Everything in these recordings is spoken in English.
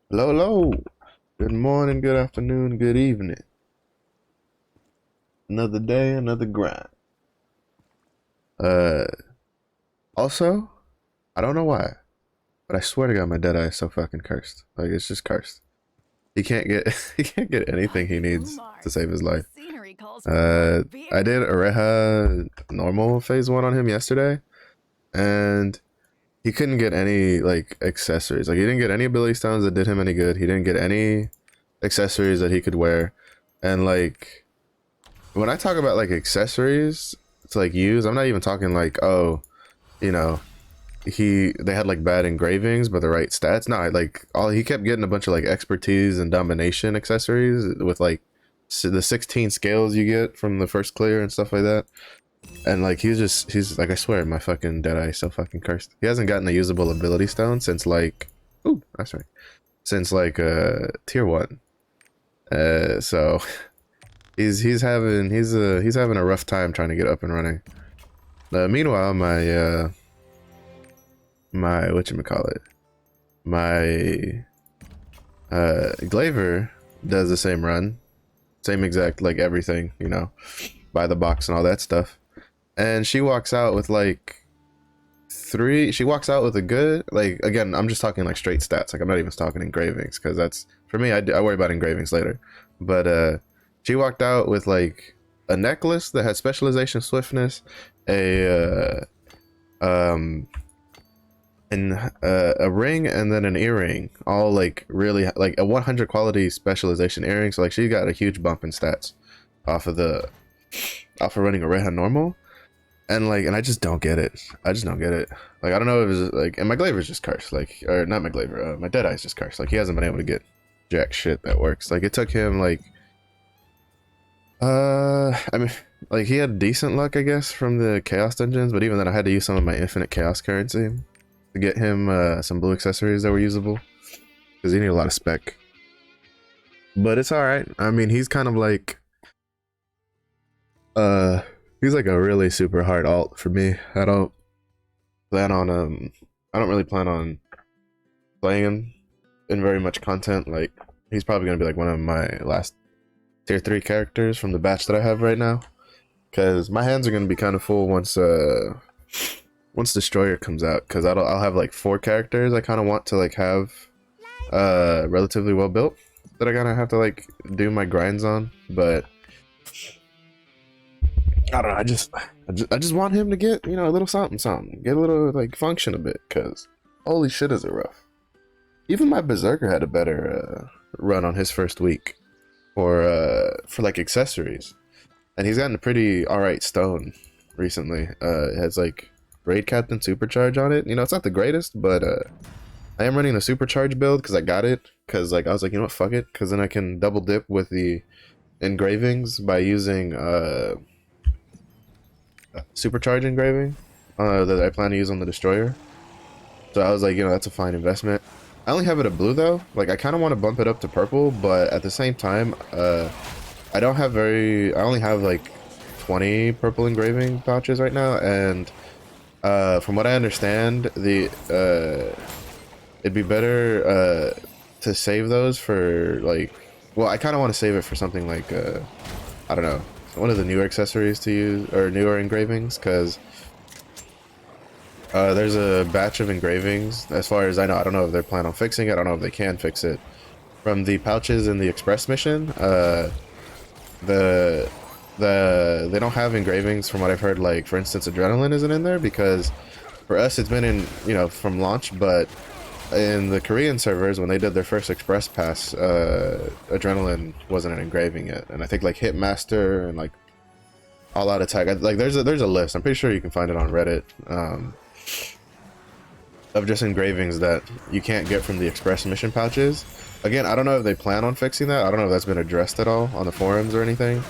Hello, hello. Good morning, good afternoon, good evening. Another day, another grind. Uh, Also, I don't know why, but I swear to God, my Deadeye is so fucking cursed. Like it's just cursed. He can't get he can't get anything he needs to save his The life. scenery calls for Uh, more beer. I did Oreha normal phase one on him yesterday, and he couldn't get any like accessories. Like he didn't get any ability stones that did him any good. He didn't get any accessories that he could wear, and like when I talk about like accessories to like use, I'm not even talking like, oh, you know, they had like bad engravings but the right stats. No, like all he kept getting a bunch of like expertise and domination accessories with like the 16 scales you get from the first clear and stuff like that. And like he's like, I swear my fucking Deadeye is so fucking cursed. He hasn't gotten a usable ability stone since like, ooh, that's right, since like tier 1. So he's having a rough time trying to get up and running. Meanwhile, my whatchamacallit, my Glaivier does the same run, same exact like everything, you know, buy the box and all that stuff. And she walks out with like she walks out with a good, like, again, I'm just talking like straight stats. Like I'm not even talking engravings because that's for me. I worry about engravings later. But she walked out with like a necklace that had specialization swiftness, a um and a ring, and then an earring, all like really like a 100 quality specialization earring. So like she got a huge bump in stats off of running a Oreha normal. And I just don't get it. I just don't get it. Like I don't know if it's like, and my Glaiver's just cursed. Like, or not my Glaiver, my Deadeye's just cursed. Like he hasn't been able to get jack shit that works. Like it took him like I mean, like he had decent luck, I guess, from the chaos dungeons, but even then I had to use some of my infinite chaos currency to get him some blue accessories that were usable because he needed a lot of spec. But it's all right. I mean, he's kind of like he's like a really super hard alt for me. Plan on I don't really plan on playing him in very much content. Like he's probably gonna be like one of my last tier 3 characters from the batch that I have right now, because my hands are gonna be kind of full once Destroyer comes out, because I'll have like 4 characters I kind of want to like have relatively well built that I gotta have to like do my grinds on. But I don't know, I just want him to get, you know, a little something, get a little like function a bit, because holy shit is it rough. Even my Berserker had a better run on his first week for like accessories, and he's gotten a pretty alright stone recently. It has like Raid Captain Supercharge on it. You know, it's not the greatest, but I am running a Supercharge build because I got it. Because like I was like, you know what, fuck it, because then I can double dip with the engravings by using Supercharge engraving that I plan to use on the Destroyer. So I was like, you know, that's a fine investment. I only have it at blue though. Like I kind of want to bump it up to purple, but at the same time, I only have like 20 purple engraving pouches right now, and from what I understand, it'd be better to save those for like, well, I kind of want to save it for something like I don't know, one of the newer accessories to use, or newer engravings, because there's a batch of engravings, as far as I know. I don't know if they're planning on fixing it. I don't know if they can fix it. From the pouches in the express mission, the they don't have engravings from what I've heard. Like for instance, adrenaline isn't in there because for us it's been in, you know, from launch, but in the Korean servers when they did their first express pass, adrenaline wasn't an engraving yet, and I think like Hitmaster and like all out attack, like there's a list. I'm pretty sure you can find it on Reddit. Of just engravings that you can't get from the express mission pouches. Again, I don't know if they plan on fixing that. I don't know if that's been addressed at all on the forums or anything,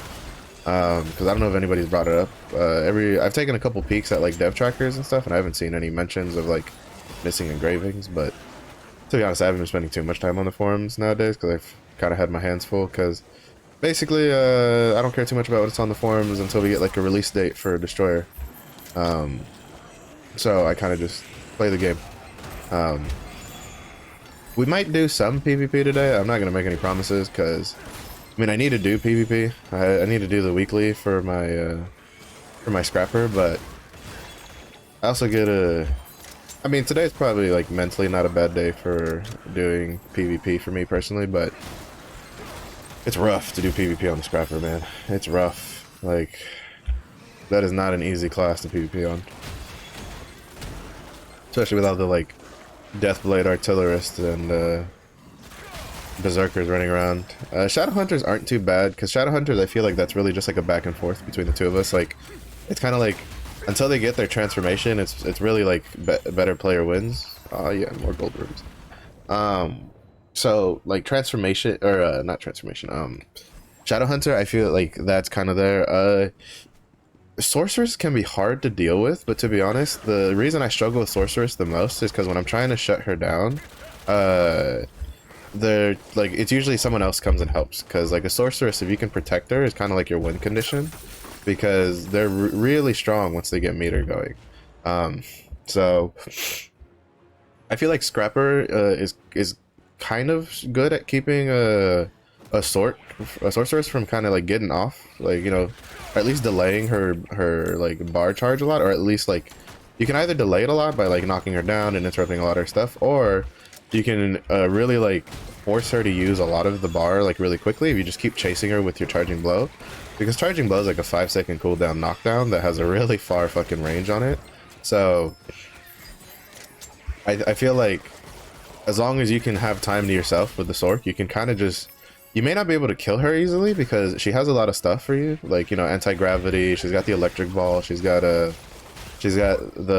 because I don't know if anybody's brought it up. I've taken a couple peeks at like dev trackers and stuff, and I haven't seen any mentions of like missing engravings. But to be honest, I haven't been spending too much time on the forums nowadays because I've kind of had my hands full. Because basically, I don't care too much about what's on the forums until we get like a release date for Destroyer. So I kind of just play the game. We might do some PvP today. I'm not gonna make any promises because, I mean, I need to do PvP. I need to do the weekly for my scrapper, but I also get a. I mean, today's probably like mentally not a bad day for doing PvP for me personally, but it's rough to do PvP on the scrapper, man. It's rough. Like, that is not an easy class to PvP on, especially without the like Deathblade artillerists and berserkers running around. Shadow hunters aren't too bad because shadow hunters, I feel like that's really just like a back and forth between the two of us. Like, it's kind of like until they get their transformation, it's really like better player wins. Oh yeah, more gold rooms. So like transformation or not transformation. Shadow hunter, I feel like that's kind of there. Sorceress can be hard to deal with, but to be honest, the reason I struggle with sorceress the most is because when I'm trying to shut her down, they're like, it's usually someone else comes and helps, because like a sorceress, if you can protect her, is kind of like your win condition, because they're really strong once they get meter going. So I feel like scrapper is kind of good at keeping a sorceress from kind of like getting off, like, you know, or at least delaying her like bar charge a lot, or at least like you can either delay it a lot by like knocking her down and interrupting a lot of her stuff, or you can really like force her to use a lot of the bar like really quickly if you just keep chasing her with your charging blow, because charging blow is like a 5-second cooldown knockdown that has a really far fucking range on it. So I feel like as long as you can have time to yourself with the Sork, you can kind of just, you may not be able to kill her easily because she has a lot of stuff for you, like, you know, anti-gravity, she's got the electric ball, she's got the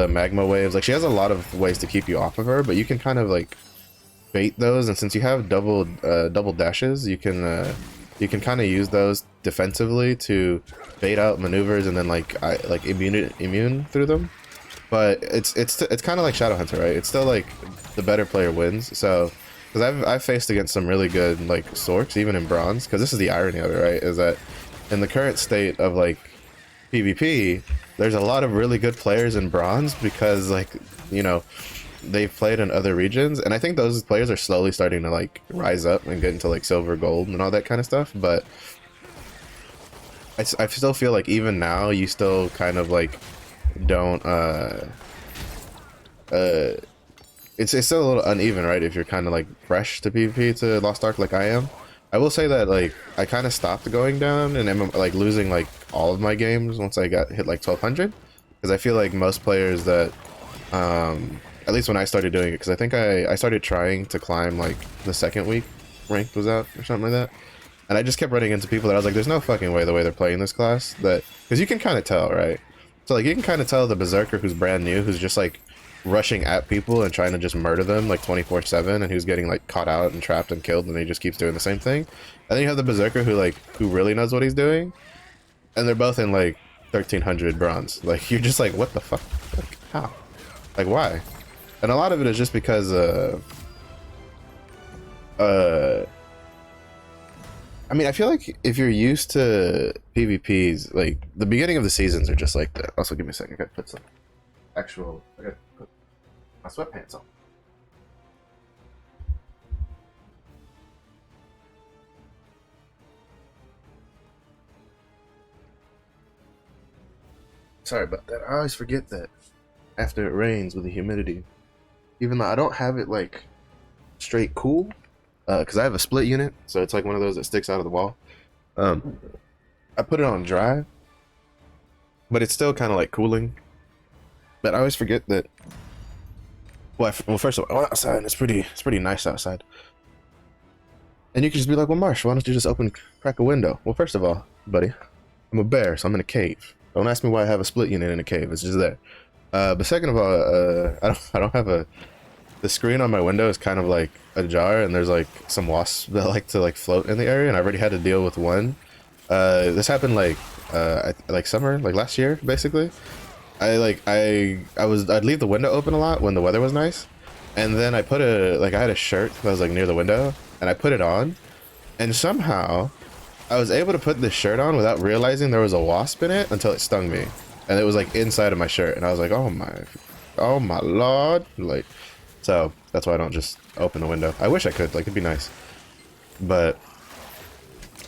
magma waves, like she has a lot of ways to keep you off of her, but you can kind of like bait those, and since you have double dashes, you can kind of use those defensively to bait out maneuvers and then like immune through them. But it's kind of like Shadow Hunter, right? It's still like the better player wins. So, because I've faced against some really good like Sorks even in bronze. Because this is the irony of it, right? Is that in the current state of like PvP, there's a lot of really good players in bronze because, like, you know, they've played in other regions, and I think those players are slowly starting to like rise up and get into like silver, gold, and all that kind of stuff. But I still feel like even now you still kind of like don't it's still a little uneven, right? If you're kind of like fresh to PvP to Lost Ark like I am. I will say that like I kind of stopped going down and I'm like losing like all of my games once I got hit like 1200, because I feel like most players that at least when I started doing it, because I think I started trying to climb like the second week ranked was out or something like that, and I just kept running into people that I was like, there's no fucking way the way they're playing this class, that because you can kind of tell, right? So like you can kind of tell the berserker who's brand new, who's just like rushing at people and trying to just murder them like 24/7, and who's getting like caught out and trapped and killed, and he just keeps doing the same thing. And then you have the berserker who really knows what he's doing, and they're both in like 1300 bronze. Like you're just like, what the fuck? Like how? Like why? And a lot of it is just because I mean, I feel like if you're used to PvPs, like the beginning of the seasons are just like that. Also, give me a second. I gotta put some I gotta put my sweatpants on. Sorry about that. I always forget that after it rains with the humidity, even though I don't have it like straight cool, because I have a split unit, so it's like one of those that sticks out of the wall. I put it on dry, but it's still kind of like cooling. But I always forget that. Well, first of all, I went outside and it's pretty nice outside. And you can just be like, well, Marsh, why don't you just crack a window? Well, first of all, buddy, I'm a bear, so I'm in a cave. Don't ask me why I have a split unit in a cave. It's just there. But second of all, I don't have the screen on my window is kind of like ajar, and there's like some wasps that like to like float in the area, and I already had to deal with one. This happened like summer, like last year, basically. I'd leave the window open a lot when the weather was nice, and then I had a shirt that was like near the window, and I put it on, and somehow I was able to put this shirt on without realizing there was a wasp in it until it stung me, and it was like inside of my shirt, and I was like, oh my lord, like, so that's why I don't just open the window. I wish I could, like, it'd be nice. But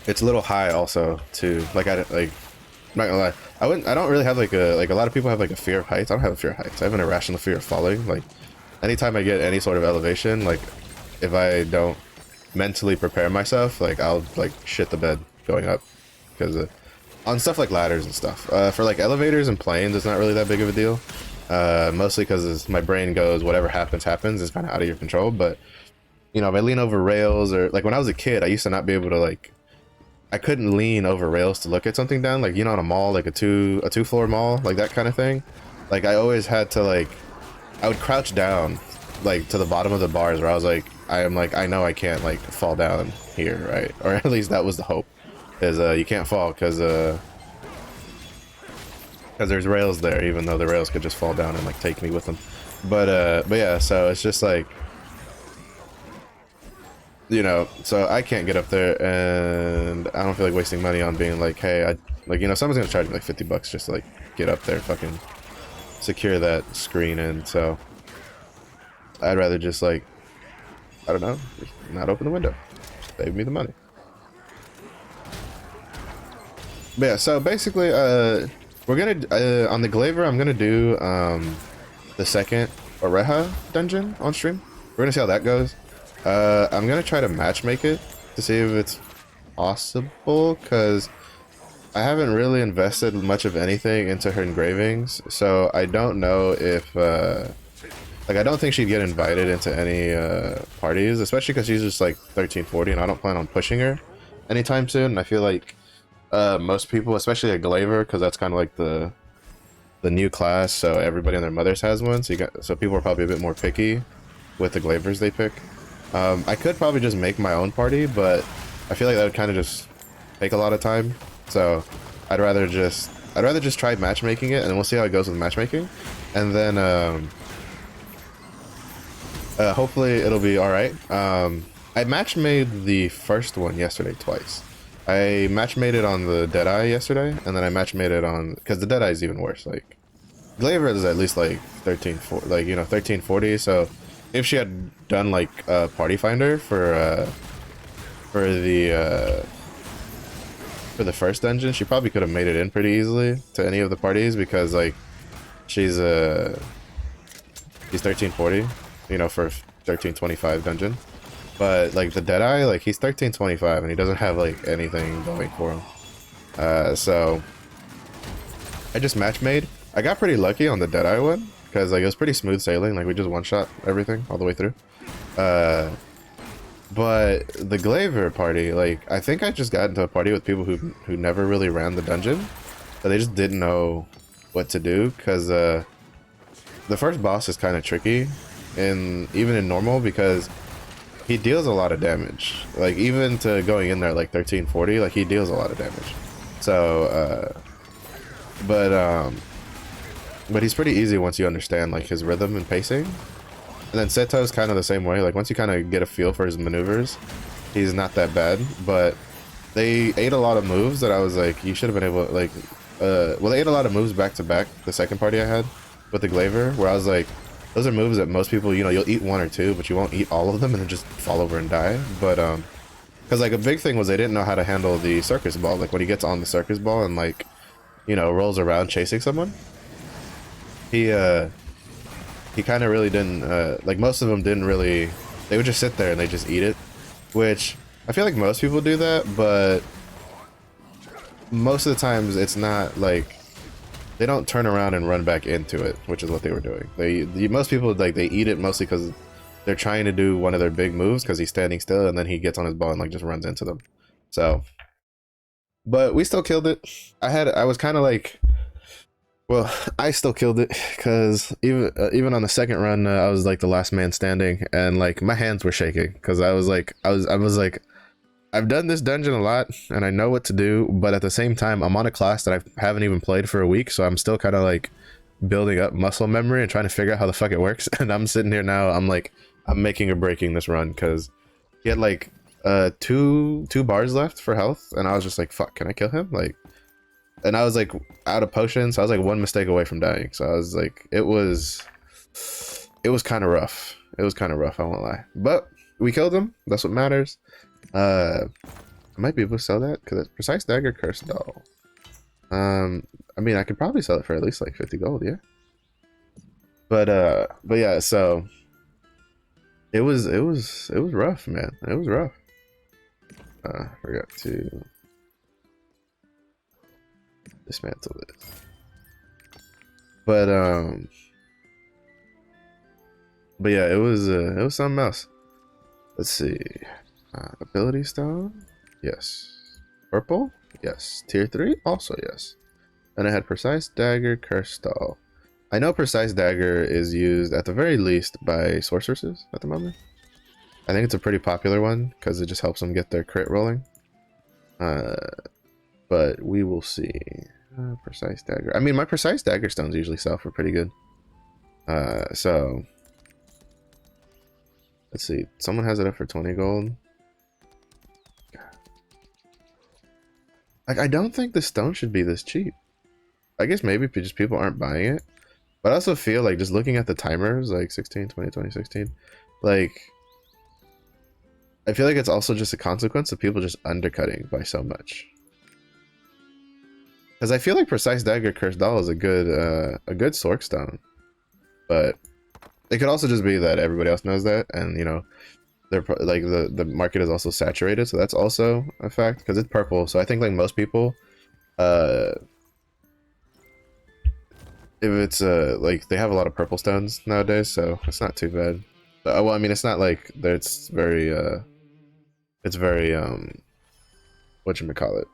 it's a little high also to, like, I'm not gonna lie. I don't really have like a lot of people have like a fear of heights. I don't have a fear of heights. I have an irrational fear of falling. Like, anytime I get any sort of elevation, like, if I don't mentally prepare myself, like, I'll like shit the bed going up. Because on stuff like ladders and stuff. For like elevators and planes, it's not really that big of a deal. Mostly because my brain goes, whatever happens, happens. It's kind of out of your control. But, you know, if I lean over rails, or like when I was a kid, I used to not be able to like, I couldn't lean over rails to look at something down, like, you know, on a mall, like a two floor mall, like that kind of thing. Like, I always had to, like, I would crouch down, like, to the bottom of the bars where I was like, I know I can't, like, fall down here, right? Or at least that was the hope, is you can't fall because there's rails there, even though the rails could just fall down and like take me with them. But yeah, so it's just like, you know, so I can't get up there, and I don't feel like wasting money on being like, hey, like, you know, someone's gonna charge me like $50 just to like get up there, fucking secure that screen in. So I'd rather just like, I don't know, just not open the window, save me the money. But yeah, so basically, we're gonna on the Glaivier, I'm gonna do the second Oreha dungeon on stream. We're gonna see how that goes. I'm gonna try to matchmake it to see if it's possible, because I haven't really invested much of anything into her engravings, so I don't know if like, I don't think she'd get invited into any parties, especially because she's just like 1340 and I don't plan on pushing her anytime soon. I feel like most people, especially at Glaivier, because that's kind of like the new class, so everybody and their mothers has one, so people are probably a bit more picky with the Glaiviers they pick. I could probably just make my own party, but I feel like that would kind of just take a lot of time. So I'd rather just try matchmaking it, and we'll see how it goes with matchmaking. And then hopefully it'll be all right. I match-made the first one yesterday twice. I match-made it on the Deadeye yesterday, and then I match-made it on, because the Deadeye is even worse. Like, Glaivier is at least like 1340, like, you know, 1340. So if she had done like a party finder for the first dungeon, she probably could have made it in pretty easily to any of the parties, because like she's 1340, you know, for 1325 dungeon. But like the Deadeye, like, he's 1325 and he doesn't have like anything going for him. So I just match made. I got pretty lucky on the Deadeye one, because like it was pretty smooth sailing. Like, we just one-shot everything all the way through. But the Glaivier party, like, I think I just got into a party with people who never really ran the dungeon, but they just didn't know what to do, because the first boss is kind of tricky, even in normal, because he deals a lot of damage. Like, even to going in there like 1340, like, he deals a lot of damage. So but he's pretty easy once you understand like his rhythm and pacing. And then Seto's kind of the same way. Like, once you kind of get a feel for his maneuvers, he's not that bad. But they ate a lot of moves that I was like, you should have been able to, like, well, they ate a lot of moves back to back, the second party I had with the Glaivier, where I was like, those are moves that most people, you know, you'll eat one or two, but you won't eat all of them and then just fall over and die. But because like a big thing was they didn't know how to handle the circus ball. Like, when he gets on the circus ball and like, you know, rolls around chasing someone, he kind of really didn't, like, most of them didn't really, they would just sit there and they just eat it, which I feel like most people do that, but most of the times it's not like, they don't turn around and run back into it, which is what they were doing. Most people, like, they eat it mostly because they're trying to do one of their big moves, because he's standing still and then he gets on his ball and like just runs into them. So, but we still killed it. I was kind of like, well, I still killed it, because even on the second run, I was like the last man standing, and like my hands were shaking, because I was like, I've done this dungeon a lot and I know what to do, but at the same time, I'm on a class that I haven't even played for a week, so I'm still kind of like building up muscle memory and trying to figure out how the fuck it works. And I'm sitting here now, I'm like, I'm making or breaking this run, because he had like two bars left for health, and I was just like, fuck, can I kill him? Like, and I was like out of potions, so I was like one mistake away from dying. So I was like, it was it was kind of rough. It was kind of rough, I won't lie. But we killed him. That's what matters. I might be able to sell that because it's Precise Dagger Curse Doll. I mean, I could probably sell it for at least like 50 gold, yeah. But yeah, so it was rough, man. It was rough. Forgot to dismantle this. But yeah, it was something else. Let's see. Ability stone, yes. Purple, yes. Tier 3, also yes. And I had Precise Dagger Curse Doll. I know Precise Dagger is used at the very least by sorceresses at the moment. I think it's a pretty popular one because it just helps them get their crit rolling. But we will see. Precise Dagger. I mean, my Precise Dagger stones usually sell for pretty good. So let's see. Someone has it up for 20 gold. Like, I don't think the stone should be this cheap. I guess maybe just people aren't buying it. But I also feel like just looking at the timers, like 16, 20, 20, 16, like, I feel like it's also just a consequence of people just undercutting by so much. Because I feel like Precise Dagger Curse Doll is a good Sork stone. But it could also just be that everybody else knows that, and you know, they're like the market is also saturated, so that's also a fact because it's purple. So I think like most people, if it's like they have a lot of purple stones nowadays, so it's not too bad. But, well, I mean, it's not like it's very whatchamacallit,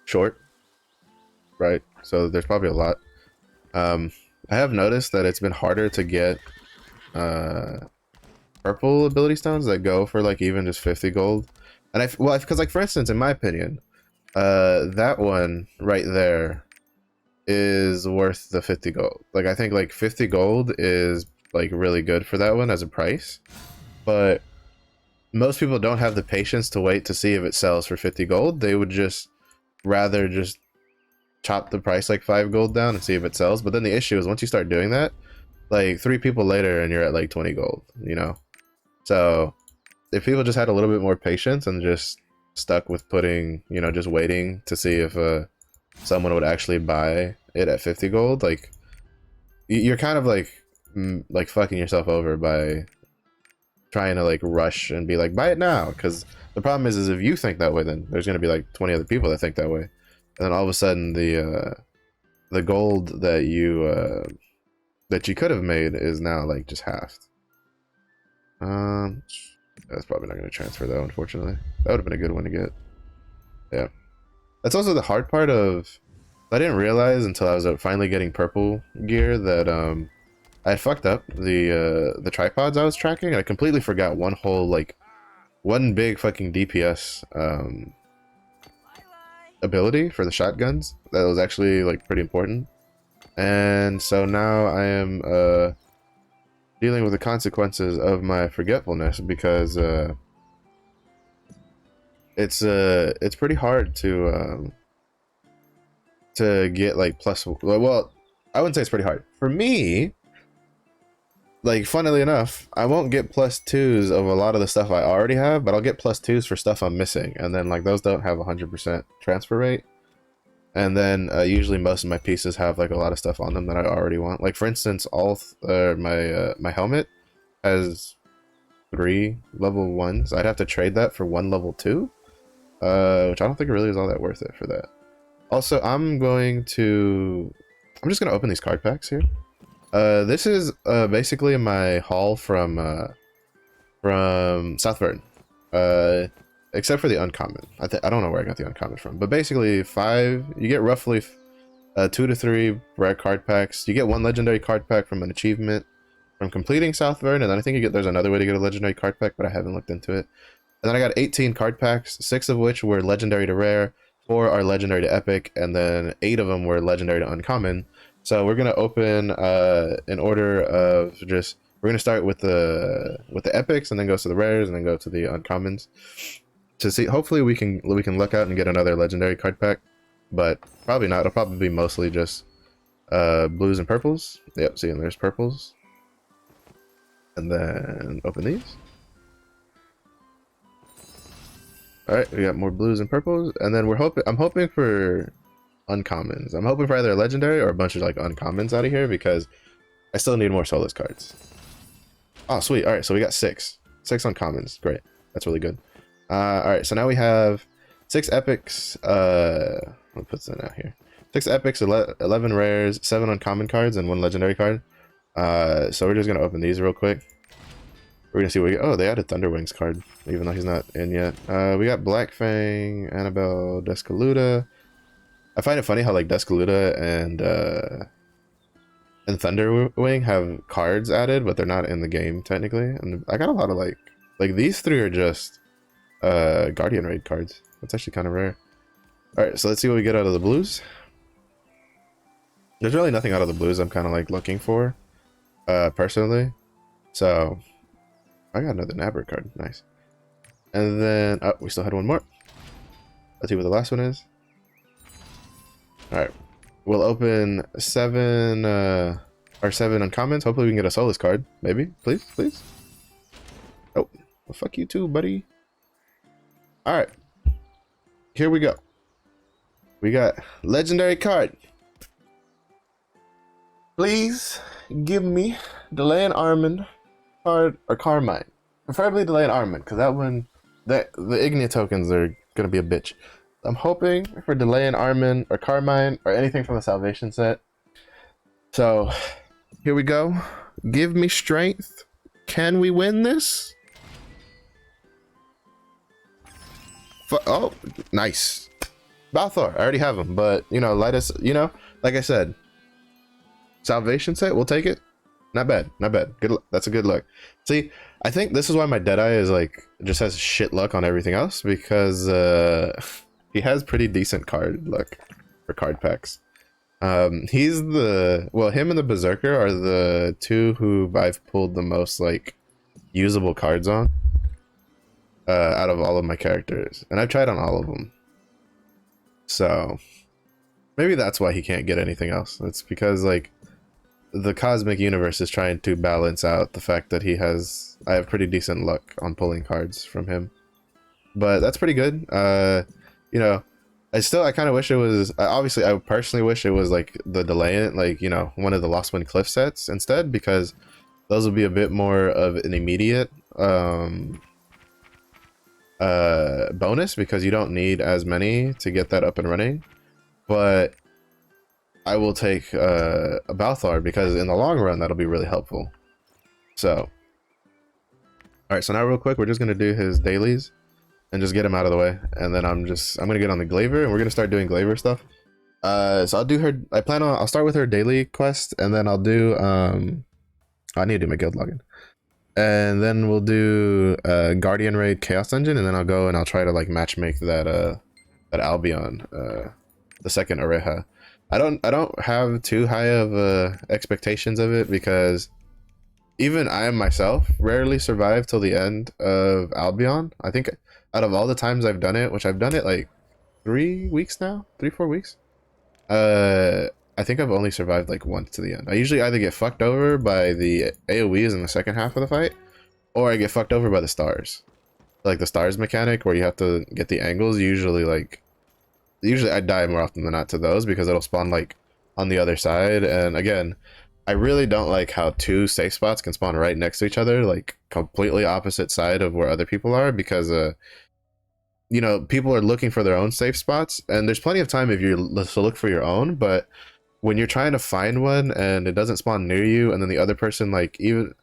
short, right? So there's probably a lot. I have noticed that it's been harder to get purple ability stones that go for like even just 50 gold. And because like for instance, in my opinion, that one right there is worth the 50 gold. Like I think like 50 gold is like really good for that one as a price. But most people don't have the patience to wait to see if it sells for 50 gold. They would just rather just chop the price like 5 gold down and see if it sells. But then the issue is once you start doing that, like 3 people later and you're at like 20 gold, you know? So if people just had a little bit more patience and just stuck with putting, you know, just waiting to see if someone would actually buy it at 50 gold, like you're kind of like fucking yourself over by trying to like rush and be like, buy it now. Because the problem is if you think that way, then there's going to be like 20 other people that think that way. And then all of a sudden the gold that you could have made is now like just halved. That's probably not going to transfer though, unfortunately. That would have been a good one to get. Yeah. That's also the hard part of, I didn't realize until I was finally getting purple gear that I had fucked up the tripods I was tracking. I completely forgot one big fucking DPS ability for the shotguns that was actually like pretty important. And so now I am dealing with the consequences of my forgetfulness because it's pretty hard to get like plus. Well, I wouldn't say it's pretty hard for me. Like, funnily enough, I won't get +2s of a lot of the stuff I already have, but I'll get +2s for stuff I'm missing, and then like those don't have 100% transfer rate. And then usually most of my pieces have like a lot of stuff on them that I already want. Like for instance, my helmet has 3 level 1s. I'd have to trade that for 1 level 2, which I don't think really is all that worth it for that. Also, I'm just gonna open these card packs here. This is basically my haul from South Verden. Except for the uncommon. I don't know where I got the uncommon from, but basically you get roughly 2 to 3 rare card packs. You get 1 legendary card pack from an achievement from completing South Verden, and then I think there's another way to get a legendary card pack, but I haven't looked into it. And then I got 18 card packs, 6 of which were legendary to rare, 4 are legendary to epic, and then 8 of them were legendary to uncommon. So we're gonna open in order of just, we're gonna start with the epics, and then go to the rares, and then go to the uncommons. To see, hopefully we can luck out and get another legendary card pack, but probably not. It'll probably be mostly just blues and purples. Yep, see, and there's purples. And then open these. All right, we got more blues and purples, and then I'm hoping for uncommons. I'm hoping for either a legendary or a bunch of like uncommons out of here because I still need more soulless cards. Oh, sweet. All right, so we got six uncommons. Great, that's really good. All right, so now we have 6 epics. What puts that out here? 6 epics, 11 rares, 7 uncommon cards, and 1 legendary card. So we're just gonna open these real quick. We're gonna see what we get. Oh, they added Thunder Wings card, even though he's not in yet. We got Black Fang, Annabelle, Descaluda. I find it funny how like Descaluda and Thunder Wing have cards added, but they're not in the game technically. And I got a lot of like these 3 are just Guardian Raid cards. That's actually kind of rare. All right, so let's see what we get out of the blues. There's really nothing out of the blues I'm kind of like looking for, personally. So I got another Nabber card, nice. And then we still had one more. Let's see what the last one is. All right, we'll open 7 uncommons. Hopefully we can get a soulless card, maybe. Please. Oh, well, fuck you too, buddy. All right, here we go. We got legendary card. Please give me Delay and Armand card or Carmine. Preferably Delay and Armand, because that one, the Ignia tokens are gonna be a bitch. I'm hoping for Delay and Armand or Carmine or anything from the Salvation set. So here we go. Give me strength. Can we win this? Oh, nice. Balthor, I already have him, but you know, like I said, Salvation set, we'll take it. Not bad. Good. That's a good luck. See, I think this is why my Deadeye is like just has shit luck on everything else, because he has pretty decent card luck for card packs. Him and the Berserker are the 2 who I've pulled the most like usable cards on out of all of my characters, and I've tried on all of them. So maybe that's why he can't get anything else. It's because like the cosmic universe is trying to balance out the fact that I have pretty decent luck on pulling cards from him. But that's pretty good. You know, I kind of wish it was, obviously I personally wish it was like the Delay, like, you know, one of the Lost Wind Cliff sets instead, because those would be a bit more of an immediate bonus, because you don't need as many to get that up and running. But I will take a Balthor, because in the long run that'll be really helpful. So all right, so now real quick we're just gonna do his dailies and just get him out of the way, and then I'm gonna get on the Glaivier and we're gonna start doing Glaivier stuff. So I'll do her, I'll start with her daily quest, and then I'll do I need to do my guild login, and then we'll do Guardian Raid Chaos Dungeon, and then I'll go and I'll try to like match make that Albion, the second Oreha. I don't have too high of expectations of it, because even I myself rarely survive till the end of Albion. I think out of all the times I've done it, which I've done it like 3 weeks now, 3-4 weeks, I think I've only survived like once to the end. I usually either get fucked over by the AoEs in the second half of the fight, or I get fucked over by the stars. Like the stars mechanic where you have to get the angles, usually I die more often than not to those, because it'll spawn like on the other side. And again, I really don't like how 2 safe spots can spawn right next to each other, like completely opposite side of where other people are, because you know, people are looking for their own safe spots, and there's plenty of time if you look for your own. But when you're trying to find one and it doesn't spawn near you, and then the other person, like, even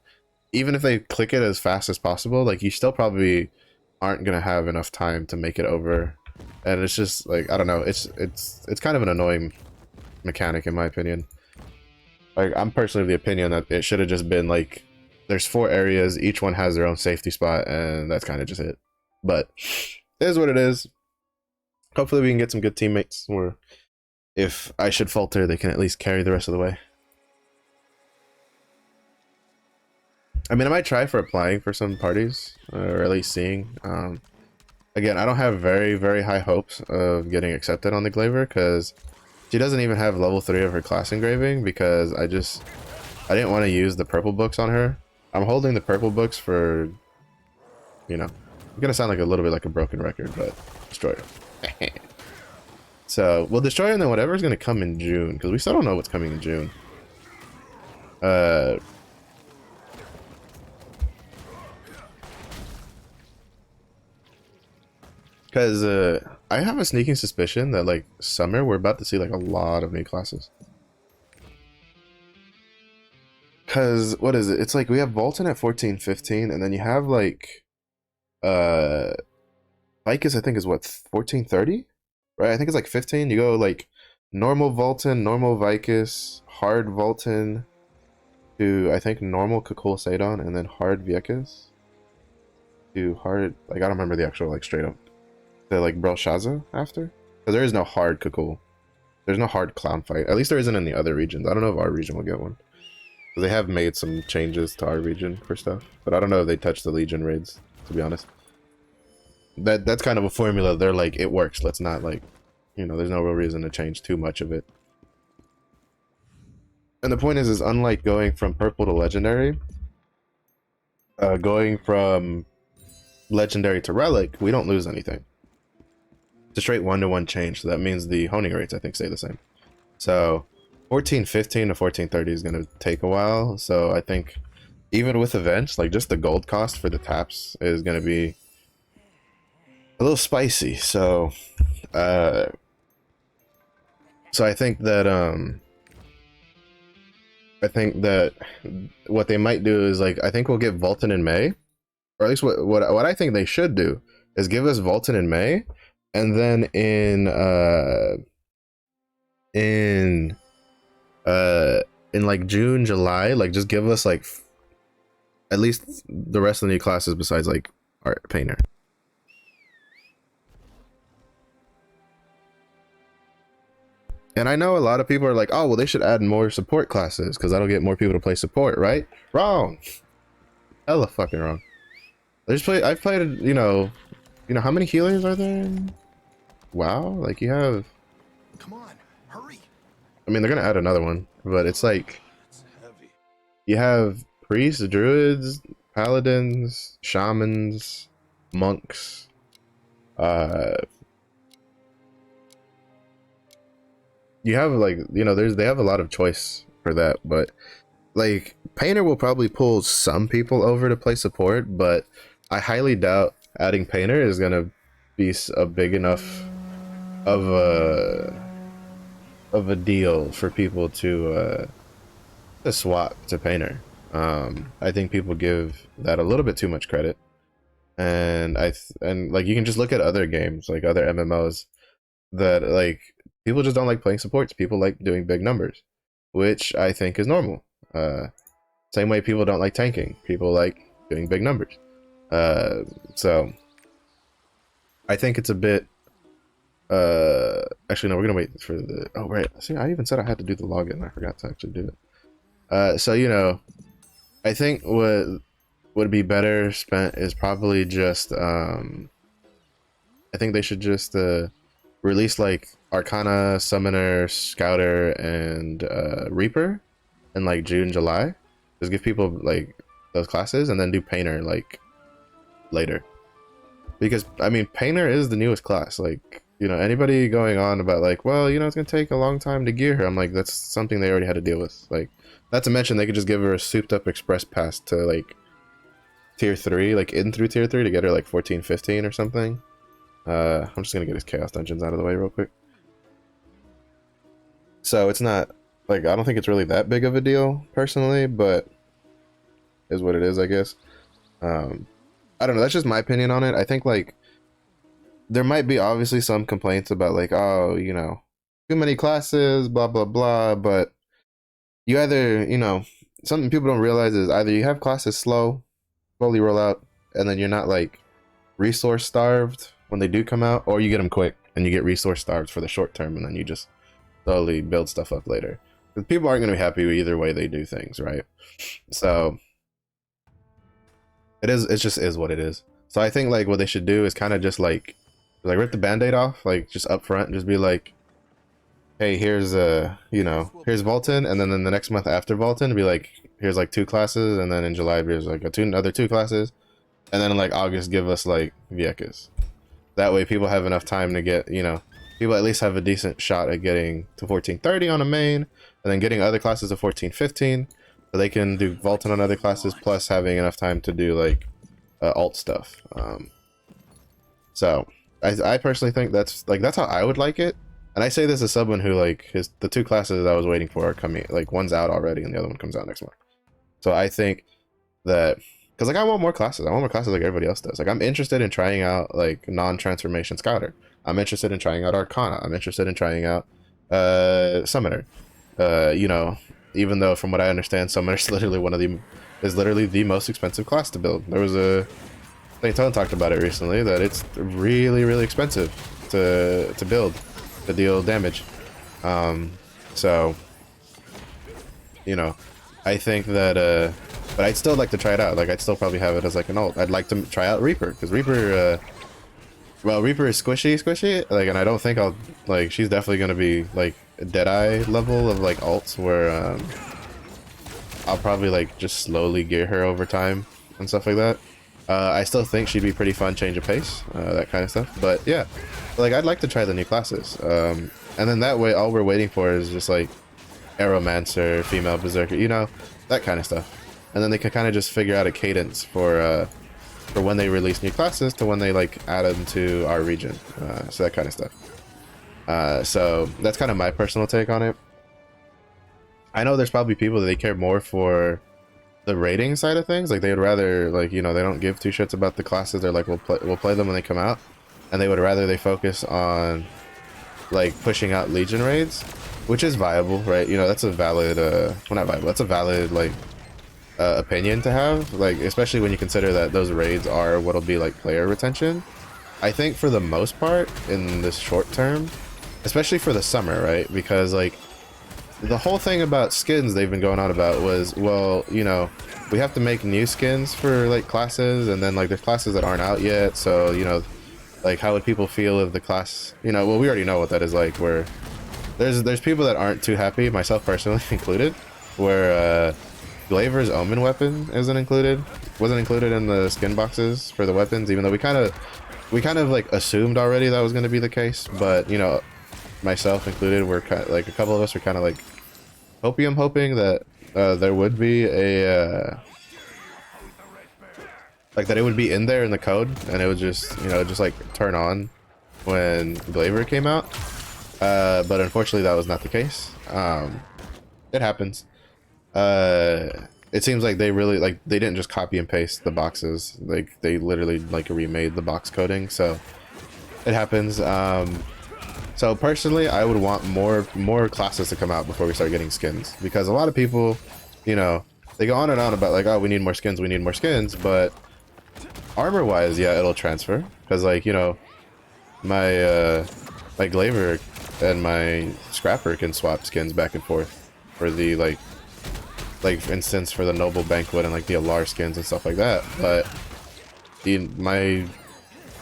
if they click it as fast as possible, like, you still probably aren't gonna have enough time to make it over. And it's just like, I don't know, it's kind of an annoying mechanic in my opinion. Like, I'm personally of the opinion that it should have just been like, there's 4 areas, each one has their own safety spot, and that's kind of just it. But it is what it is. Hopefully we can get some good teammates, or if I should falter, they can at least carry the rest of the way. I mean, I might try for applying for some parties, or at least seeing. Again, I don't have very, very high hopes of getting accepted on the Glaivier, because she doesn't even have level 3 of her class engraving, because I didn't want to use the purple books on her. I'm holding the purple books for, you know, I'm gonna sound like a little bit like a broken record, but Destroyer. So we'll Destroyer and then whatever's gonna come in June, because we still don't know what's coming in June. Because I have a sneaking suspicion that like summer we're about to see like a lot of new classes. Because what is it? It's like we have Bolton at 14, 15, and then you have like Vicus I think is what 14, 30? Right? I think it's like 15. You go like normal Volton, normal Vicus, hard Volton to I think normal Kakul Sadon, and then hard Vicus to hard like I don't remember the actual like straight up the like Belshazzar after. Because there is no hard Kakul. There's no hard clown fight. At least there isn't in the other regions. I don't know if our region will get one. They have made some changes to our region for stuff, but I don't know if they touch the Legion raids, to be honest. That's kind of a formula. They're like, it works. Let's not like, you know, there's no real reason to change too much of it. And the point is unlike going from purple to legendary, going from legendary to relic, we don't lose anything. It's a straight 1-to-1 change, so that means the honing rates I think stay the same. So 1415 to 1430 is going to take a while, so I think even with events, like just the gold cost for the taps is going to be a little spicy. So I think that what they might do is like I think we'll get Volton in May, or at least what I think they should do is give us Volton in May, and then in like June, July, like just give us like at least the rest of the new classes besides like art painter. And I know a lot of people are like, oh well, they should add more support classes because that'll get more people to play support, right? Wrong. Hella fucking wrong. I've played, you know how many healers are there? Wow, like you have. Come on, hurry. I mean, they're gonna add another one, but it's like It's heavy. you have priests, druids, paladins, shamans, monks. You have like they have a lot of choice for that, but like painter will probably pull some people over to play support, but I highly doubt adding painter is gonna be a big enough of a deal for people to swap to painter. I think people give that a little bit too much credit, and like you can just look at other games like other MMOs that like people just don't like playing supports. People like doing big numbers, which I think is normal. Same way people don't like tanking. People like doing big numbers. So I think it's a bit actually no, we're gonna wait for the oh right. See, I even said I had to do the login. I forgot to actually do it. So I think what would be better spent is probably just I think they should just release like Arcana, Summoner, Scouter, and Reaper in like June, July. Just give people like those classes and then do Painter like later. Because I mean Painter is the newest class. Like, anybody going on about like, well, it's gonna take a long time to gear her. I'm like, that's something they already had to deal with. Like, not to mention they could just give her a souped up express pass to like tier 3, like in through tier 3 to get her like 14, 15 or something. I'm just gonna get his chaos dungeons out of the way real quick. So it's not like I don't think it's really that big of a deal personally, but is what it is, I guess. I don't know, that's just my opinion on it. I think like there might be obviously some complaints about like, oh, too many classes, blah blah blah, but you either, something people don't realize is either you have classes slowly roll out and then you're not like resource starved when they do come out, or you get them quick and you get resource starved for the short term and then you just slowly build stuff up later. Because people aren't going to be happy with either way they do things, right? So it just is what it is. So I think like what they should do is kind of just like rip the band-aid off, like just up front and just be like, hey, here's here's Volton, and then in the next month after Volton be like, here's like 2 classes, and then in July here's like another 2 classes, and then in like August give us like Viekas. That way people have enough time to get, you know, people at least have a decent shot at getting to 1430 on a main, and then getting other classes to 1415, so they can do vaulting on other classes, plus having enough time to do like alt stuff. So I personally think that's how I would like it. And I say this as someone who, like, the 2 classes I was waiting for are coming, like, one's out already and the other one comes out next month. So I think that, because, like, I want more classes. I want more classes like everybody else does. Like, I'm interested in trying out, like, non-transformation Scouter. I'm interested in trying out Arcana. I'm interested in trying out Summoner. You know, even though from what I understand, Summoner is literally the most expensive class to build. There was I think Tone talked about it recently, that it's really, really expensive to build, to deal damage. So, you know, I think that, but I'd still like to try it out. Like, I'd still probably have it as like an ult. I'd like to try out Reaper, because Reaper, well, Reaper is squishy, like, and I don't think I'll, like, she's definitely gonna be like a Deadeye level of like alts, where I'll probably like just slowly gear her over time and stuff like that. I still think she'd be pretty fun, change of pace, that kind of stuff. But yeah, like, I'd like to try the new classes, and then that way all we're waiting for is just like Aeromancer, female berserker, you know, that kind of stuff. And then they can kind of just figure out a cadence for when they release new classes to when they like add them to our region, so that kind of stuff. So that's kind of my personal take on it. I know there's probably people that they care more for the rating side of things. Like, they would rather, like, you know, they don't give 2 shits about the classes. They're like, we'll play them when they come out, and they would rather they focus on like pushing out Legion raids, which is viable, right? You know, that's a valid well, not viable, that's a valid like opinion to have, like, especially when you consider that those raids are what'll be like player retention. I think for the most part in this short term, especially for the summer, right? Because like the whole thing about skins they've been going on about was, well, you know, we have to make new skins for like classes, and then like there's classes that aren't out yet, so, you know, like, how would people feel if the class, you know, well, we already know what that is like, where there's people that aren't too happy, myself personally included, where Glaivier's Omen weapon wasn't included in the skin boxes for the weapons, even though we kind of like assumed already that was going to be the case. But, you know, myself included, we're kind of, like, a couple of us are kind of like hoping that there would be a like, that it would be in there in the code, and it would just, you know, just like turn on when Glaivier came out. But unfortunately that was not the case. It happens. It seems like they really, like, they didn't just copy and paste the boxes, like they literally like remade the box coding, so it happens. So personally, I would want more classes to come out before we start getting skins, because a lot of people, you know, they go on and on about like, oh, we need more skins, but armor wise, yeah, it'll transfer, because, like, you know, my my Glaivier and my Scrapper can swap skins back and forth for the like for instance, for the Noble Banquet and like the Alar skins and stuff like that. But my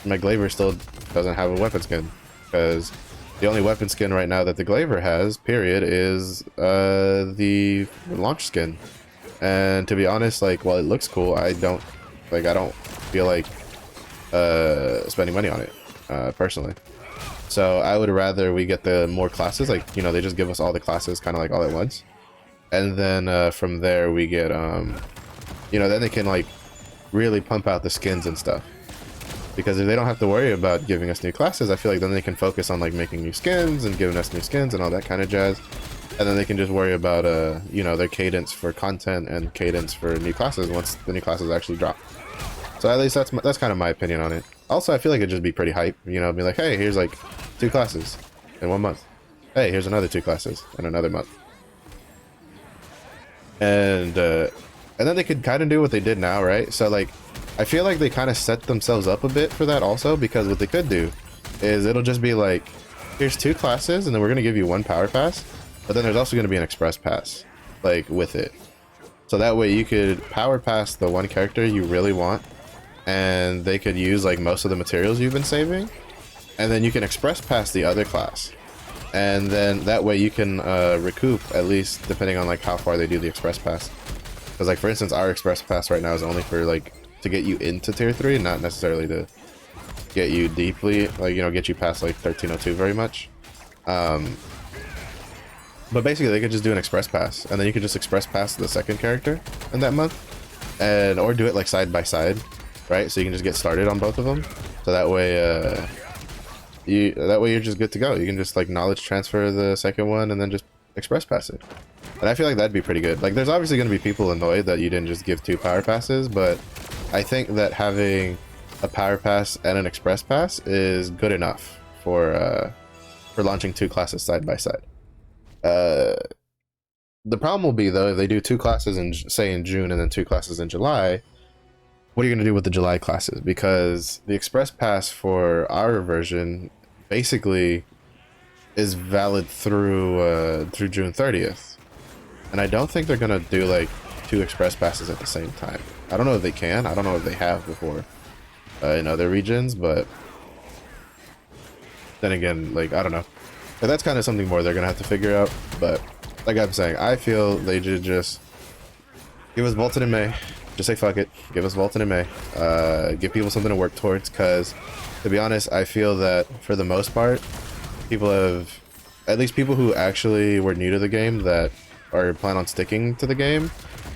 Glaivier still doesn't have a weapon skin, because the only weapon skin right now that the Glaivier has, period, is the launch skin. And to be honest, like, while it looks cool, I don't feel like spending money on it, personally. So I would rather we get the more classes, like, you know, they just give us all the classes kind of like all at once, and then from there we get you know, then they can like really pump out the skins and stuff, because if they don't have to worry about giving us new classes, I feel like then they can focus on like making new skins and giving us new skins and all that kind of jazz, and then they can just worry about you know, their cadence for content and cadence for new classes once the new classes actually drop. So at least that's kind of my opinion on it. Also, I feel like it'd just be pretty hype, you know, be like, hey, here's like 2 classes in 1 month. Hey, here's another 2 classes in another month. And then they could kind of do what they did now, right? So like, I feel like they kind of set themselves up a bit for that also, because what they could do is it'll just be like, here's 2 classes, and then we're going to give you 1 power pass, but then there's also going to be an express pass, like, with it. So that way you could power pass the one character you really want, and they could use like most of the materials you've been saving, and then you can express pass the other class, and then that way you can recoup, at least depending on like how far they do the express pass, Because like for instance, our express pass right now is only for like to get you into tier 3, not necessarily to get you deeply, like, you know, get you past like 1302 very much. But basically they could just do an express pass, and then you could just express pass the second character in that month, and or do it like side by side, right? So you can just get started on both of them. So that way, you're just good to go. You can just like knowledge transfer the second one and then just express pass it. And I feel like that'd be pretty good. Like there's obviously going to be people annoyed that you didn't just give 2 power passes, but I think that having a power pass and an express pass is good enough for launching 2 classes side by side. The problem will be though, if they do 2 classes in say in June and then 2 classes in July, what are you going to do with the July classes? Because the express pass for our version basically is valid through June 30th, and I don't think they're going to do like 2 express passes at the same time. I don't know if they can. I don't know if they have before in other regions, but then again, like, I don't know. But that's kind of something more they're gonna have to figure out. But like I'm saying, I feel they should just give us Bolton in May. Just say fuck it. Give us Bolton in May. Give people something to work towards, because to be honest, I feel that for the most part, people have, at least people who actually were new to the game that are plan on sticking to the game,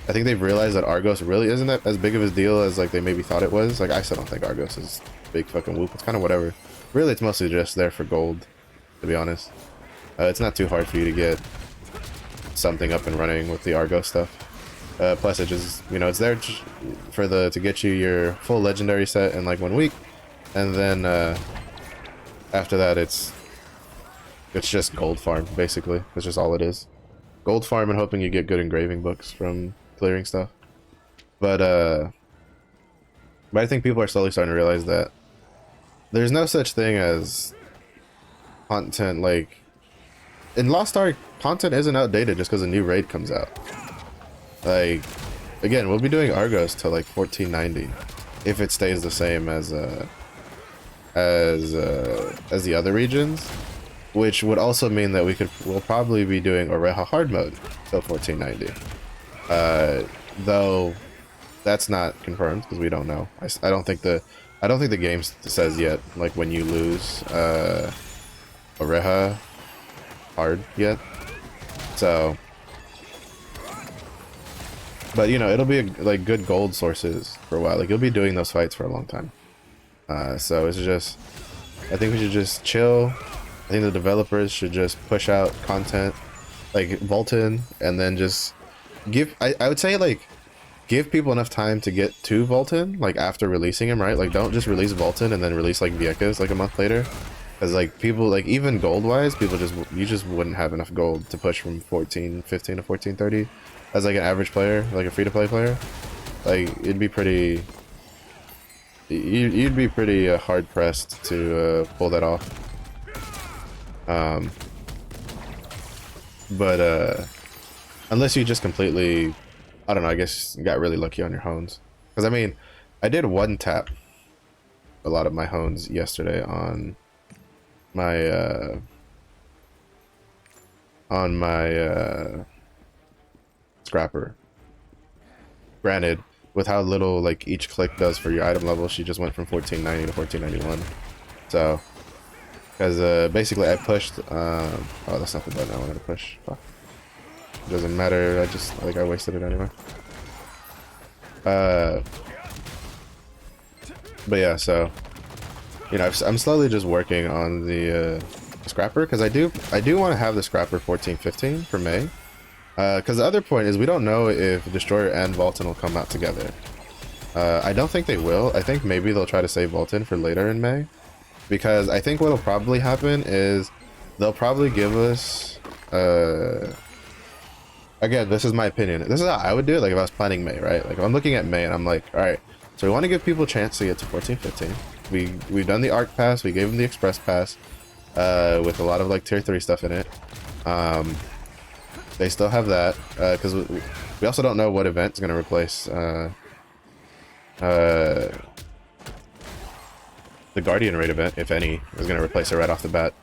I think they've realized that Argos really isn't that as big of a deal as like they maybe thought it was. Like I still don't think Argos is big fucking whoop. It's kind of whatever. Really, it's mostly just there for gold, to be honest. It's not too hard for you to get something up and running with the Argos stuff. Plus, it just, you know, it's there for to get you your full legendary set in like 1 week, and then after that, it's just gold farm basically. That's just all it is. Gold farm and hoping you get good engraving books from clearing stuff. But I think people are slowly starting to realize that there's no such thing as content. Like in Lost Ark, content isn't outdated just because a new raid comes out. Like again, we'll be doing Argos till like 1490 if it stays the same as the other regions, which would also mean that we'll probably be doing Oreha hard mode till 1490. Though that's not confirmed because we don't know. I don't think the game says yet like when you lose Oreha hard yet. So, but you know, it'll be like good gold sources for a while. Like you'll be doing those fights for a long time. So it's just, I think we should just chill. I think the developers should just push out content like Volton, and then just I would say like give people enough time to get to Volton, like after releasing him, right? Like don't just release Volton and then release like Viekas like a month later, because like people, like even gold wise, you just wouldn't have enough gold to push from 1415 to 1430 as like an average player, like a free-to-play player. Like it'd be pretty, you'd be pretty hard pressed to pull that off. But unless you just completely, I don't know, I guess you got really lucky on your hones. Because I mean, I did one tap a lot of my hones yesterday on my scrapper. Granted, with how little like each click does for your item level, she just went from 1490 to 1491. So, because basically I pushed, oh, that's not the button I wanted to push. Fuck. It doesn't matter, I wasted it anyway. But yeah, so, you know, I'm slowly just working on the scrapper, because I do want to have the scrapper 1415 for May. Because the other point is we don't know if Destroyer and Volton will come out together. I don't think they will. I think maybe they'll try to save Volton for later in May. Because I think what'll probably happen is they'll probably give us, again, this is my opinion. This is how I would do it, like if I was planning May, right? Like if I'm looking at May and I'm like, alright, so we want to give people a chance to get to 1415. We've done the ARC pass, we gave them the Express pass, with a lot of like tier 3 stuff in it. They still have that, because we also don't know what event's going to replace the Guardian raid event, if any, is going to replace it right off the bat.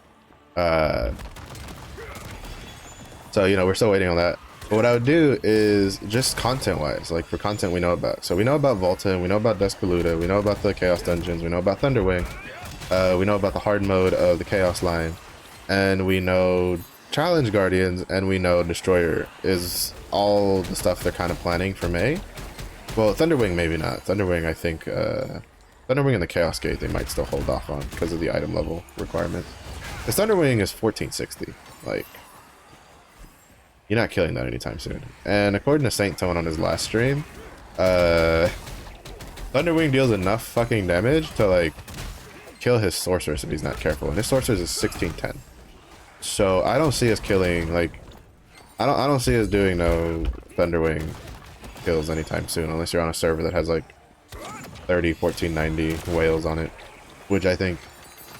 So, you know, we're still waiting on that. But what I would do is just content-wise, like for content we know about. So we know about Volta, we know about Descaluda, we know about the Chaos Dungeons, we know about Thunderwing, we know about the hard mode of the Chaos line, and we know Challenge Guardians, and we know Destroyer is all the stuff they're kind of planning for May. Well, Thunderwing maybe not. Thunderwing, I think, Thunderwing and the Chaos Gate they might still hold off on because of the item level requirements. Because Thunderwing is 1460, like, you're not killing that anytime soon. And according to Saint Tone on his last stream, Thunderwing deals enough fucking damage to like kill his sorceress if he's not careful. And his sorceress is 1610. So I don't see us killing like I don't see us doing no Thunderwing kills anytime soon unless you're on a server that has like 30 1490 whales on it, which I think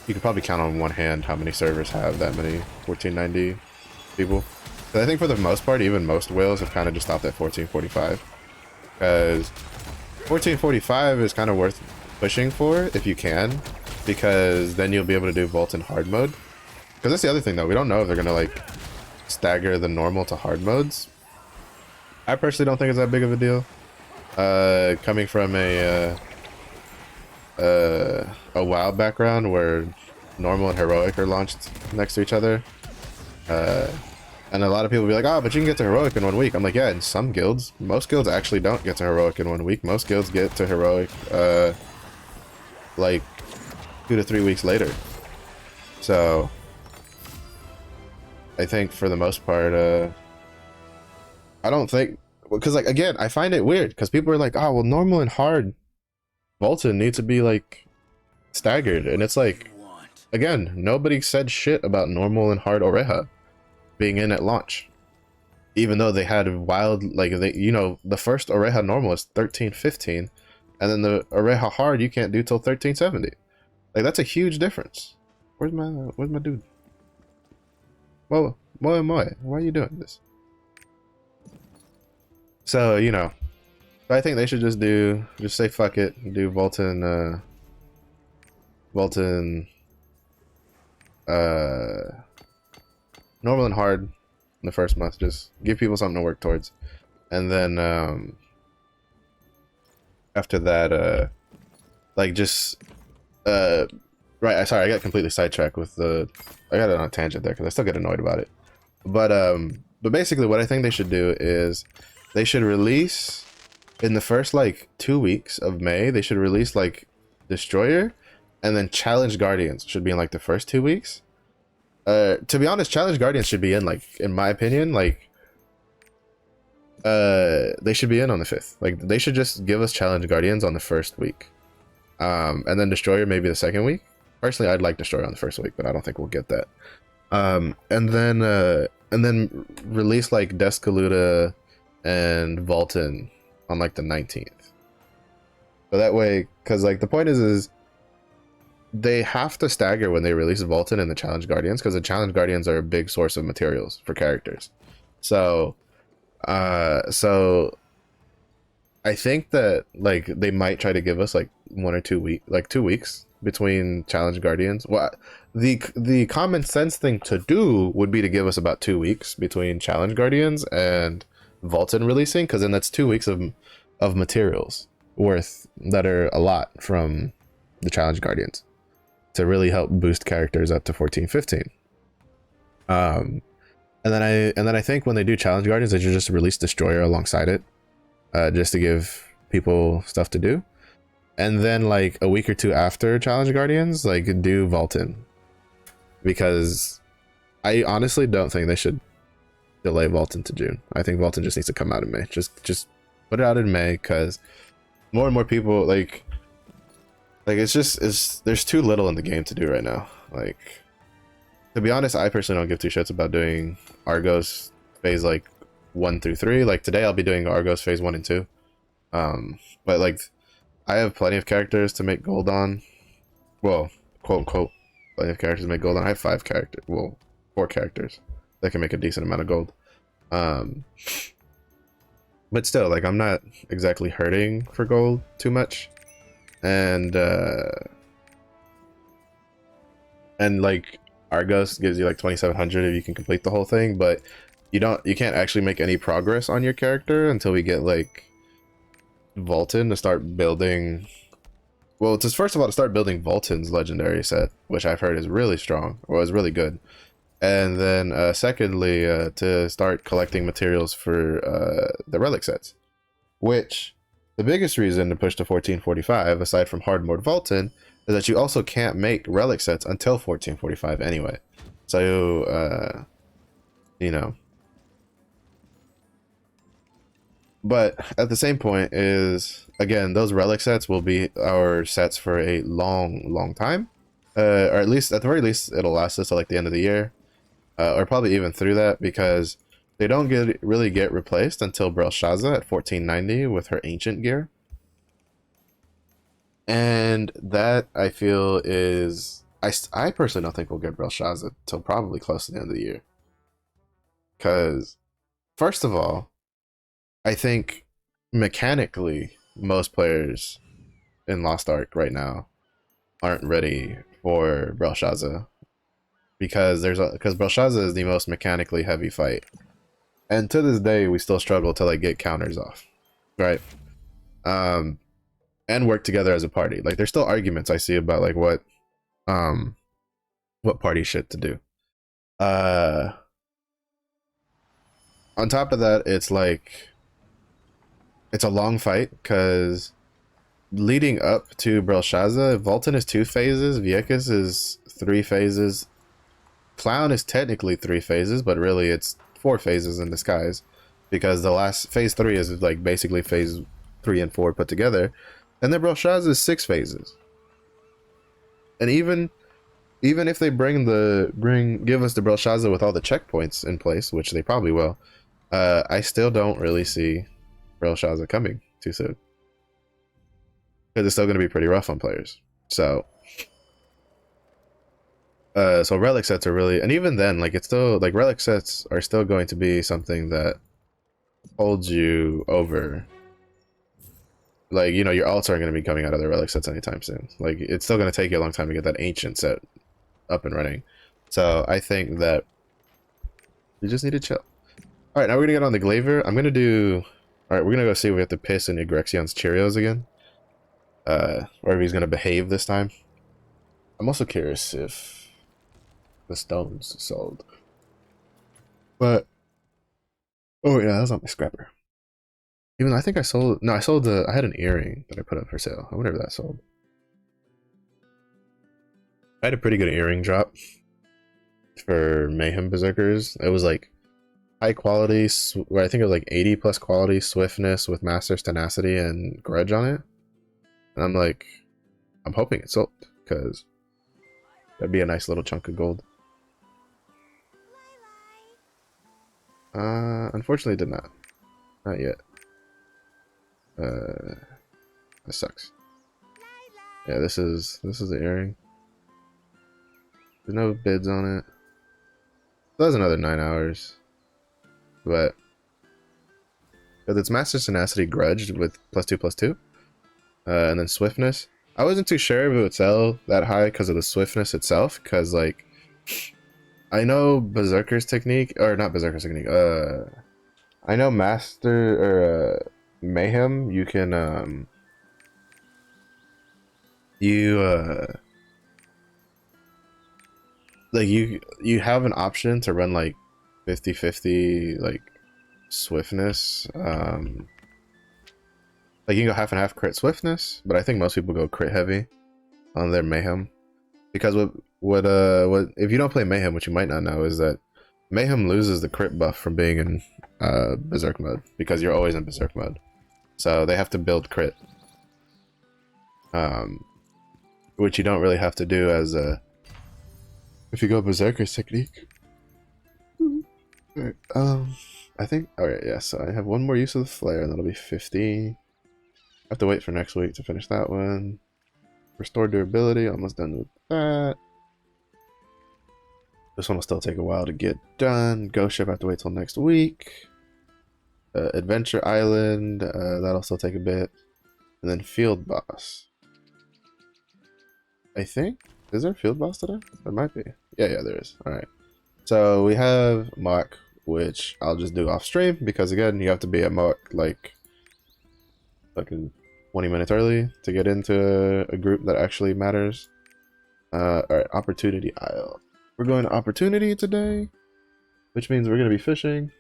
you could probably count on one hand how many servers have that many 1490 people. But I think for the most part, even most whales have kind of just stopped at 1445. Because 1445 is kind of worth pushing for if you can. Because then you'll be able to do Volt in hard mode. Because that's the other thing though, we don't know if they're going to like stagger the normal to hard modes. I personally don't think it's that big of a deal. Coming from a WoW background where normal and heroic are launched next to each other. And a lot of people will be like, oh, but you can get to heroic in 1 week. I'm like, yeah, in some guilds. Most guilds actually don't get to heroic in 1 week. Most guilds get to heroic like 2 to 3 weeks later. So I think for the most part, I don't think, because like again, I find it weird because people are like, oh, well, normal and hard Volta need to be like staggered, and it's like, again, nobody said shit about normal and hard Oreha being in at launch, even though they had wild, like, they, you know, the first Oreha normal is 1315, and then the Oreha hard you can't do till 1370. Like, that's a huge difference. Where's my dude? Whoa, why are you doing this? So, you know, I think they should just say fuck it, do Volta normal and hard in the first month. Just give people something to work towards, and then after that, like just right. Sorry, I got completely sidetracked with the. I got it on a tangent there because I still get annoyed about it. But basically, what I think they should do is they should release in the first like 2 weeks of May. They should release like Destroyer, and then Challenge Guardians should be in like the first 2 weeks. To be honest, Challenge Guardians should be in, like, in my opinion, like, they should be in on the 5th. Like, they should just give us Challenge Guardians on the first week. And then Destroyer maybe the second week. Personally, I'd like Destroyer on the first week, but I don't think we'll get that. And then release, like, Descaluda and Volton on, like, the 19th. So that way, because, like, the point is they have to stagger when they release Volton and the Challenge Guardians, because the Challenge Guardians are a big source of materials for characters. So I think that like they might try to give us like 1 or 2 weeks, like 2 weeks between Challenge Guardians. Well, the common sense thing to do would be to give us about 2 weeks between Challenge Guardians and Volton releasing, because then that's 2 weeks of materials worth that are a lot from the Challenge Guardians to really help boost characters up to 14, 15. And then I think when they do Challenge Guardians, they should just release Destroyer alongside it, just to give people stuff to do. And then like a week or two after Challenge Guardians, like do Volton, because I honestly don't think they should delay Volton to June. I think Volton just needs to come out in May. Just put it out in May, because more and more people like there's too little in the game to do right now. Like, to be honest, I personally don't give two shits about doing Argos phase like 1 through 3. Like today I'll be doing Argos phase 1 and 2. But like I have plenty of characters to make gold on. Well, quote unquote, plenty of characters to make gold on. I have 4 characters that can make a decent amount of gold. But still, like, I'm not exactly hurting for gold too much. And like Argos gives you like 2700 if you can complete the whole thing, but you can't actually make any progress on your character until we get like Volton to start building. Well, it's first of all to start building Volton's legendary set, which I've heard is really strong, or is really good. And then secondly, to start collecting materials for the relic sets, which the biggest reason to push to 1445, aside from hard mode Volton, is that you also can't make relic sets until 1445 anyway. So, you know. But at the same point is, again, those relic sets will be our sets for a long time. Or at least, at the very least, it'll last us till like the end of the year. Or probably even through that, because they don't really get replaced until Belshazzar at 1490 with her ancient gear. And that, I feel, is... I personally don't think we'll get Belshazzar till probably close to the end of the year. Because, first of all, I think mechanically most players in Lost Ark right now aren't ready for Belshazzar, because Belshazzar is the most mechanically heavy fight, and to this day we still struggle to like get counters off, right? And work together as a party. Like there's still arguments I see about like what party shit to do. On top of that, it's like it's a long fight, because leading up to Belshazzar, Volton is 2 phases, Viekas is 3 phases, Clown is technically 3 phases, but really it's 4 phases in disguise, because the last phase 3 is like basically phase 3 and 4 put together, and then Belshazzar is 6 phases. And even if they give us the Belshazzar with all the checkpoints in place, which they probably will, I still don't really see Belshazzar coming too soon, because it's still going to be pretty rough on players. So relic sets are really, and even then, like it's still like relic sets are still going to be something that holds you over. Like, you know, your alts aren't going to be coming out of the relic sets anytime soon. Like it's still going to take you a long time to get that ancient set up and running. So I think that you just need to chill. All right, now we're gonna get on the Glaivier. I'm gonna do. All right, we're gonna go see if we have to piss in Egrexion's Cheerios again, or if he's gonna behave this time. I'm also curious if the stones sold. But oh yeah, that was on my scrapper. Even though I think I sold. No, I sold the. I had an earring that I put up for sale. I wonder if that sold. I had a pretty good earring drop for Mayhem Berserkers. It was like high quality, I think it was like 80 plus quality swiftness with Master's Tenacity and Grudge on it. And I'm like, I'm hoping it sold, because that'd be a nice little chunk of gold. Unfortunately it did not. Not yet. That sucks. Yeah, this is the earring. There's no bids on it. That was another 9 hours. But it's Master's Tenacity Grudge with +2/+2, and then Swiftness. I wasn't too sure if it would sell that high because of the Swiftness itself, because like I know Berserker's technique, or not Berserker's technique. I know Master or Mayhem. You can like you have an option to run like 50-50 like swiftness. Like you can go half and half crit swiftness, but I think most people go crit heavy on their Mayhem, because what if you don't play Mayhem, what you might not know is that Mayhem loses the crit buff from being in Berserk mode, because you're always in Berserk mode, so they have to build crit, which you don't really have to do as a if you go Berserker's technique. Alright, I think, alright, yeah, so I have one more use of the flare, and that'll be 50. I have to wait for next week to finish that one. Restore durability, almost done with that. This one will still take a while to get done. Ghost Ship, I have to wait till next week. Adventure Island, that'll still take a bit. And then Field Boss. I think, is there a Field Boss today? There might be. Yeah, there is. Alright. So we have Mark. which I'll just do off stream because again, you have to be at like fucking 20 minutes early to get into a group that actually matters. All right, opportunity aisle. We're going to opportunity today, which means we're gonna be fishing.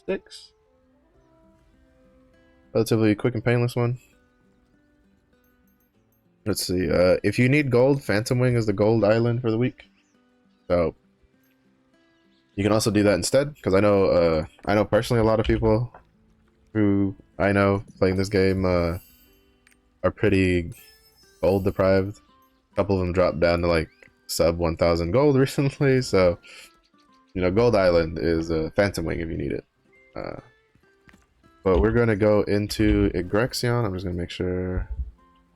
Six. Relatively quick and painless one. Let's see. If you need gold, Phantom Wing is the gold island for the week. So you can also do that instead, because I know personally a lot of people who I know playing this game are pretty gold deprived. A couple of them dropped down to like sub 1,000 gold recently, so you know, Gold Island is a Phantom Wing if you need it. But we're gonna go into Egrexion. I'm just gonna make sure.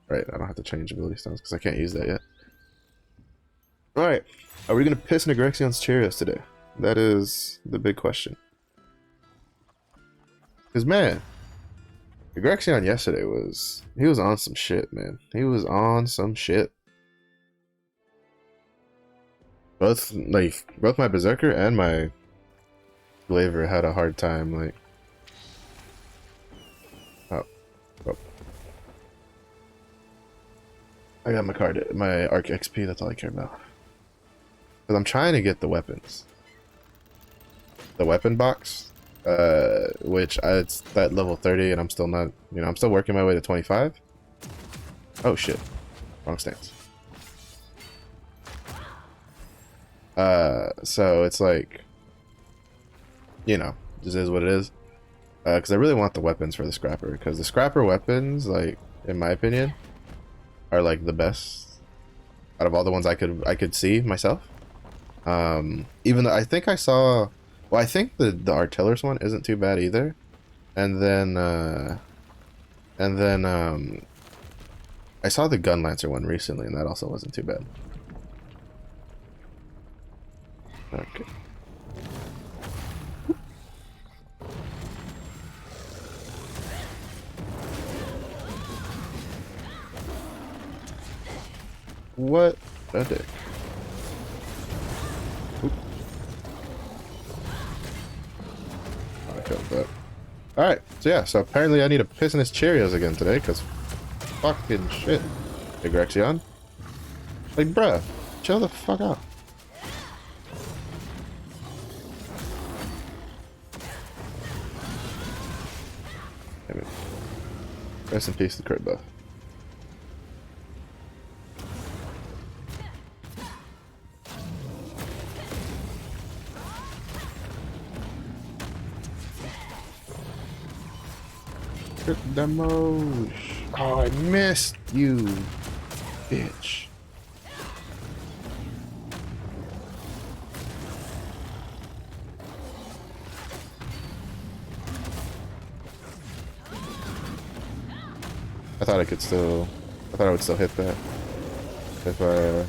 Right, I don't have to change ability stones because I can't use that yet. Alright, are we gonna piss in Egrexion's Cheerios today? That is the big question. Because man, Egrexion yesterday he was on some shit, man. He was on some shit. Both my Berserker and my Glaivier had a hard time, like. Oh. I got my card, my Arc XP, that's all I care about. Because I'm trying to get the weapons. The weapon box, which it's at level 30 and I'm still not, you know, I'm still working my way to 25. Oh shit, wrong stance. So it's like, you know, this is what it is. Because I really want the weapons for the Scrapper, because the Scrapper weapons, like, in my opinion, are like the best out of all the ones I could see myself. Even though I think I saw, well, I think the Artiller's one isn't too bad either, and then I saw the Gun Lancer one recently, and that also wasn't too bad. Okay. What a dick. Oop. I killed that. Alright, so yeah, so apparently I need to piss in his Cheerios again today, because fucking shit. Egrexion. Like, bruh, chill the fuck out. Damn it. Rest in peace, the crit buff. Demos. Oh, I missed you, bitch. I thought I would still hit that if I.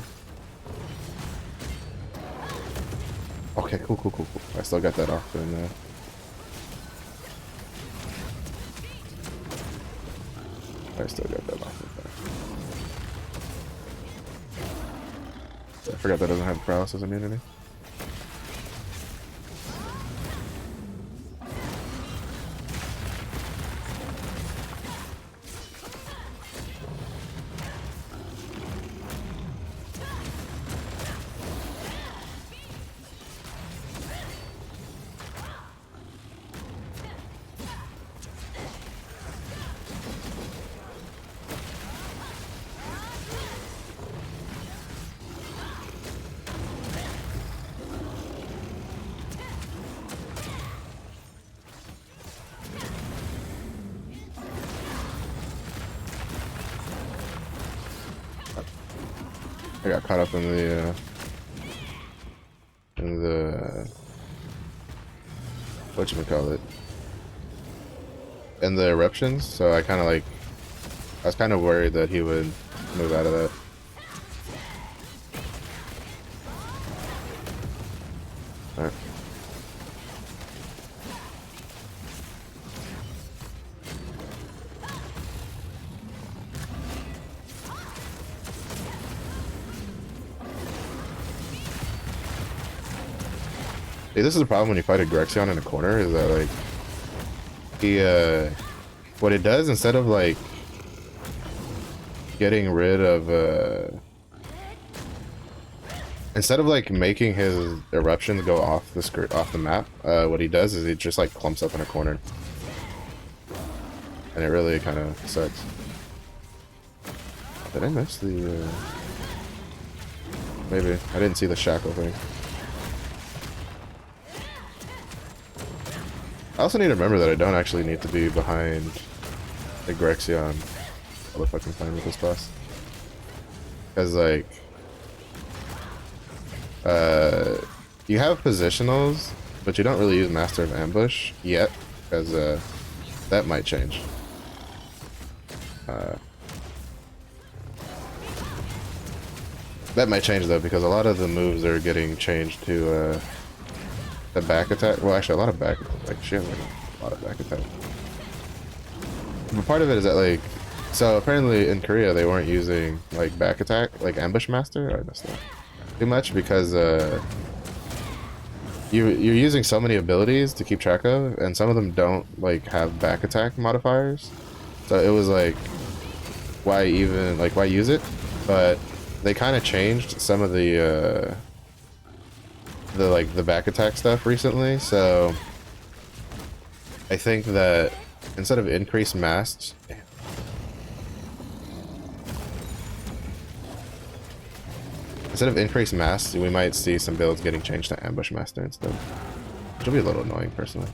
Okay, cool. I still got that off in there. I still got that off there. I forgot that doesn't have paralysis immunity. I got caught up in the whatchamacallit, in the eruptions, so I was kind of worried that he would move out of that. Alright. See, this is the problem when you fight a Grexion in a corner, is that like he what it does, instead of like getting rid of instead of like making his eruptions go off the map, what he does is he just like clumps up in a corner. And it really kind of sucks. Did I miss the maybe I didn't see the shackle thing. I also need to remember that I don't actually need to be behind the Grexion all the fucking time with this boss. Because, like, you have positionals, but you don't really use Master of Ambush yet, because that might change. That might change, though, because a lot of the moves are getting changed to the back attack. Well, actually, a lot of back. Like, she has like a lot of back attack. But part of it is that, like, so apparently in Korea they weren't using like back attack, like ambush master. I missed that too much because you're using so many abilities to keep track of, and some of them don't like have back attack modifiers. So it was like, why even like why use it? But they kind of changed some of the back attack stuff recently, so I think that instead of increased mass, we might see some builds getting changed to ambush master instead, which will be a little annoying personally.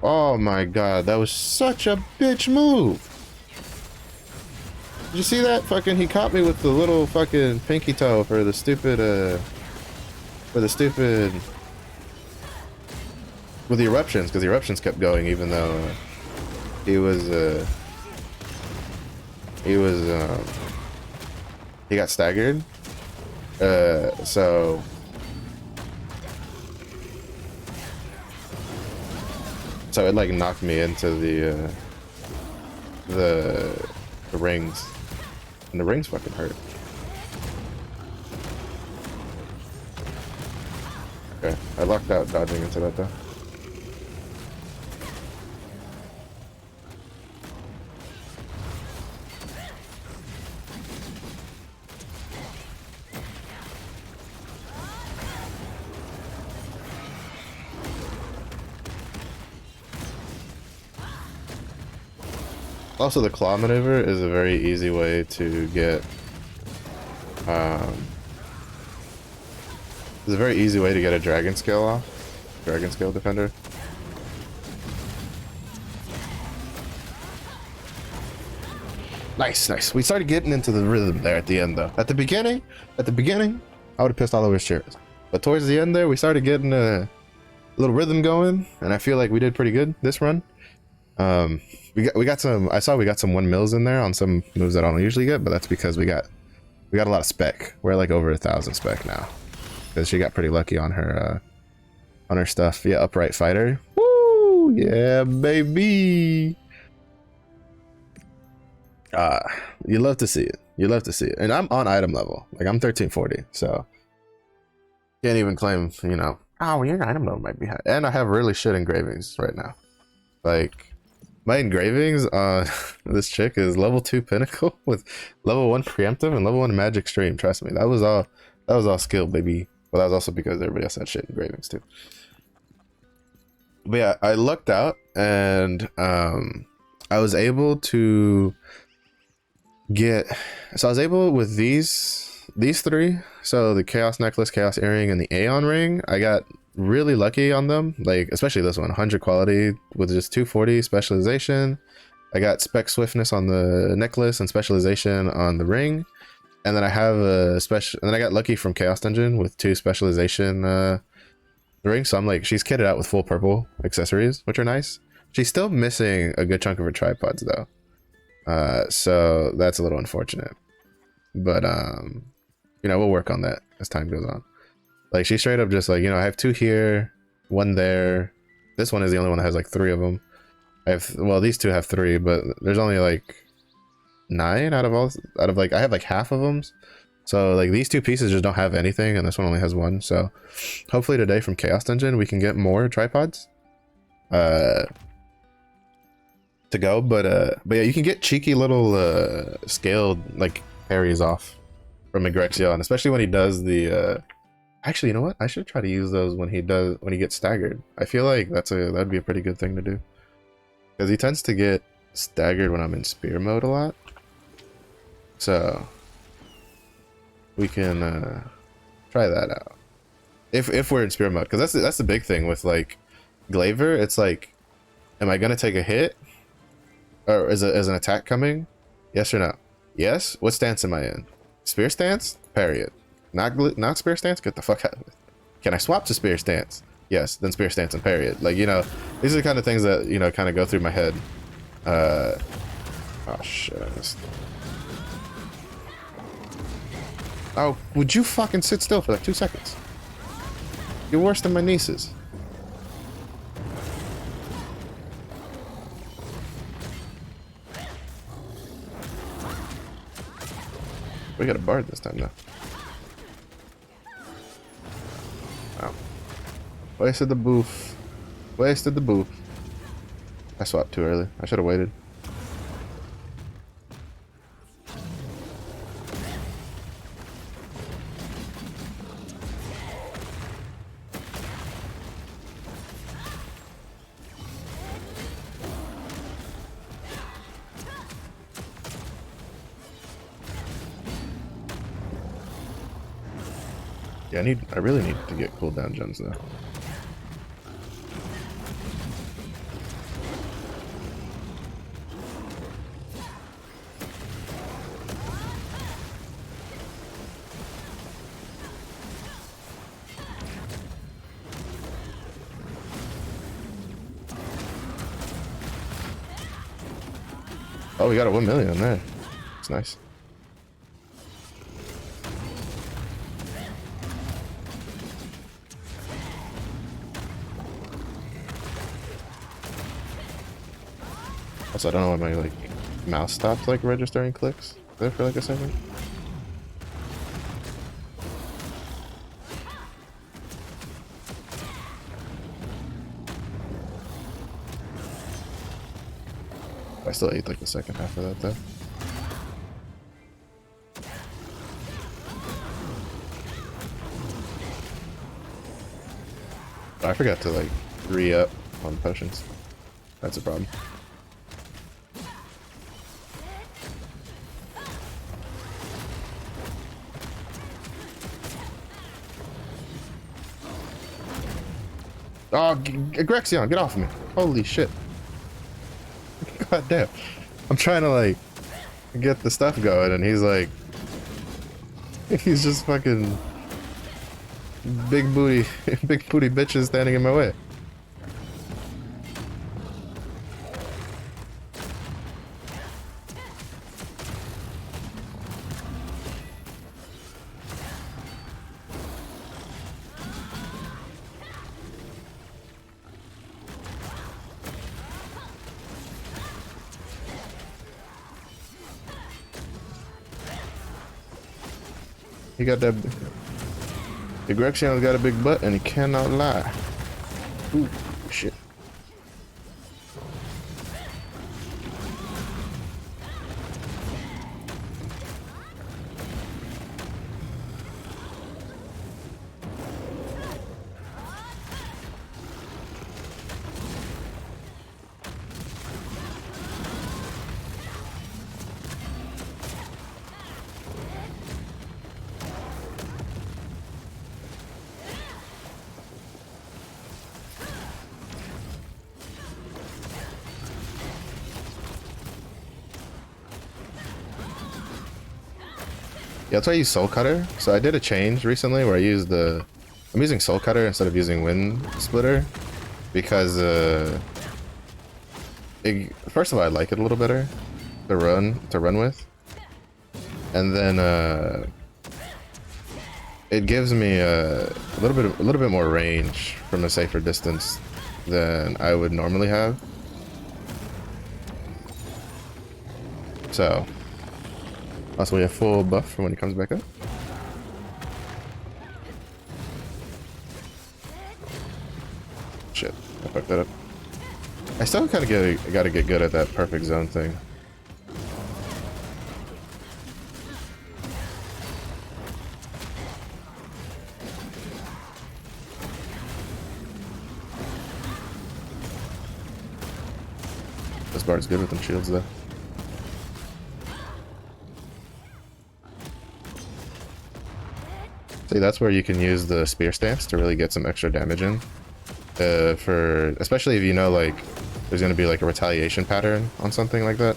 Oh my god, that was such a bitch move. Did you see that? Fucking, he caught me with the little fucking pinky toe for the stupid, with the eruptions, because the eruptions kept going even though he got staggered. So it like knocked me into the rings, and the rings fucking hurt. Okay, I lucked out dodging into that though. Also, the claw maneuver is a very easy way to get a dragon scale off. Dragon scale defender. Nice, nice. We started getting into the rhythm there at the end though. At the beginning, I would have pissed all over his chairs. But towards the end there, we started getting a little rhythm going, and I feel like we did pretty good this run. We got some. I saw we got some 1 mils in there on some moves that I don't usually get, but that's because we got a lot of spec. We're like over 1,000 spec now because she got pretty lucky on her stuff. Yeah, upright fighter. Woo! Yeah, baby. You love to see it. You love to see it. And I'm on item level. Like I'm 1340, so can't even claim. You know, oh, your item level might be high. And I have really shit engravings right now. Like. My engravings on this chick is level 2 pinnacle with level 1 preemptive and level 1 magic stream. Trust me, that was all skill, baby. But that was also because everybody else had shit engravings too. But yeah, I lucked out, and I was able to get. So I was able with these 3. So the Chaos Necklace, Chaos Earring, and the Aeon Ring. I got really lucky on them, like especially this one, 100 quality with just 240 specialization. I got spec swiftness on the necklace and specialization on the ring, and then I have a special, and then I got lucky from Chaos Dungeon with 2 specialization rings. So I'm like, she's kitted out with full purple accessories, which are nice. She's still missing a good chunk of her tripods though. So that's a little unfortunate. But you know, we'll work on that as time goes on. Like she straight up just like, you know, I have 2 here, 1 there. This one is the only one that has like 3 of them. I have, well, these 2 have 3, but there's only like 9 out of like, I have like half of them. So like these 2 pieces just don't have anything, and this one only has 1. So hopefully today from Chaos Dungeon we can get more tripods to go. But yeah, you can get cheeky little scaled like parries off from Egrexion, especially when he does the actually, you know what? I should try to use those when he gets staggered. I feel like that'd be a pretty good thing to do. Because he tends to get staggered when I'm in spear mode a lot. So we can try that out. If we're in spear mode. Because that's the big thing with like Glaivier. It's like, am I gonna take a hit? Or is an attack coming? Yes or no? Yes? What stance am I in? Spear stance? Parry it. Not spear stance? Get the fuck out of it. Can I swap to spear stance? Yes, then spear stance and parry it. Like, you know, these are the kind of things that, you know, kind of go through my head. Oh shit, I missed. Oh, would you fucking sit still for like 2 seconds? You're worse than my nieces. We got a bard this time, though. Wow. Wasted the boof. Wasted the boof. I swapped too early. I should have waited. Yeah, I really need to get cooldown gems though. Oh, we got a 1 million there. It's nice. Also, I don't know why my like mouse stopped like registering clicks there for like a second. I still ate like the second half of that though. I forgot to like re-up on potions. That's a problem. Oh, Egrexion, get off of me. Holy shit. God damn. I'm trying to like get the stuff going and he's like, he's just fucking big booty bitches standing in my way. He got that. Egrexion's got a big butt and he cannot lie. Ooh, shit. Yeah, that's why I use Soul Cutter. So I did a change recently where I used I'm using Soul Cutter instead of using Wind Splitter because First of all, I like it a little better to run with, and then it gives me a little bit more range from a safer distance than I would normally have. So also we have full buff for when he comes back up. Shit, I fucked that up. I still kind of gotta get good at that perfect zone thing. This bard's good with them shields though. See, that's where you can use the spear stance to really get some extra damage in. Especially if you know like there's gonna be like a retaliation pattern on something like that.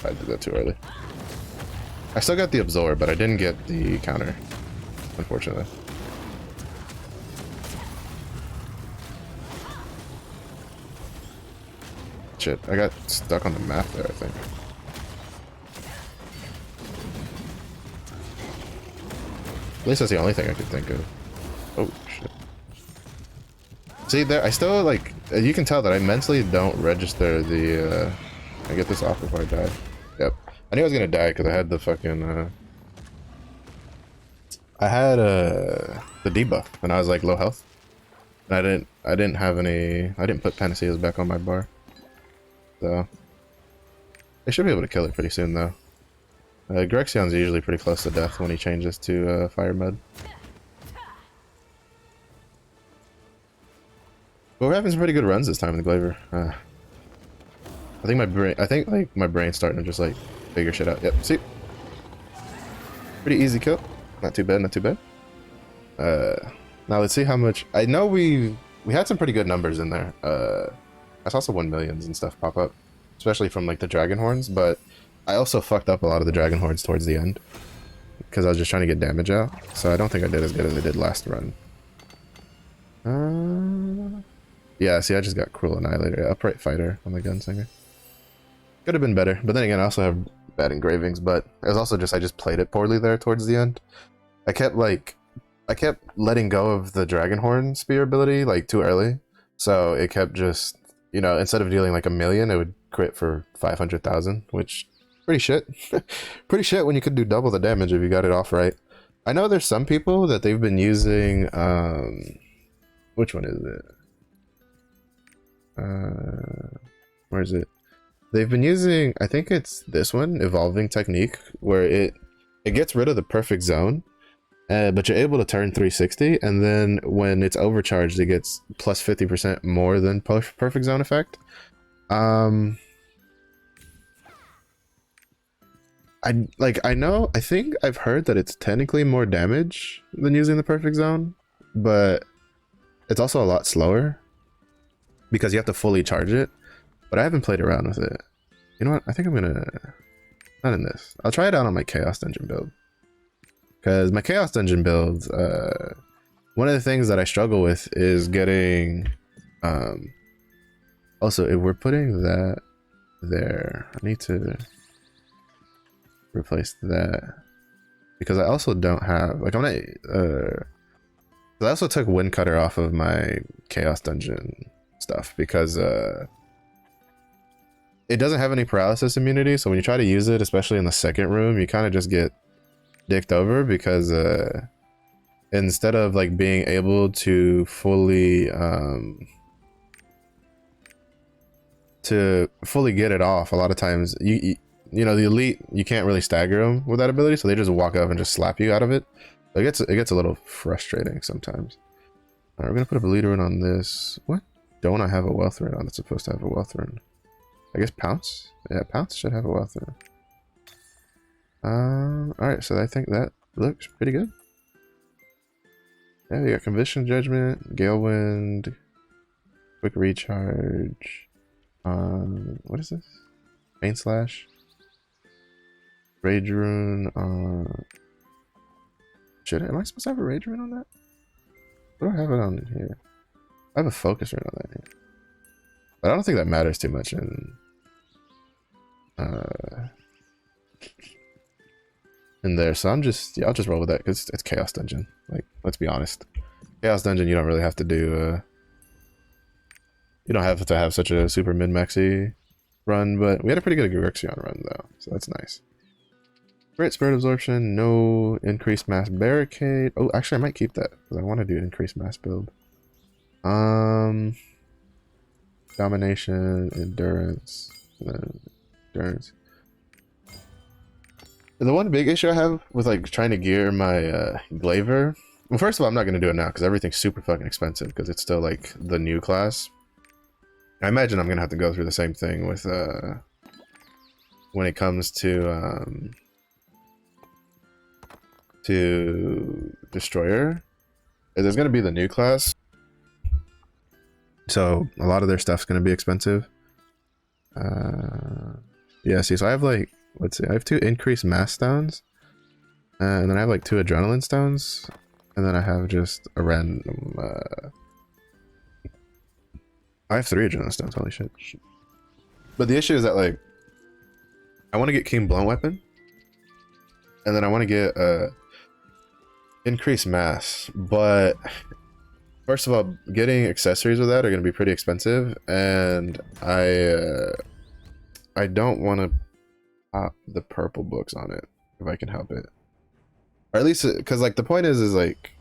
I did that too early. I still got the absorb, but I didn't get the counter, unfortunately. Shit, I got stuck on the map there, I think. At least that's the only thing I could think of. Oh, shit. See, there, I still, like, you can tell that I mentally don't register the, I get this off before I die. Yep. I knew I was gonna die because I had the fucking, I had, the debuff, and I was, like, low health. And I didn't have any, I didn't put panaceas back on my bar. So, I should be able to kill it pretty soon, though. Grexion's usually pretty close to death when he changes to fire mode. But we're having some pretty good runs this time in the Glaivier. I think like my brain's starting to just like figure shit out. Yep, see? Pretty easy kill. Not too bad, not too bad. Now let's see how much. I know we had some pretty good numbers in there. I saw some 1 millions and stuff pop up, especially from like the dragon horns, but I also fucked up a lot of the dragon horns towards the end because I was just trying to get damage out. So I don't think I did as good as I did last run. Yeah, see, I just got Cruel Annihilator, Upright Fighter on the Gunslinger. Could have been better, but then again, I also have bad engravings, but it was also just, I just played it poorly there towards the end. I kept letting go of the Dragonhorn spear ability, like, too early. So it kept just, you know, instead of dealing like 1 million, it would crit for 500,000, which, pretty shit. Pretty shit when you could do double the damage if you got it off right. I know there's some people that they've been using, which one is it? Where is it? They've been using, I think it's this one, Evolving Technique, where it gets rid of the perfect zone, but you're able to turn 360, and then when it's overcharged, it gets plus 50% more than perfect zone effect. I think I've heard that it's technically more damage than using the perfect zone, but it's also a lot slower because you have to fully charge it. But I haven't played around with it. You know what? I think I'm gonna, not in this. I'll try it out on my Chaos Dungeon build. Because my Chaos Dungeon build, one of the things that I struggle with is getting, also, if we're putting that there, I need to replace that. Because I also don't have, like, I'm not, I also took Wind Cutter off of my Chaos Dungeon stuff because, it doesn't have any paralysis immunity, so when you try to use it, especially in the second room, you kind of just get dicked over because instead of like being able to fully get it off, a lot of times you know the elite, you can't really stagger them with that ability, so they just walk up and just slap you out of it. So it gets a little frustrating sometimes. All right, we're gonna put a bleeder in on this. What? Don't I have a wealth rune on? It's supposed to have a wealth rune. I guess Pounce? Yeah, Pounce should have a wealth rune. Alright, so I think that looks pretty good. Yeah, we got Conviction Judgment, Gale Wind, Quick Recharge. What is this? Pain Slash. Rage Rune. Am I supposed to have a rage rune on that? What do I have it on here? I have a focus rune on that here. But I don't think that matters too much in there. So I'm just, yeah, I'll just roll with that because it's Chaos Dungeon. Like, let's be honest. Chaos Dungeon, you don't really have to do, you don't have to have such a super min-maxy run, but we had a pretty good Gyrexion run though, so that's nice. Great Spirit Absorption, no increased mass barricade. Oh, actually I might keep that because I want to do an increased mass build. Domination, endurance, endurance. The one big issue I have with like trying to gear my Glaivier. Well, first of all, I'm not gonna do it now because everything's super fucking expensive because it's still like the new class. I imagine I'm gonna have to go through the same thing with when it comes to Destroyer. There's gonna be the new class, so a lot of their stuff's gonna be expensive. Yeah, see, so I have like, let's see, I have 2 increased mass stones, and then I have like 2 adrenaline stones, and then I have just a random. I have 3 adrenaline stones. Holy shit! But the issue is that like, I want to get Keen Blunt Weapon, and then I want to get increased mass. But first of all, getting accessories with that are going to be pretty expensive, and I don't want to pop the purple books on it if I can help it, or at least because like the point is like,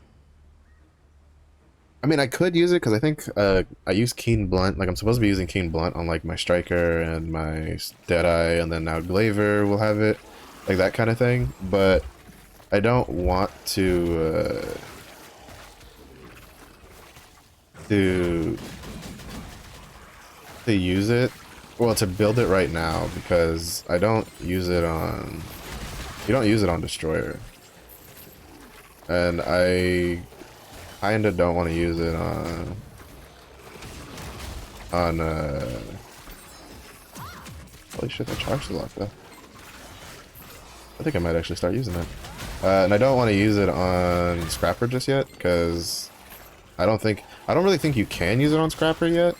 I mean I could use it because I think I use Keen Blunt, like I'm supposed to be using Keen Blunt on like my Striker and my Deadeye, and then now Glaivier will have it, like that kind of thing. But I don't want to use it, well, to build it right now, because I don't use it on, you don't use it on Destroyer, and I kinda don't want to use it on holy shit, that charged a lot though. I think I might actually start using that. And I don't want to use it on Scrapper just yet, because I don't really think you can use it on Scrapper yet,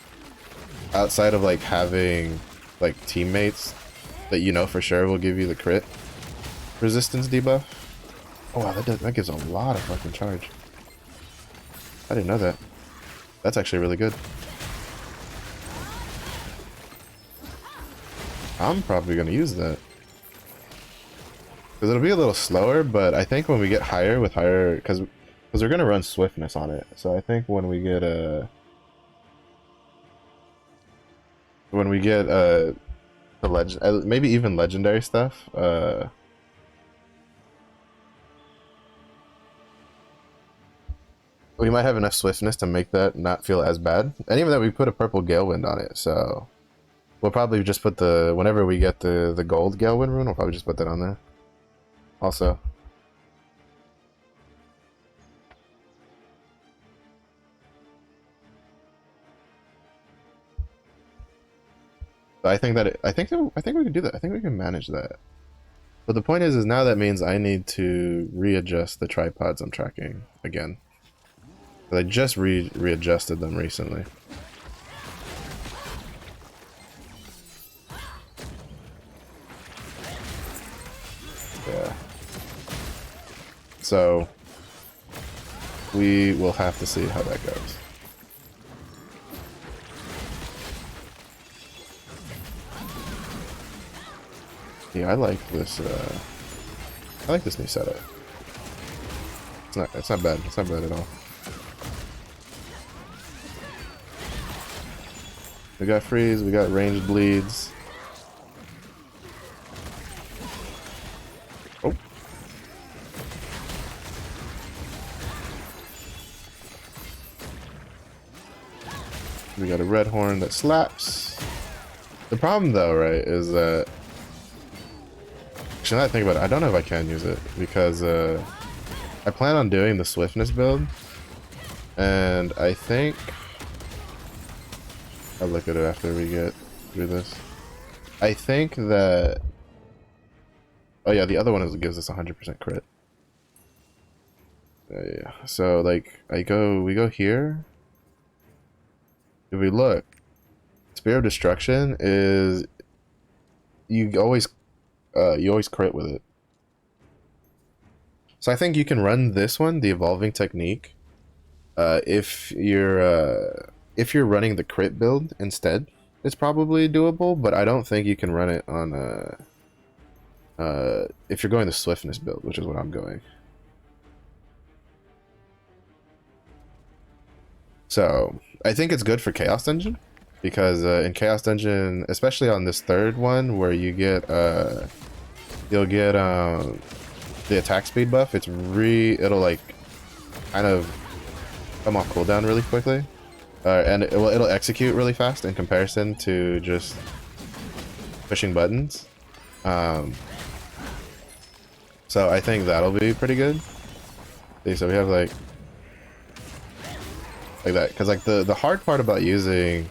outside of like having like teammates that you know for sure will give you the crit resistance debuff. Oh wow, that gives a lot of fucking charge. I didn't know that. That's actually really good. I'm probably gonna use that because it'll be a little slower, but I think when we get higher with higher, because we're gonna run swiftness on it, so I think when we get the legend, maybe even legendary stuff, we might have enough swiftness to make that not feel as bad. And even that, we put a purple Galewind on it, so we'll probably just put the, whenever we get the gold Galewind rune, we'll probably just put that on there also. I think we can do that. I think we can manage that. But the point is now that means I need to readjust the tripods I'm tracking again. I just readjusted them recently. Yeah. So we will have to see how that goes. Yeah, I like this new setup. It's not bad. It's not bad at all. We got freeze, we got ranged bleeds. Oh. We got a red horn that slaps. The problem though, right, is that, actually now that I think about it, I don't know if I can use it because I plan on doing the swiftness build, and I think I'll look at it after we get through this. I think that, oh yeah, the other one gives us 100% crit. Yeah. So like we go here. If we look, Spear of Destruction is you always crit with it. So I think you can run this one, the Evolving Technique, if you're running the crit build instead. It's probably doable, but I don't think you can run it on if you're going the Swiftness build, which is what I'm going. So I think it's good for Chaos Dungeon because in Chaos Dungeon, especially on this third one where you get you'll get the attack speed buff. It'll like kind of come off cooldown really quickly, and it'll execute really fast in comparison to just pushing buttons. So I think that'll be pretty good. See, so we have like that, because like the hard part about using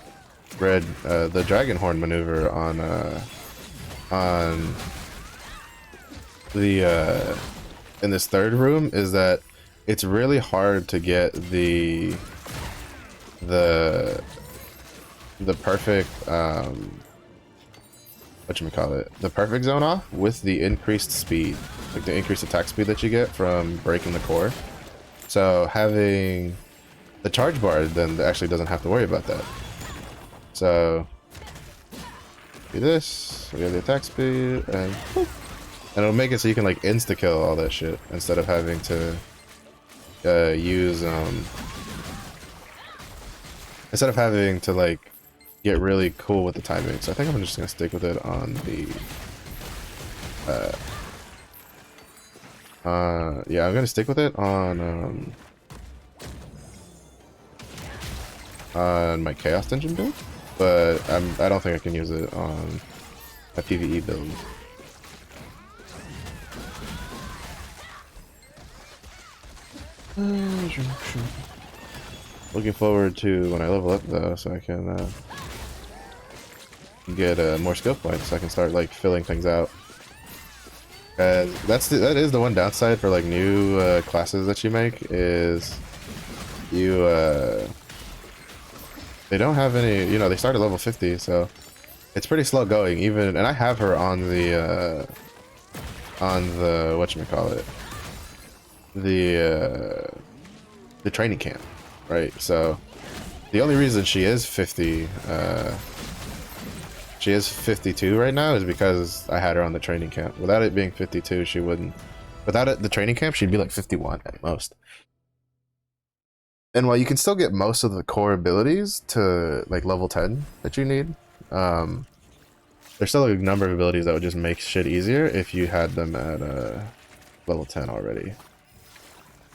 the Dragon Horn maneuver on the in this third room is that it's really hard to get the perfect the perfect zone off with the increased speed, like the increased attack speed that you get from breaking the core. So having the charge bar then actually doesn't have to worry about that. So do this, we have the attack speed, and boop. And it'll make it so you can like insta kill all that shit instead of having to use instead of having to like get really cool with the timing. So I think I'm just gonna stick with it on the yeah, I'm gonna stick with it on my Chaos Dungeon build, but I don't think I can use it on a PvE build. Looking forward to when I level up though, so I can get more skill points, so I can start like filling things out. That is the one downside for like new classes that you make is you they don't have any, you know, they start at level 50, so it's pretty slow going even, and I have her on the whatchamacallit, the training camp, right? So the only reason she is 50 she is 52 right now is because I had her on the training camp. Without it being 52, she wouldn't, without it the training camp, she'd be like 51 at most. And while you can still get most of the core abilities to like level 10 that you need, there's still a number of abilities that would just make shit easier if you had them at level 10 already.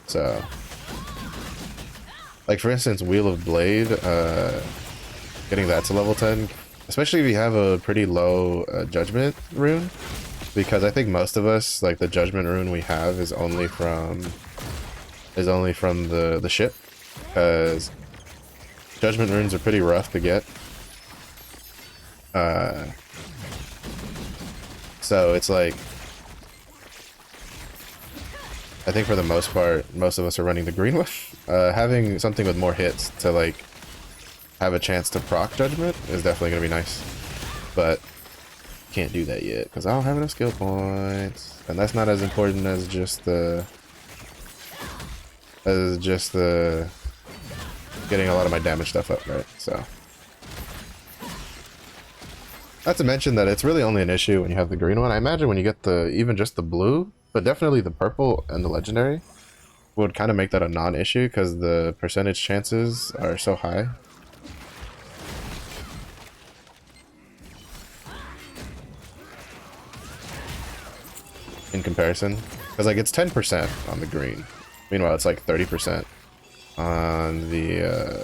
So like for instance, Wheel of Blade, getting that to level 10, especially if you have a pretty low judgment rune, because I think most of us, like the judgment rune we have is only from the ship, because judgment runes are pretty rough to get. So it's like, I think for the most part, most of us are running the green one. Having something with more hits to like have a chance to proc judgment is definitely gonna be nice, but can't do that yet because I don't have enough skill points, and that's not as important as just the getting a lot of my damage stuff up, right? So not to mention that it's really only an issue when you have the green one. I imagine when you get the even just the blue, but definitely the purple and the legendary would kind of make that a non-issue because the percentage chances are so high. In comparison, because like it's 10% on the green, meanwhile it's like 30% on the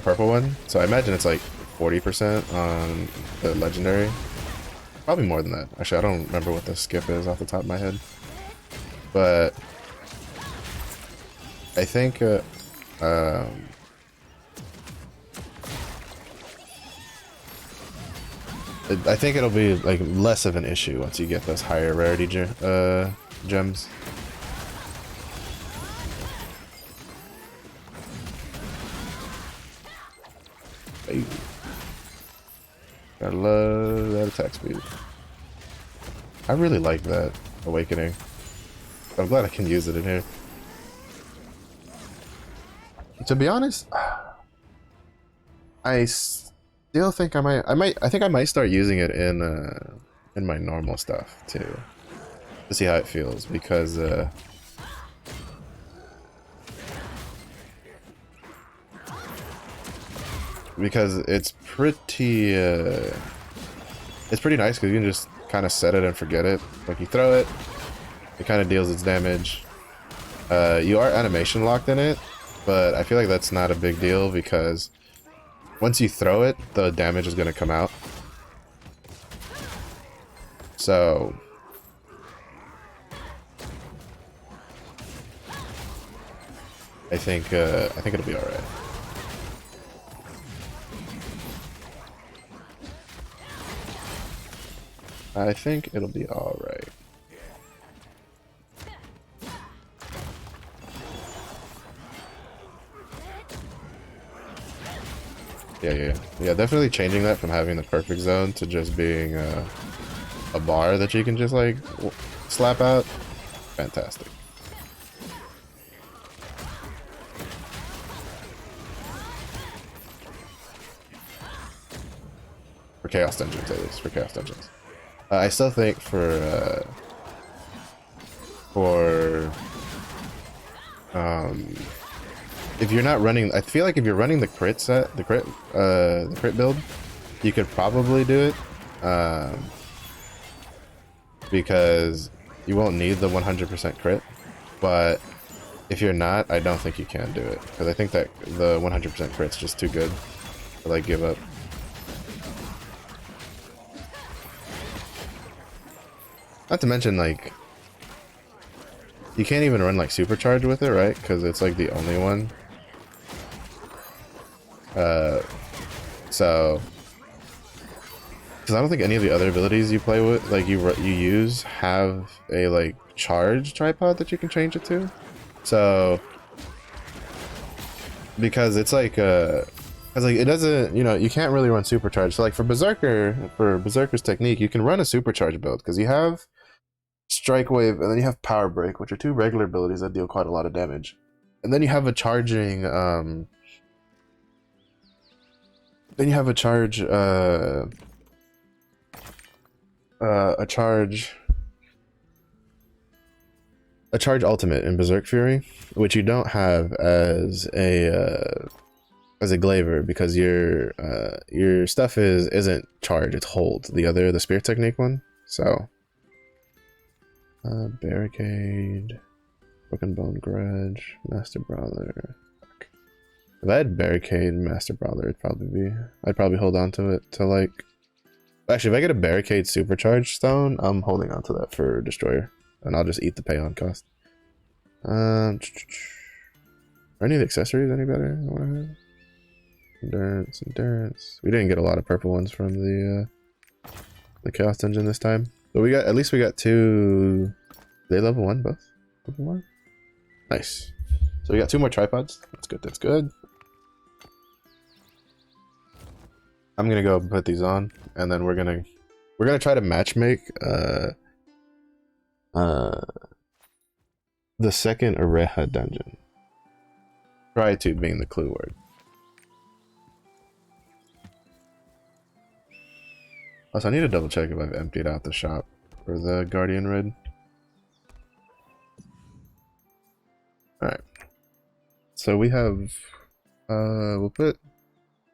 purple one. So I imagine it's like 40% on the legendary, probably more than that. Actually, I don't remember what the skip is off the top of my head, but I think I think it'll be like less of an issue once you get those higher rarity gems. Hey. I love that attack speed. I really like that awakening. I'm glad I can use it in here. To be honest, I still think I think I might start using it in my normal stuff too, to see how it feels, because it's pretty nice because you can just kind of set it and forget it. Like you throw it, it kind of deals its damage. You are animation locked in it, but I feel like that's not a big deal because once you throw it, the damage is going to come out. So I think it'll be all right. I think it'll be all right. Yeah. Definitely changing that from having the perfect zone to just being a bar that you can just like slap out. Fantastic. For Chaos Dungeons, at least. For Chaos Dungeons. I still think if you're not running, I feel like if you're running the crit set, the crit build, you could probably do it, because you won't need the 100% crit. But if you're not, I don't think you can do it, because I think that the 100% crit's just too good to like give up. Not to mention, like, you can't even run like supercharge with it, right? Because it's like the only one. So, because I don't think any of the other abilities you play with, like you use, have a like charge tripod that you can change it to. So, because it's like because like it doesn't, you know, you can't really run supercharge. So like for Berserker's technique, you can run a supercharge build because you have Strike Wave and then you have Power Break, which are two regular abilities that deal quite a lot of damage. And then you have a charging then you have a charge ultimate in Berserk Fury, which you don't have as a Glaivier, because your stuff isn't charge, it's hold. The spear technique one. So barricade, broken bone grudge, master brawler. If I had barricade and master brawler, I'd probably hold on to it to like. Actually, if I get a barricade supercharge stone, I'm holding on to that for destroyer, and I'll just eat the pay on cost. Are any of the accessories any better? Endurance. We didn't get a lot of purple ones from the Chaos Dungeon this time, but at least we got two. They level 1 both. Level 1. Nice. So we got 2 more tripods. That's good. That's good. I'm gonna go put these on, and then we're gonna try to matchmake the second Oreha dungeon. Try to being the clue word. Also, I need to double check if I've emptied out the shop for the Guardian Red. Alright. So we have we'll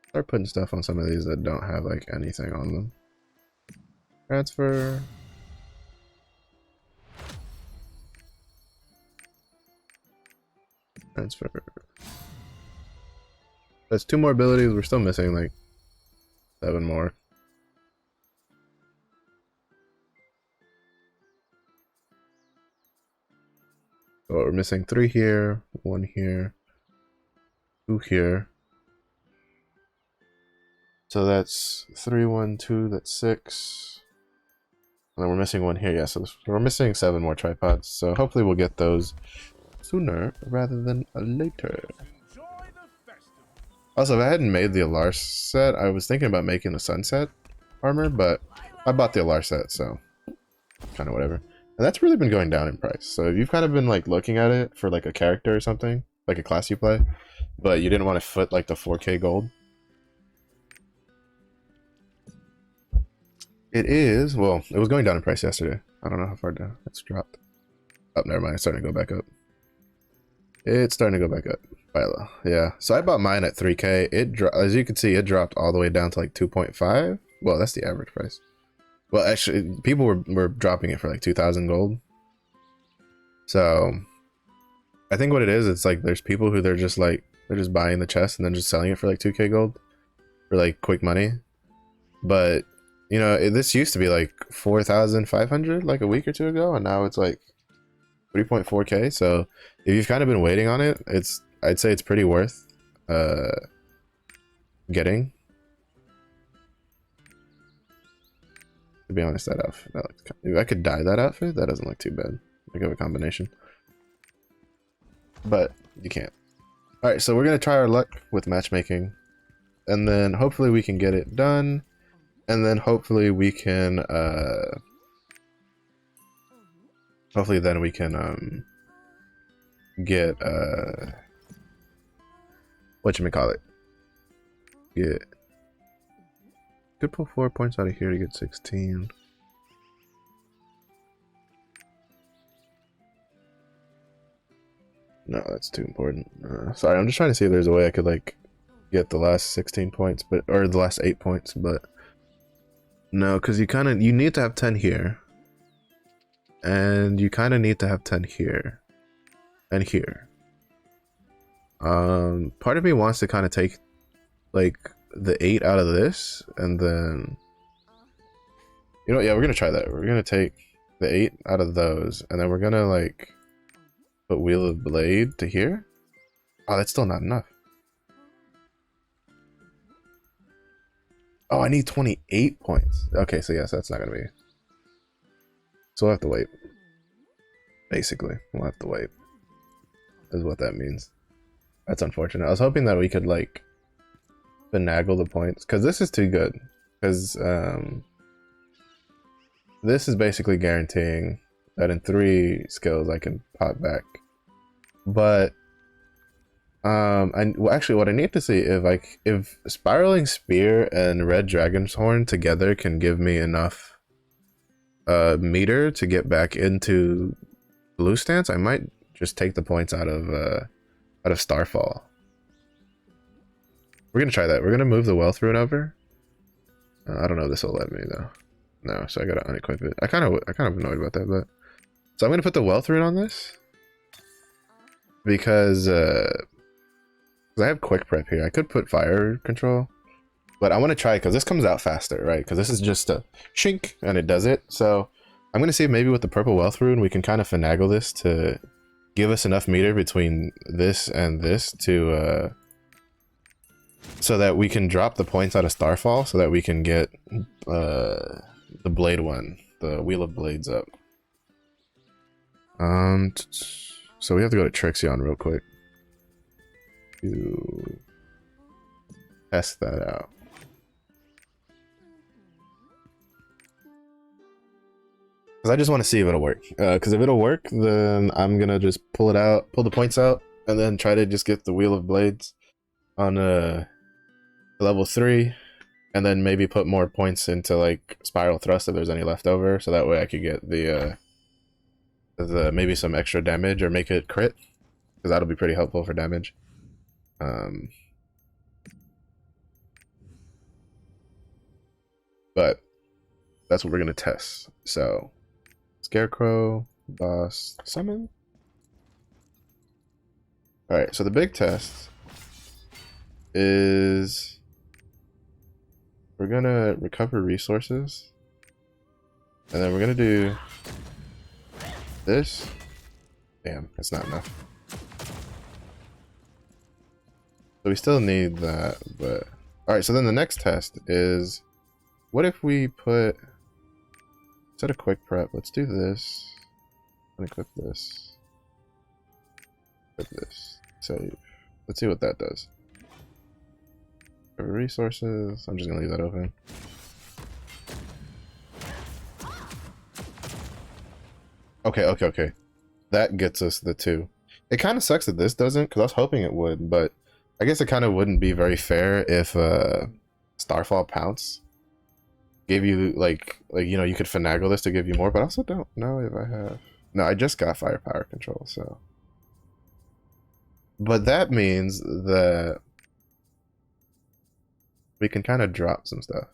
start putting stuff on some of these that don't have like anything on them. Transfer. That's 2 more abilities. We're still missing like 7 more. So we're missing 3 here, 1 here, 2 here, So that's 3, 1, 2, that's 6. And then we're missing one here, yeah, so we're missing 7 more tripods. So hopefully we'll get those sooner rather than later. Also, if I hadn't made the Alar set, I was thinking about making a sunset armor, but I bought the Alar set, so kind of whatever. And that's really been going down in price. So if you've kind of been like looking at it for like a character or something, like a class you play, but you didn't want to foot like the 4K gold, it is, well, it was going down in price yesterday. I don't know how far down it's dropped. Oh, never mind, it's starting to go back up. It's starting to go back up. Yeah, so I bought mine at 3K. As you can see, it dropped all the way down to like 2.5. Well, that's the average price. Well, actually, people were dropping it for like 2,000 gold. So I think what it is, it's like there's people who they're just buying the chest and then just selling it for like 2K gold for like quick money. But you know, this used to be like 4,500 like a week or two ago, and now it's like 3.4K. So if you've kind of been waiting on it, I'd say it's pretty worth getting. To be honest, that outfit, if I could dye that outfit, that doesn't look too bad. Like, of a combination, but you can't. All right, so we're gonna try our luck with matchmaking, and then hopefully we can get it done, and then hopefully we can hopefully then we can get whatchamacallit, could pull 4 points out of here to get 16. No, that's too important. Sorry, I'm just trying to see if there's a way I could like get the last 16 points, or the last 8 points, but no, because you need to have 10 here, and you kind of need to have 10 here and here. Part of me wants to kind of take like the 8 out of this, and then, you know, yeah, we're gonna try that. We're gonna take the 8 out of those, and then we're gonna like put Wheel of Blade to here. Oh, that's still not enough. Oh, I need 28 points. Okay, so yes, that's not gonna be. So we'll have to wait. Basically, we'll have to wait. Is what that means. That's unfortunate. I was hoping that we could like finagle the points, because this is too good. Because this is basically guaranteeing that in 3 skills I can pop back. But well, actually, what I need to see if Spiraling Spear and Red Dragon's Horn together can give me enough meter to get back into blue stance, I might just take the points out of Starfall. We're gonna try that. We're gonna move the Wealth Rune over. I don't know if this will let me though. No, so I gotta unequip it. I kind of annoyed about that, but so I'm gonna put the Wealth Rune on this because I have quick prep here. I could put fire control, but I want to try it because this comes out faster, right? Because this is just a shink and it does it. So I'm gonna see if maybe with the purple Wealth Rune we can kind of finagle this to give us enough meter between this and this to so that we can drop the points out of Starfall, so that we can get the blade one, the Wheel of Blades up. So we have to go to Trixion real quick to test that out. Because I just want to see if it'll work. Because if it'll work, then I'm gonna just pull the points out, and then try to just get the Wheel of Blades on level 3, and then maybe put more points into like Spiral Thrust if there's any left over, so that way I could get the maybe some extra damage or make it crit, because that'll be pretty helpful for damage. But that's what we're gonna test. So Scarecrow, boss, summon. All right, so the big test is we're gonna recover resources, and then we're gonna do this. Damn, that's not enough. So we still need that, but All right, so then the next test is, what if we put, instead of quick prep, let's do this. Unequip this. Equip this. Save. Let's see what that does. Resources. I'm just gonna leave that open. Okay. That gets us the 2. It kind of sucks that this doesn't, because I was hoping it would, but I guess it kind of wouldn't be very fair if Starfall Pounce gave you like you know, you could finagle this to give you more, but I also don't know if I have. No, I just got firepower control, so. But that means that we can kind of drop some stuff.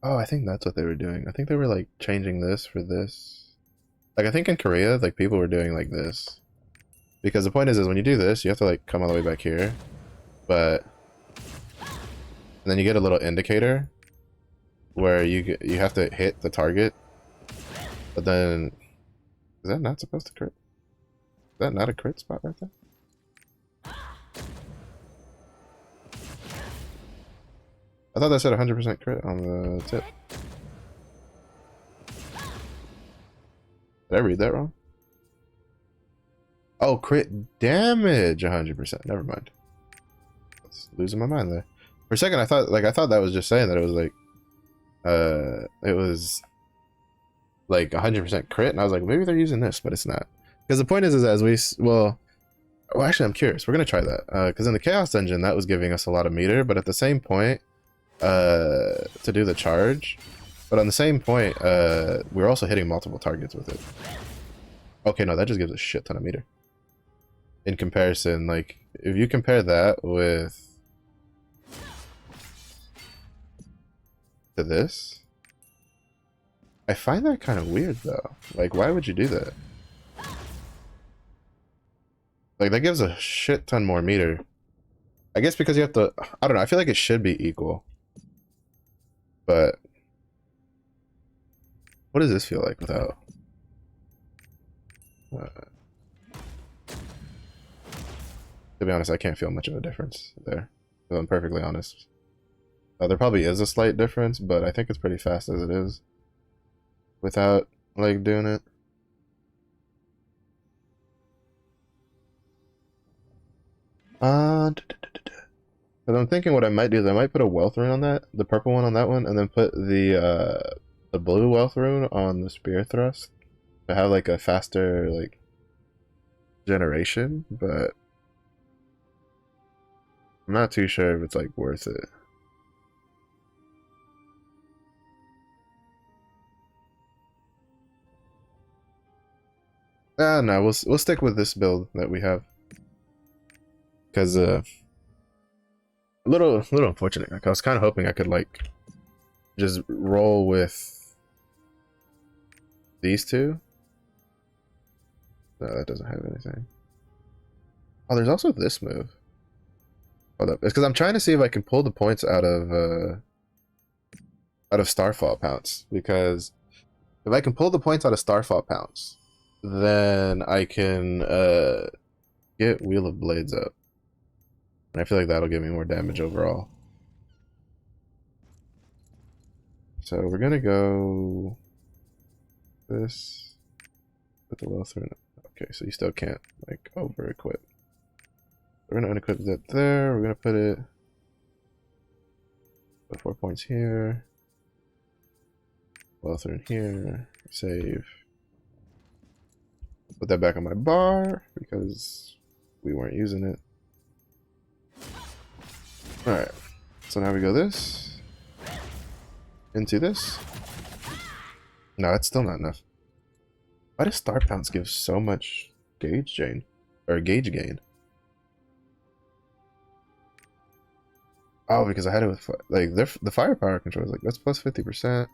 Oh, I think that's what they were doing. I think they were like changing this for this. Like I think in Korea, like people were doing like this. Because the point is when you do this, you have to like come all the way back here. But and then you get a little indicator where you have to hit the target. But then is that not supposed to crit? Is that not a crit spot right there? I thought that said 100% crit on the tip. Did I read that wrong? Oh, crit damage 100%. Never mind. I was losing my mind there. For a second, I thought that was just saying that it was like, it was like 100% crit, and I was like, maybe they're using this, but it's not. Because the point is as we, well, actually, I'm curious. We're gonna try that because in the Chaos Dungeon, that was giving us a lot of meter, but at the same point, to do the charge, but on the same point, we're also hitting multiple targets with it. Okay, no, that just gives a shit ton of meter. In comparison, like if you compare that with to this, I find that kind of weird though. Like, why would you do that? Like, that gives a shit ton more meter. I guess because you have to, I don't know, I feel like it should be equal. But what does this feel like without? To be honest, I can't feel much of a difference there, if I'm perfectly honest. There probably is a slight difference, but I think it's pretty fast as it is without like doing it. But I'm thinking what I might do is I might put a wealth rune on that, the purple one on that one, and then put the blue wealth rune on the spear thrust to have like a faster like generation, but I'm not too sure if it's like worth it. No, we'll stick with this build that we have. Because a little unfortunate. Like I was kind of hoping I could like just roll with these two. No, that doesn't have anything. Oh, there's also this move. Hold up. It's because I'm trying to see if I can pull the points out of Starfall Pounce. Because if I can pull the points out of Starfall Pounce, then I can get Wheel of Blades up. And I feel like that'll give me more damage overall. So we're gonna go this with the wealth rune. Okay, so you still can't like over equip. We're gonna unequip that there. We're gonna put it 4 points here. Wealth rune here. Save. Put that back on my bar because we weren't using it. Alright, so now we go this into this. No, it's still not enough. Why does Star Pounce give so much gauge gain? Or gauge gain? Oh, because I had it with like the firepower control is like that's plus 50%.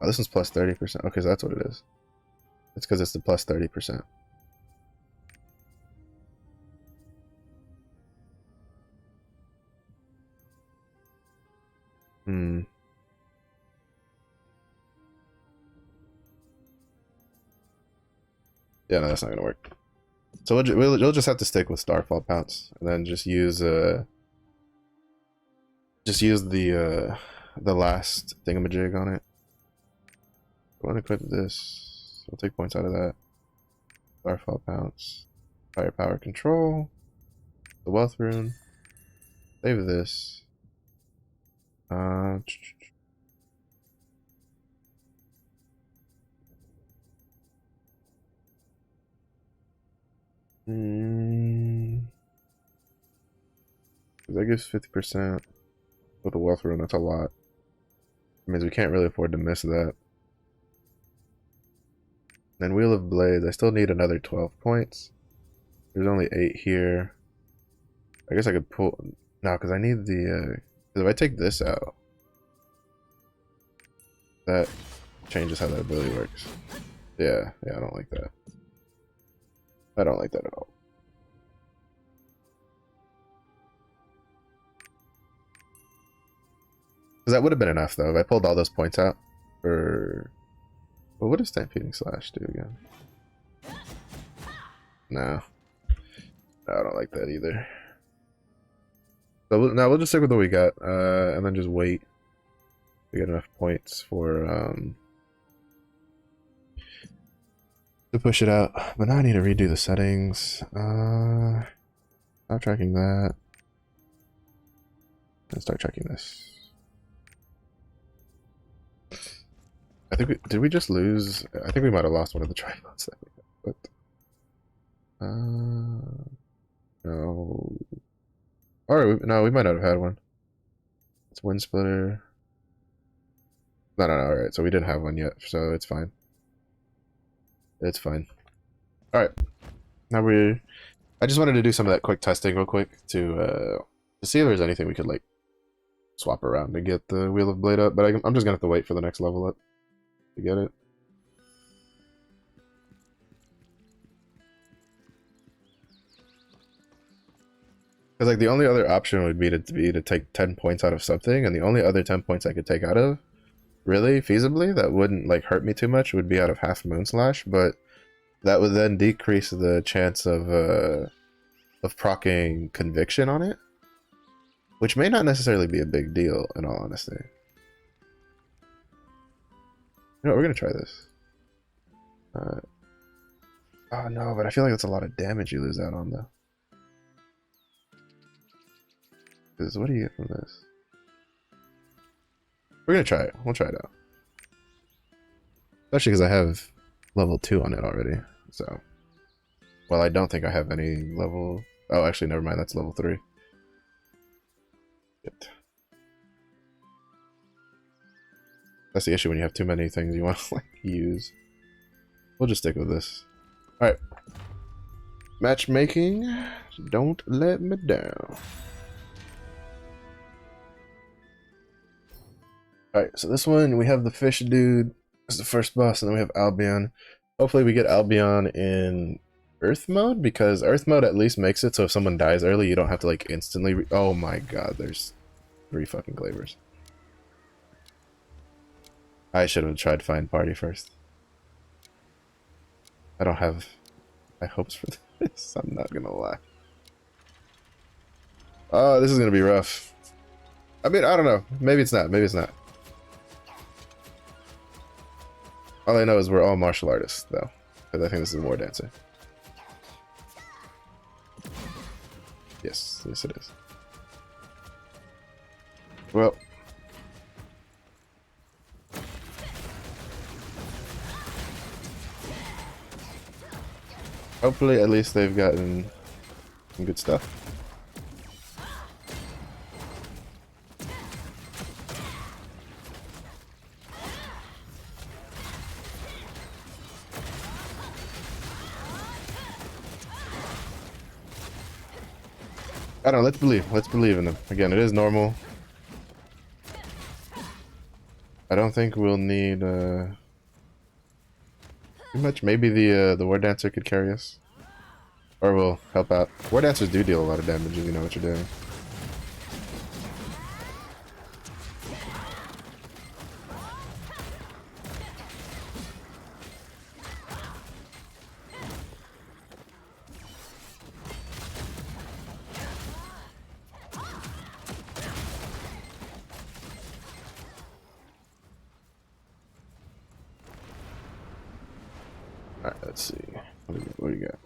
Oh, this one's plus 30%. Okay, so that's what it is. It's because it's the plus 30%. Yeah, no, that's not gonna work. So we'll just have to stick with Starfall Pounce, and then just use the last thingamajig on it. I want to equip this. We'll take points out of that. Starfall Pounce, Firepower Control, the Wealth Rune. Save this. That gives 50% with the Wealth Rune. That's a lot. It means we can't really afford to miss that. Then Wheel of Blades. I still need another 12 points. There's only 8 here. I guess I could pull... No, because I need the... if I take this out, that changes how that ability works. Yeah, I don't like that. I don't like that at all. Because that would have been enough, though, if I pulled all those points out for... Well, what does Stampeding Slash do again? No. No, I don't like that either. So we'll just stick with what we got, and then just wait to get enough points for to push it out. But now I need to redo the settings. Stop tracking that. And start tracking this. I think did we just lose? I think we might have lost one of the tripods. But no. Or no, we might not have had one. It's Wind Splitter. No. Alright, so we didn't have one yet, so it's fine. It's fine. Alright. Now I just wanted to do some of that quick testing real quick to see if there's anything we could like swap around to get the Wheel of Blade up, but I'm just gonna have to wait for the next level up to get it. Because like the only other option would be to take 10 points out of something, and the only other 10 points I could take out of, really feasibly, that wouldn't like hurt me too much, would be out of Half Moon Slash, but that would then decrease the chance of proccing Conviction on it, which may not necessarily be a big deal in all honesty. You know, we're gonna try this. Oh no, but I feel like that's a lot of damage you lose out on though. Because what do you get from this? We're gonna try it. We'll try it out. Especially because I have level 2 on it already. So, well, I don't think I have any level. Oh, actually, never mind. That's level 3. Shit. That's the issue when you have too many things you want to like use. We'll just stick with this. All right. Matchmaking. Don't let me down. Alright, so this one, we have the fish dude as the first boss, and then we have Albion. Hopefully we get Albion in Earth mode, because Earth mode at least makes it so if someone dies early, you don't have to like instantly oh my god, there's 3 fucking Glaiviers. I should have tried to find party first. I don't have high hopes for this, I'm not gonna lie. Oh, this is gonna be rough. I mean, I don't know. Maybe it's not, maybe it's not. All I know is we're all martial artists, though, because I think this is a war dancer. Yes, yes it is. Well. Hopefully, at least they've gotten some good stuff. I don't know, let's believe in them. Again, it is normal. I don't think we'll need too much. Maybe the War Dancer could carry us. Or will help out. War Dancers do deal a lot of damage if you know what you're doing. Alright, let's see. What do you got?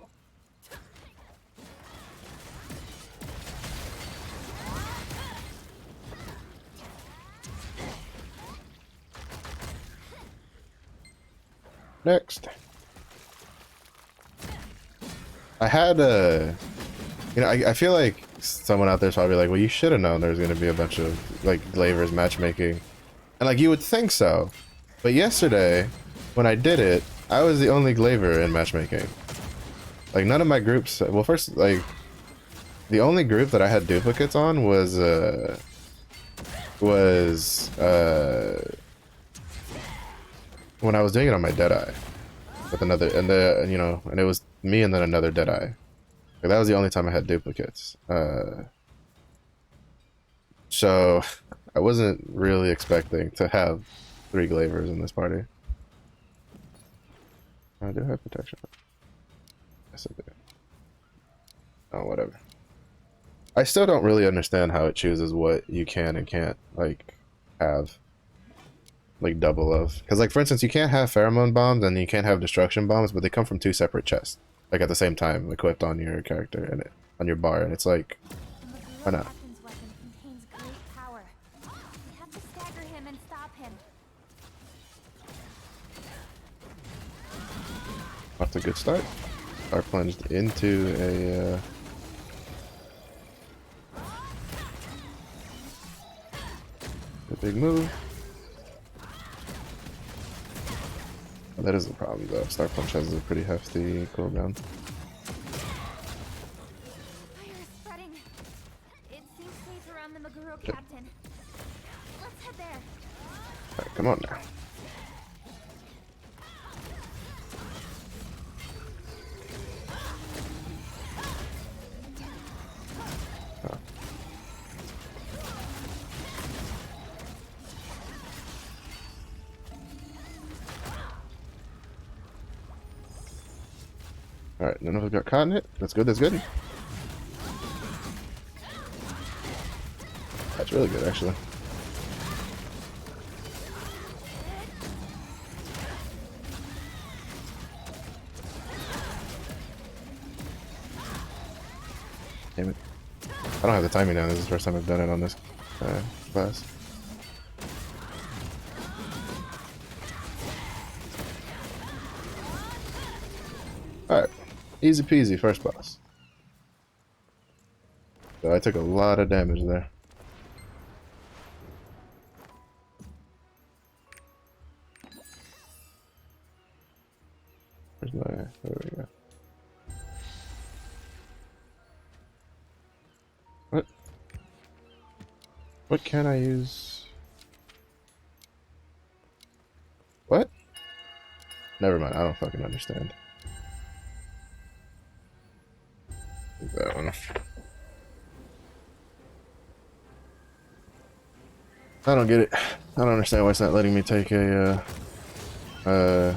Next. I had you know, I feel like someone out there's probably like, well, you should have known there's gonna be a bunch of like Glaivier's matchmaking. And like you would think so. But yesterday, when I did it, I was the only Glaivier in matchmaking. Like none of my groups, well first, like the only group that I had duplicates on was when I was doing it on my Deadeye. With another, and you know, and it was me and then another Deadeye. Like, that was the only time I had duplicates. So I wasn't really expecting to have 3 Glaiviers in this party. I do have protection. Yes, I do. Oh, whatever. I still don't really understand how it chooses what you can and can't, like, have. Like, double of. Because, like, for instance, you can't have pheromone bombs and you can't have destruction bombs, but they come from 2 separate chests. Like, at the same time, equipped on your character and on your bar. And it's like, why not? Off to a good start. Are plunged into a big move. Oh, that is the problem though. Star Punch has a pretty hefty cooldown. Fire is spreading. It seems safe around the Maguro captain. Let's head there. Alright, come on now. Alright, none of us got caught in it. That's good, that's good. That's really good, actually. Damn it. I don't have the timing down. This is the first time I've done it on this class. Alright. Easy peasy, first boss. So I took a lot of damage there. Where's my... There we go. What? What can I use? What? Never mind, I don't fucking understand. That one. I don't get it. I don't understand why it's not letting me take a why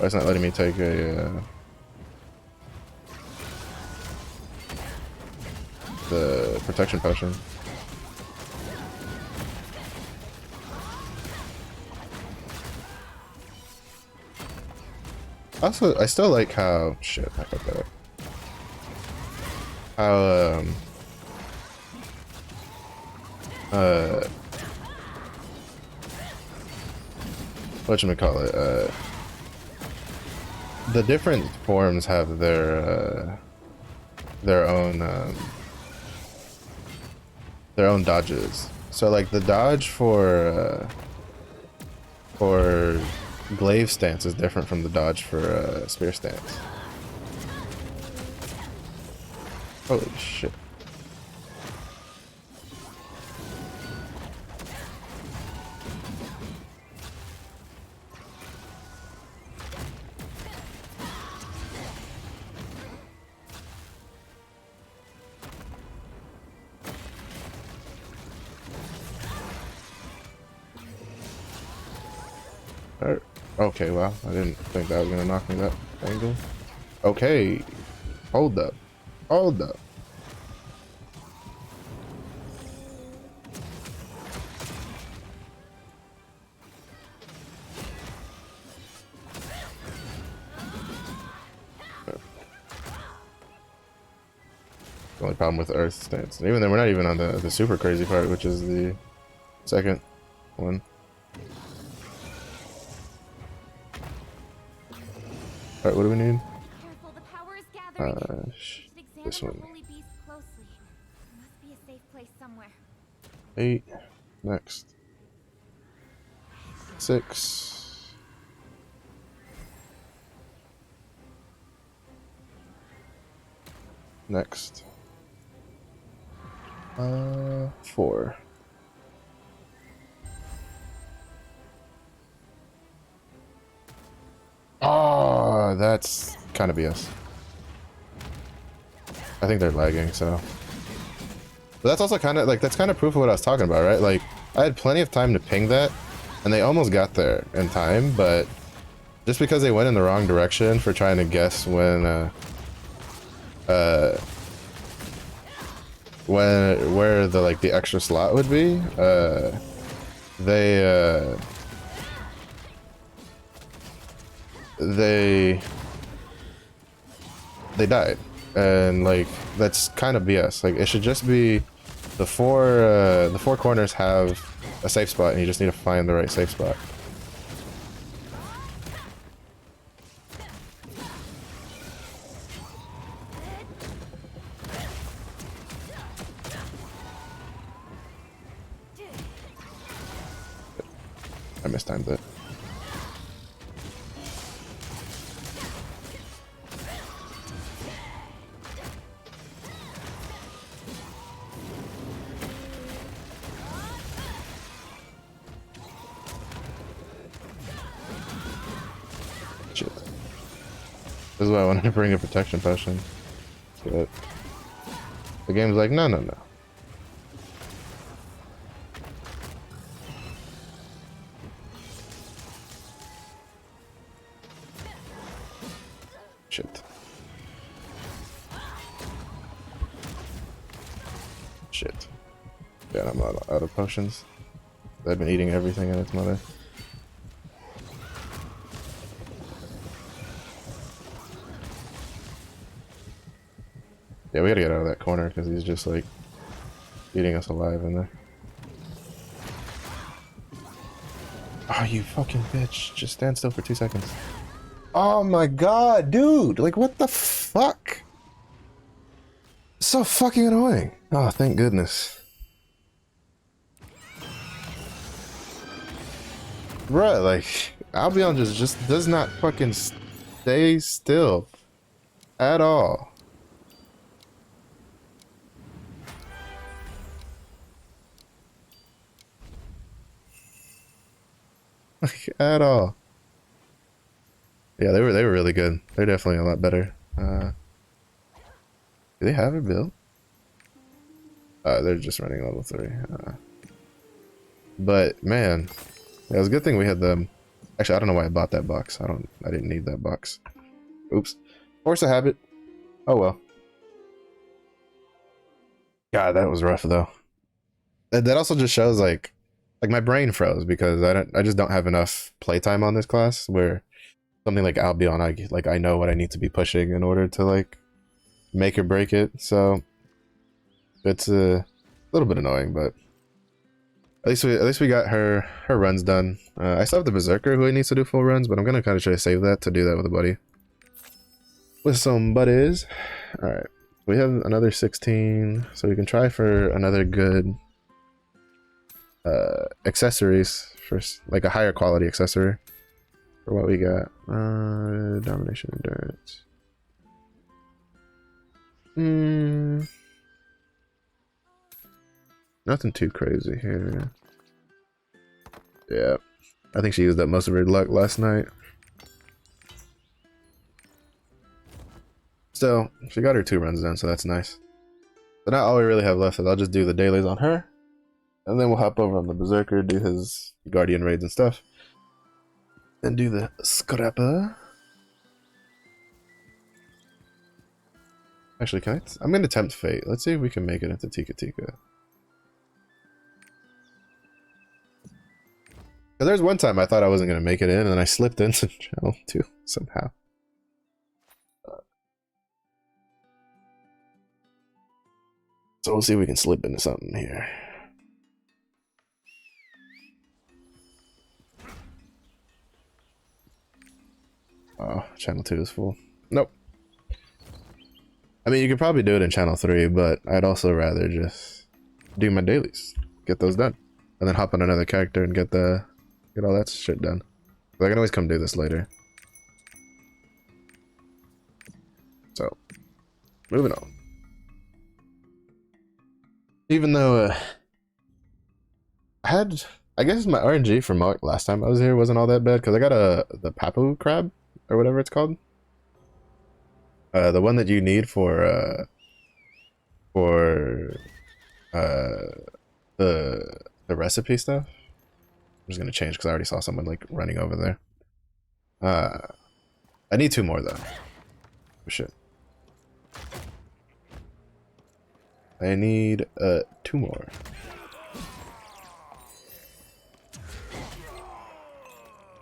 it's not letting me take a the protection potion. Also, I still like how shit. I fucked that up. How whatchamacallit, the different forms have their own dodges. So like the dodge for glaive stance is different from the dodge for spear stance. Holy shit. Okay, well, I didn't think that was gonna knock me that angle. Okay, hold up, hold up. only problem with Earth stance. And even then, we're not even on the super crazy part, which is the second one. Alright, what do we need? Careful, the power is gathering. This one. The holy beast closely. There must be a safe place somewhere. 8. Next. 6. Next. 4. Oh, that's kind of BS. I think they're lagging, so. But that's also kind of like, that's kind of proof of what I was talking about, right? Like, I had plenty of time to ping that, and they almost got there in time, but just because they went in the wrong direction for trying to guess when, where the like the extra slot would be, they died, and like that's kind of BS. Like it should just be the four corners have a safe spot, and you just need to find the right safe spot. I mistimed it. Shit. This is why I wanted to bring a protection potion. But the game's like, no, no, no. Shit. Shit. Yeah, I'm out of potions. I've been eating everything in its mother. Yeah, we gotta get out of that corner because he's just like eating us alive in there. Oh, you fucking bitch. Just stand still for 2 seconds. Oh my god, dude! Like, what the fuck? So fucking annoying. Oh, thank goodness. Bruh, like, Albion just does not fucking stay still. At all. Like, at all. Yeah, they were really good. They're definitely a lot better. Do they have a build? They're just running level 3. But man, yeah, it was a good thing we had them. Actually, I don't know why I bought that box. I didn't need that box. Oops. Force a habit. Oh well. God, that was rough though. That also just shows like my brain froze because I just don't have enough playtime on this class where something like Albion, I know what I need to be pushing in order to like make or break it. So it's a little bit annoying, but at least we got her runs done. I still have the Berserker who needs to do full runs, but I'm gonna kind of try to save that to do that with a buddy. With some buddies. All right, we have another 16, so we can try for another good accessories for like a higher quality accessory. For what we got, domination, endurance. Nothing too crazy here. Yeah, I think she used up most of her luck last night. Still, she got her 2 runs done, so that's nice. So now all we really have left is I'll just do the dailies on her, and then we'll hop over on the Berserker, do his Guardian raids and stuff. Then do the Scrapper. Actually, I'm gonna tempt fate. Let's see if we can make it into Tika Tika. Cause there's one time I thought I wasn't gonna make it in, and then I slipped into channel 2 somehow. So we'll see if we can slip into something here. Oh, channel 2 is full. Nope. I mean, you could probably do it in channel 3, but I'd also rather just do my dailies, get those done, and then hop on another character and get all that shit done. But I can always come do this later. So, moving on. Even though I guess my RNG from last time I was here wasn't all that bad because I got the Papu crab or whatever it's called. The one that you need for the recipe stuff. I'm just gonna change because I already saw someone like running over there. I need 2 more though. Oh shit. I need 2 more.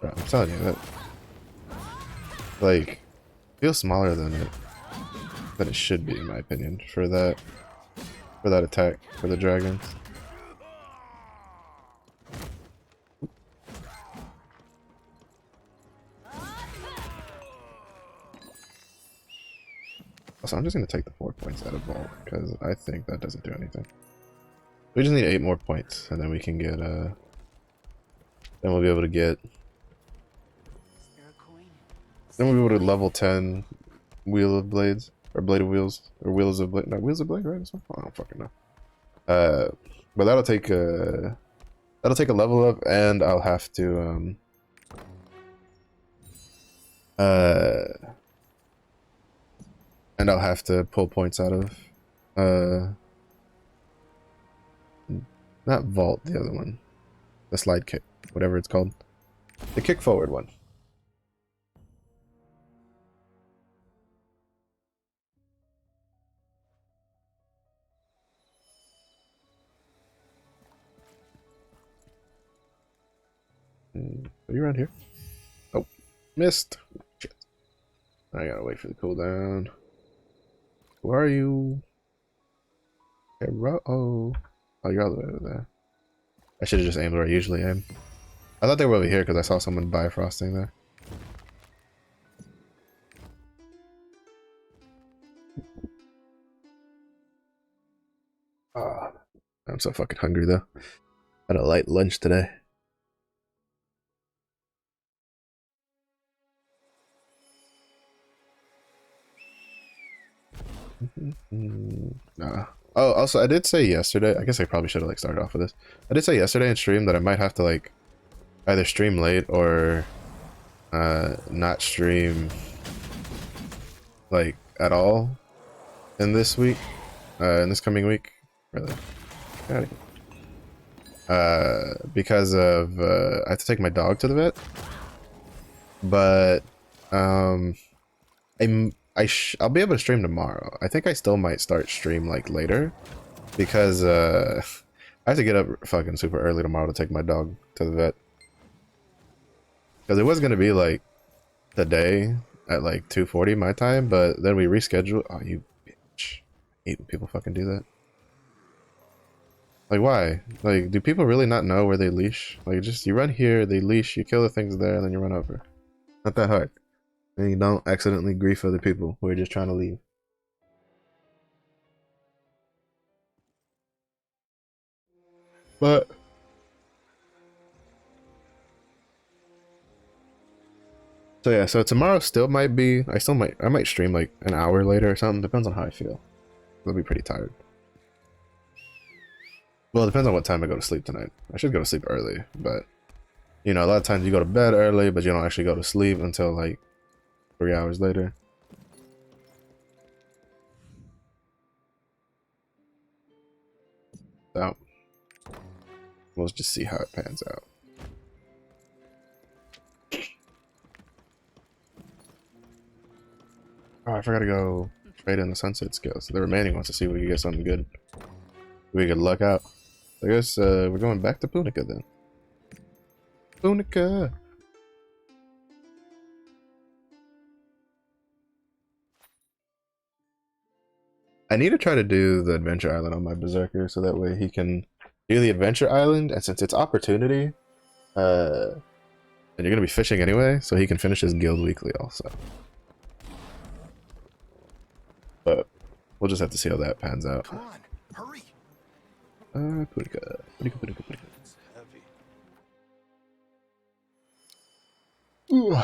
Bro, I'm telling you that like feels smaller than it should be in my opinion for that attack for the dragons. Also, I'm just gonna take the 4 points out of Vault because I think that doesn't do anything. We just need 8 more points and then we can get then we'll be able to get level 10 Wheel of Blades or Blade of Wheels or Wheels of Blade. No, Wheels of Blade, right? I don't fucking know. But that'll take a level up, and I'll have to pull points out of not Vault, the other one, the slide kick, whatever it's called, the kick forward one. Are you around here? Oh, missed. Shit. I gotta wait for the cooldown. Who are you? Hey, oh, you're all the way over there. I should have just aimed where I usually aim. I thought they were over here because I saw someone bifrosting there. Ah, I'm so fucking hungry though. Had a light lunch today. Nah. Oh, also, I did say yesterday. I guess I probably should have like started off with this. I did say yesterday in stream that I might have to like either stream late or not stream like at all in this week, in this coming week. Really, got it. Because of I have to take my dog to the vet, but I'll be able to stream tomorrow. I think I still might start stream like later because I have to get up fucking super early tomorrow to take my dog to the vet. Because it was gonna be like today at like 2:40 my time, but then we rescheduled. Oh, you bitch! I hate when people fucking do that. Like, why? Like, do people really not know where they leash? Like, just you run here, they leash, you kill the things there, and then you run over. Not that hard. And you don't accidentally grief other people who are just trying to leave. But so yeah, so tomorrow still might be. I might stream like an hour later or something. Depends on how I feel. I'll be pretty tired. Well, it depends on what time I go to sleep tonight. I should go to sleep early, but you know, a lot of times you go to bed early, but you don't actually go to sleep until like 3 hours later. So we'll just see how it pans out. Oh, I forgot to go trade in the sunset skills. The remaining wants to see if we can get something good. We could luck out. I guess we're going back to Punica then. Punica! I need to try to do the Adventure Island on my Berserker so that way he can do the Adventure Island, and since it's opportunity, and you're gonna be fishing anyway, so he can finish his guild weekly also. But we'll just have to see how that pans out. Come on, hurry. Purika. It's heavy. Ooh.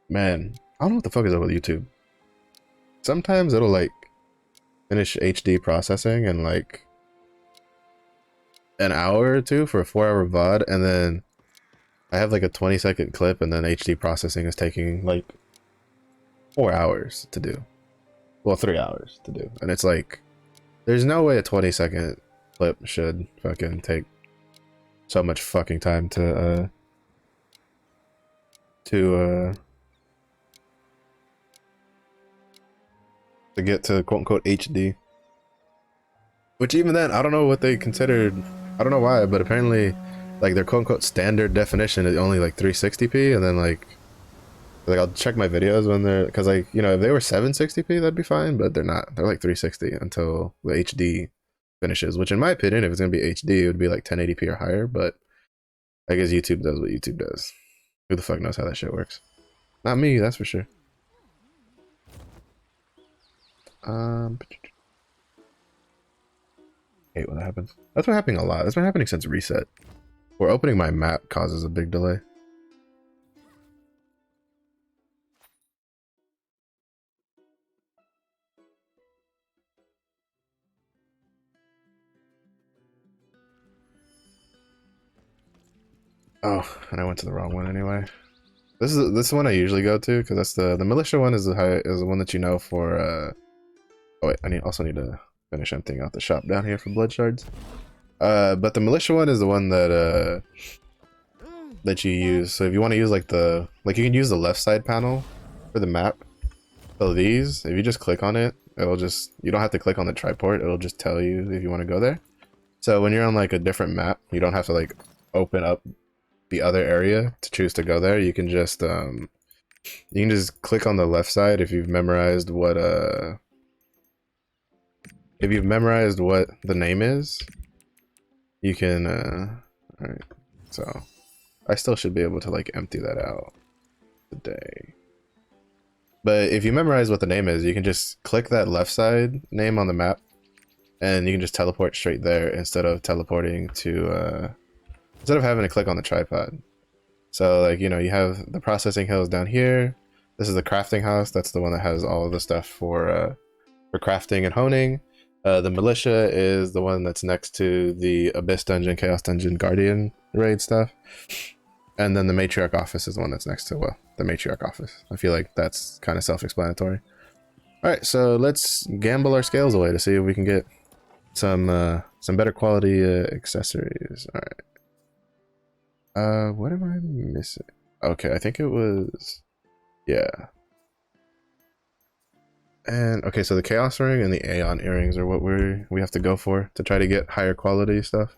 Man, I don't know what the fuck is up with YouTube. Sometimes it'll like finish HD processing in like an hour or two for a 4-hour VOD, and then I have like a 20-second clip, and then HD processing is taking like 4 hours to do. Well, 3 hours to do. And it's like, there's no way a 20-second clip should fucking take so much fucking time to get to quote unquote HD. Which even then, I don't know what they considered. I don't know why, but apparently like their quote unquote standard definition is only like 360p, and then like I'll check my videos when they're, because like, you know, if they were 760p that'd be fine, but they're not. They're like 360 until the HD finishes, which in my opinion, if it's gonna be HD, it would be like 1080p or higher, but I guess YouTube does what YouTube does. Who the fuck knows how that shit works? Not me, that's for sure. Hate when that happens. That's been happening a lot. That's been happening since reset. Or opening my map causes a big delay. Oh, and I went to the wrong one anyway. This is one I usually go to because that's the militia one is the one that you know for. Oh wait, I also need to finish emptying out the shop down here for blood shards. But the militia one is the one that that you use. So if you want to use like you can use the left side panel for the map. So these, if you just click on it, it'll just, you don't have to click on the triport. It'll just tell you if you want to go there. So when you're on like a different map, you don't have to like open up the other area to choose to go there. You can just click on the left side if you've memorized what the name is. You can alright, so I still should be able to like empty that out today. But if you memorize what the name is, you can just click that left side name on the map, and you can just teleport straight there instead of teleporting to instead of having to click on the tripod. So like, you know, you have the processing hills down here. This is the crafting house. That's the one that has all of the stuff for crafting and honing. The militia is the one that's next to the Abyss Dungeon, Chaos Dungeon, Guardian raid stuff. And then the Matriarch office is the one that's next to, well, the Matriarch office. I feel like that's kind of self-explanatory. Alright, so let's gamble our scales away to see if we can get some better quality accessories. Alright. What am I missing? Okay, I think it was... yeah. And, okay, so the Chaos Ring and the Aeon Earrings are what we have to go for to try to get higher quality stuff.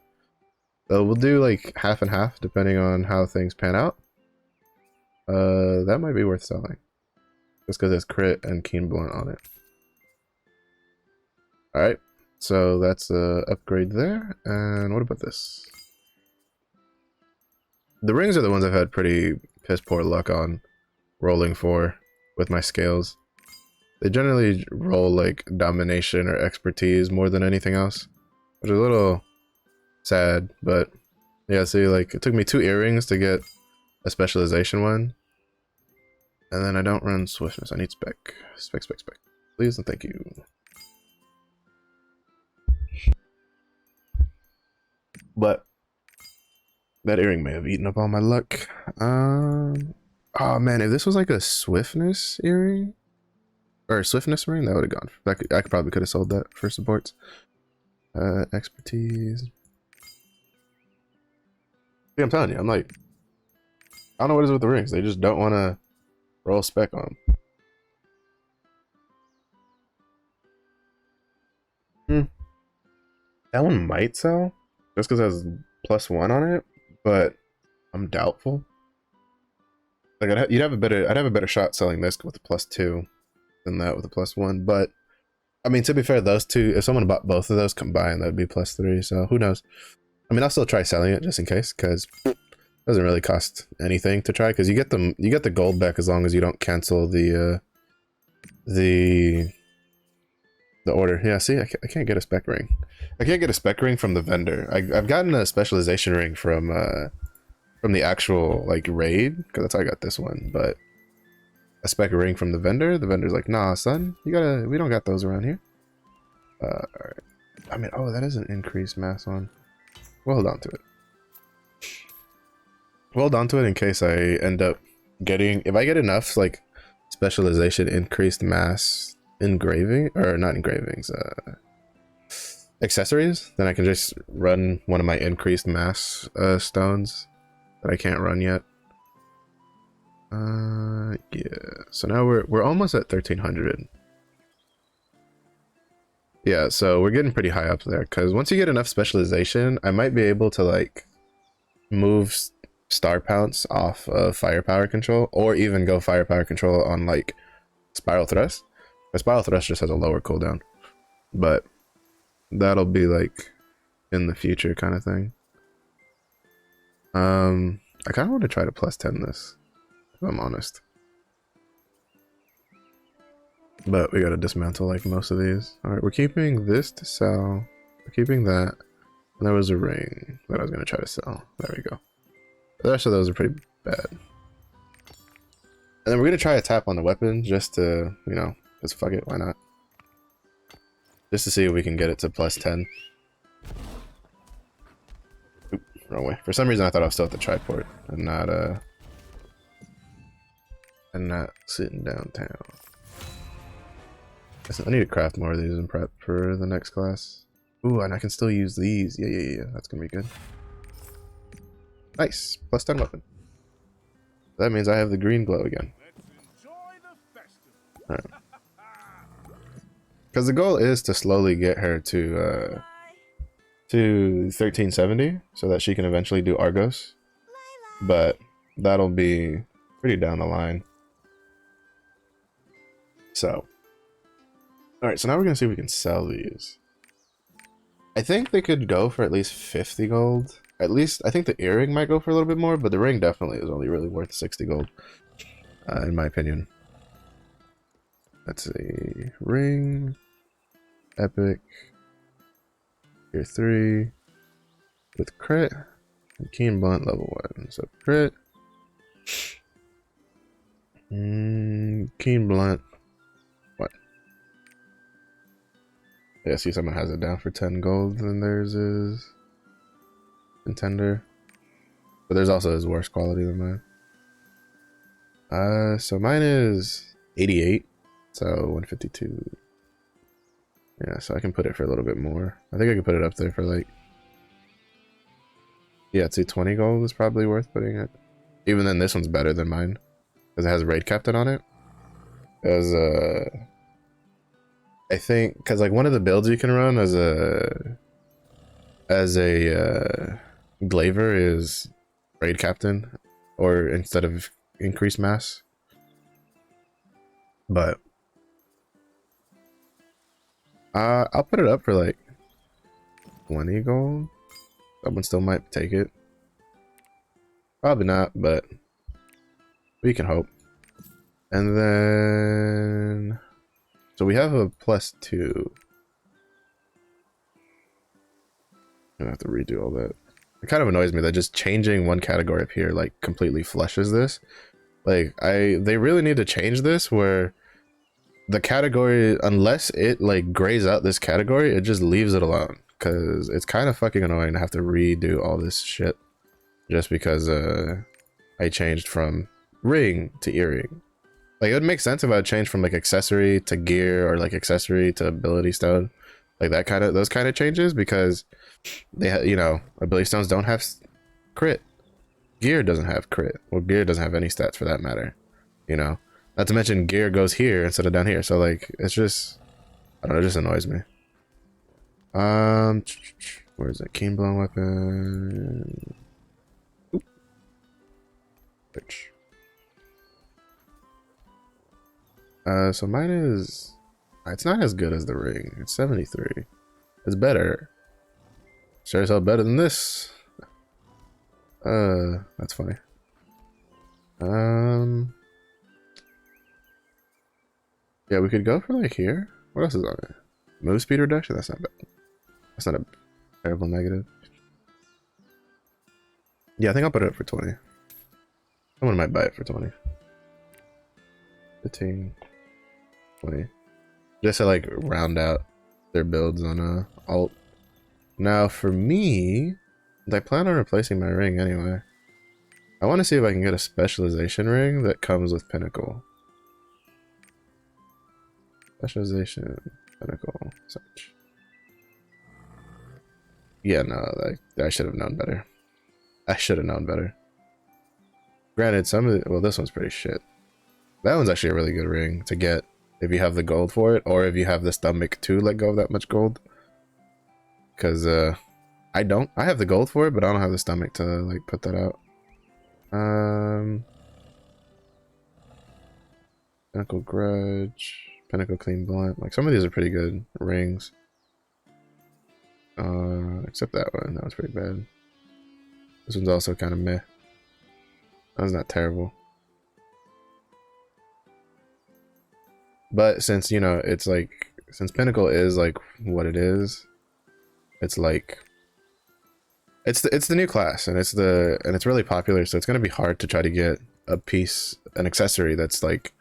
So we'll do like half and half depending on how things pan out. That might be worth selling. Just because it's crit and keen blunt on it. Alright, so that's a upgrade there. And what about this? The rings are the ones I've had pretty piss poor luck on rolling for with my scales. They generally roll like domination or expertise more than anything else, which is a little sad, but yeah, see, like it took me 2 earrings to get a specialization one, and then I don't run swiftness. I need spec, please and thank you. But that earring may have eaten up all my luck. Oh man, if this was like a swiftness earring or a swiftness ring, that would have gone. I probably could have sold that for supports. Expertise. See, I'm telling you, I'm like, I don't know what it is with the rings. They just don't want to roll spec on them. That one might sell just because it has +1 on it, but I'm doubtful. Like I'd have a better shot selling this with a +2 than that with a +1. But I mean, to be fair, those two, if someone bought both of those combined, that'd be +3. So who knows? I mean, I'll still try selling it just in case, because it doesn't really cost anything to try. Because you get the gold back as long as you don't cancel the order. Yeah, see, I can't get a spec ring. I can't get a spec ring from the vendor. I've gotten a specialization ring from the actual like raid, because that's how I got this one. But a spec ring from the vendor's like, nah, son, we don't got those around here. All right. I mean, oh, that is an increased mass one. We'll hold on to it. We'll hold on to it in case I end up getting, if I get enough like specialization increased mass engraving, or not engravings, accessories, then I can just run one of my increased mass stones that I can't run yet. Yeah. So now we're almost at 1300. Yeah, so we're getting pretty high up there, because once you get enough specialization, I might be able to like move Star Pounce off of firepower control, or even go firepower control on like Spiral Thrust. The Spiral Thrust just has a lower cooldown, but that'll be like in the future kind of thing. I kind of want to try to +10 this, if I'm honest. But we gotta dismantle like most of these. Alright, we're keeping this to sell. We're keeping that. And there was a ring that I was gonna try to sell. There we go. The rest of those are pretty bad. And then we're gonna try a tap on the weapon just to, you know, just fuck it, why not? Just to see if we can get it to +10. Oop, wrong way. For some reason I thought I was still at the triport and not sitting downtown. I need to craft more of these and prep for the next class. Ooh, and I can still use these. Yeah. That's gonna be good. Nice. +10 weapon. That means I have the green glow again. Alright. Because the goal is to slowly get her to 1370 so that she can eventually do Argos. But that'll be pretty down the line. So. Alright, so now we're going to see if we can sell these. I think they could go for at least 50 gold. At least, I think the earring might go for a little bit more, but the ring definitely is only really worth 60 gold. In my opinion. Let's see. Ring. Epic. Tier 3. With crit. And keen blunt level 1. So crit. Keen blunt. What? Yeah, see someone has it down for 10 gold, and theirs is contender. But there's also his worse quality than mine. So mine is 88, so 152. Yeah, so I can put it for a little bit more. I think I can put it up there for like, yeah, 220 gold is probably worth putting it. Even then, this one's better than mine because it has Raid Captain on it. As I think, because like one of the builds you can run as a Glaivier is Raid Captain, or instead of increased mass. But I'll put it up for like 20 gold. Someone still might take it. Probably not, but we can hope. And then, so we have a +2. I'm gonna have to redo all that. It kind of annoys me that just changing one category up here like completely flushes this. Like they really need to change this where the category, unless it like grays out this category, it just leaves it alone. Cause it's kind of fucking annoying to have to redo all this shit just because I changed from ring to earring. Like it would make sense if I changed from like accessory to gear, or like accessory to ability stone, like that kind of, those kind of changes, because they you know, ability stones don't have crit, gear doesn't have crit, well, gear doesn't have any stats for that matter, you know, not to mention gear goes here instead of down here, so like it's just, I don't know, it just annoys me. Where is it? Keen blown weapon. Oop. So mine is, it's not as good as the ring. It's 73. It's better. Sure as hell better than this. That's funny. Yeah, we could go for like here. What else is on it? Move speed reduction? That's not bad. That's not a terrible negative. Yeah, I think I'll put it up for 20. Someone might buy it for 20. 15. 20. Just to like round out their builds on alt. Now for me, I plan on replacing my ring anyway. I want to see if I can get a specialization ring that comes with Pinnacle. Specialization, Pinnacle, search. Yeah, no, I should have known better. I should have known better. Granted, some of the, well, this one's pretty shit. That one's actually a really good ring to get if you have the gold for it, or if you have the stomach to let go of that much gold. Because I don't. I have the gold for it, but I don't have the stomach to like put that out. Pinnacle Grudge, Pinnacle Clean Blunt. Like some of these are pretty good rings. Except that one. That was pretty bad. This one's also kind of meh. That was not terrible. But since, you know, it's like, since Pinnacle is like what it is, it's like, it's the new class, and it's really popular, so it's gonna be hard to try to get an accessory that's like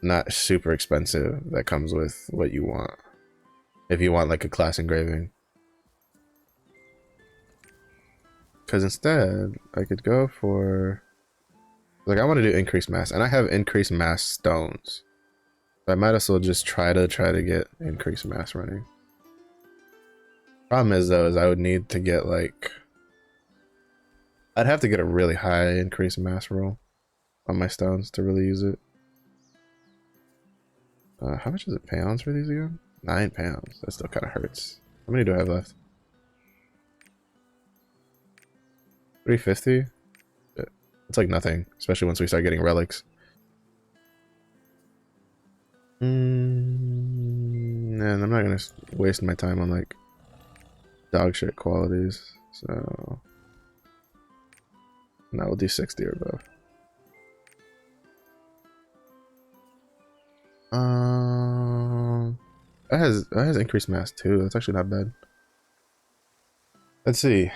not super expensive that comes with what you want. If you want like a class engraving. Because instead, I could go for, like, I want to do increased mass, and I have increased mass stones. So I might as well just try to get increased mass running. Problem is though, is I would need to get like, I'd have to get a really high increased mass roll on my stones to really use it. How much is it pounds for these again? 9 pounds. That still kind of hurts. How many do I have left? 350? It's like nothing, especially once we start getting relics. And I'm not gonna waste my time on like dog shit qualities, so now we'll do 60 or above. That has increased mass too. That's actually not bad. Let's see.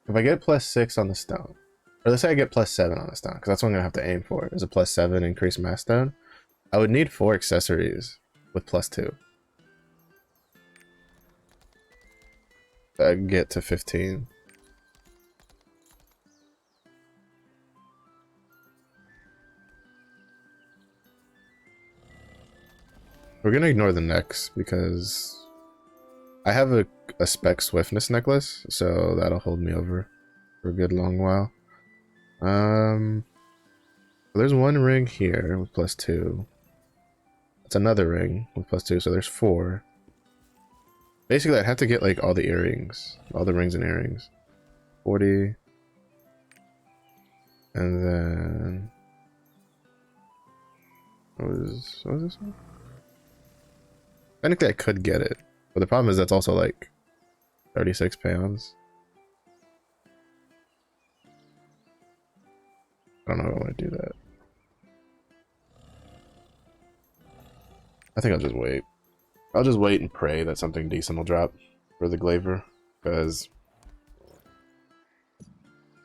If I get +6 on the stone, or let's say I get +7 on the stone, because that's what I'm gonna have to aim for, is a +7 increased mass stone. I would need 4 accessories with +2. I'd get to 15. We're gonna ignore the necks because I have a spec swiftness necklace, so that'll hold me over for a good long while. There's one ring here with +2. It's another ring with +2, so there's 4. Basically, I'd have to get like all the earrings, all the rings and earrings. 40. And then what was this one? Technically, I could get it, but the problem is that's also like 36 pounds. I don't know if I want to do that. I think I'll just wait. I'll just wait and pray that something decent will drop for the Glaivier, because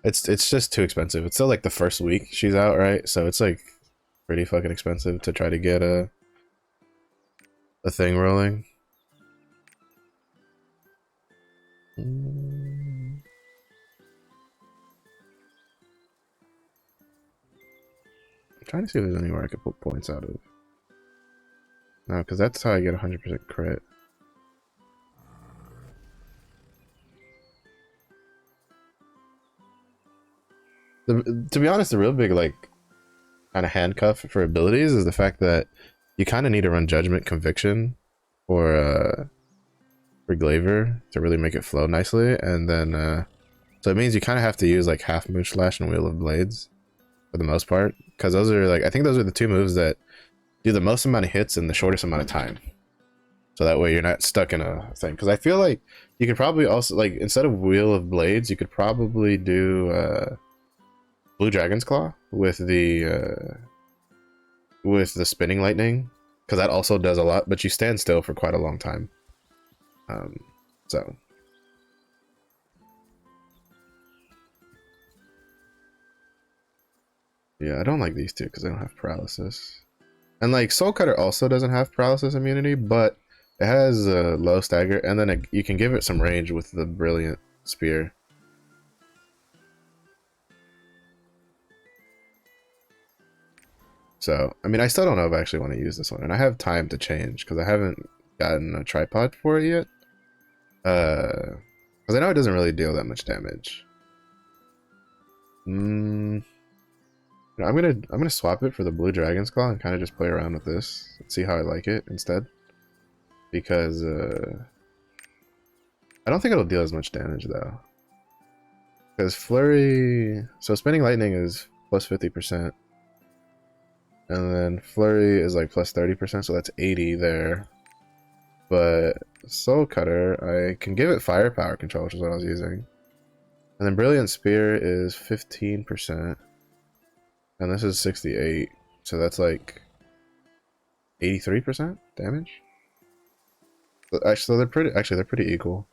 it's just too expensive. It's still like the first week she's out, right? So it's like pretty fucking expensive to try to get a thing rolling. I'm trying to see if there's anywhere I could put points out of. No, because that's how I get 100% crit. To be honest, the real big like kind of handcuff for abilities is the fact that you kind of need to run Judgment Conviction for Glaivier to really make it flow nicely, and then so it means you kind of have to use like half Moon Slash and Wheel of Blades for the most part, because those are like, I think those are the two moves that do the most amount of hits in the shortest amount of time. So that way you're not stuck in a thing. Because I feel like you could probably also, like, instead of Wheel of Blades, you could probably do Blue Dragon's Claw with the Spinning Lightning, because that also does a lot, but you stand still for quite a long time. So yeah, I don't like these two because they don't have paralysis. And like Soul Cutter also doesn't have paralysis immunity, but it has a low stagger, and then you can give it some range with the Brilliant Spear. So, I mean, I still don't know if I actually want to use this one, and I have time to change because I haven't gotten a tripod for it yet. Because I know it doesn't really deal that much damage. I'm gonna swap it for the Blue Dragon's Claw and kind of just play around with this and see how I like it instead. Because I don't think it'll deal as much damage though. Because Flurry, so Spinning Lightning is plus 50%, and then Flurry is like plus 30%, so that's 80 there. But Soul Cutter, I can give it firepower control, which is what I was using. And then Brilliant Spear is 15%. And this is 68. So that's like 83% damage. Actually, they're pretty equal.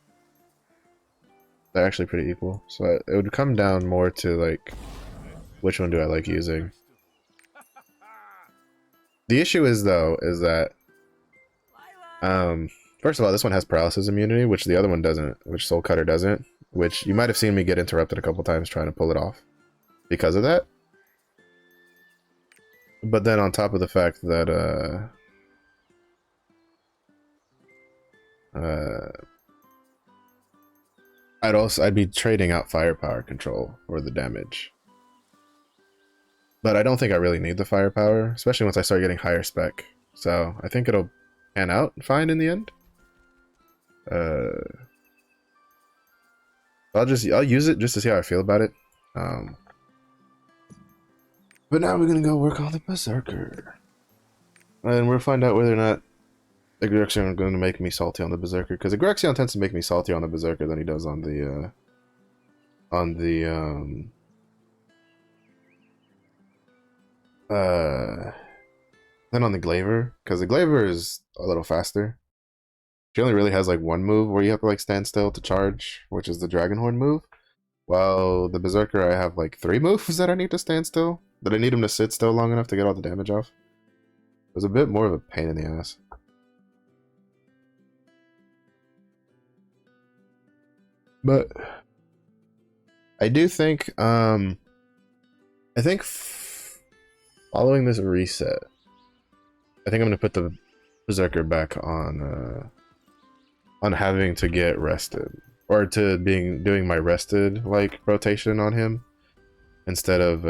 They're actually pretty equal. So it would come down more to like which one do I like using. The issue is though is that first of all, this one has paralysis immunity, which the other one doesn't, which Soul Cutter doesn't, which you might have seen me get interrupted a couple times trying to pull it off because of that. But then on top of the fact that I'd be trading out firepower control for the damage. But I don't think I really need the firepower, especially once I start getting higher spec. So I think it'll pan out fine in the end. I'll use it just to see how I feel about it. But now we're gonna go work on the Berserker. And we'll find out whether or not Egrexion is going to make me salty on the Berserker, because Egrexion tends to make me saltier on the Berserker than he does on the than on the Glaivier, because the Glaivier is a little faster. She only really has like one move where you have to like stand still to charge, which is the Dragonhorn move. While the Berserker, I have like 3 moves that I need to stand still, that I need him to sit still long enough to get all the damage off. It was a bit more of a pain in the ass. But I do think, I think following this reset, I think I'm gonna put the Berserker back on having to get rested, or to doing my rested like rotation on him instead of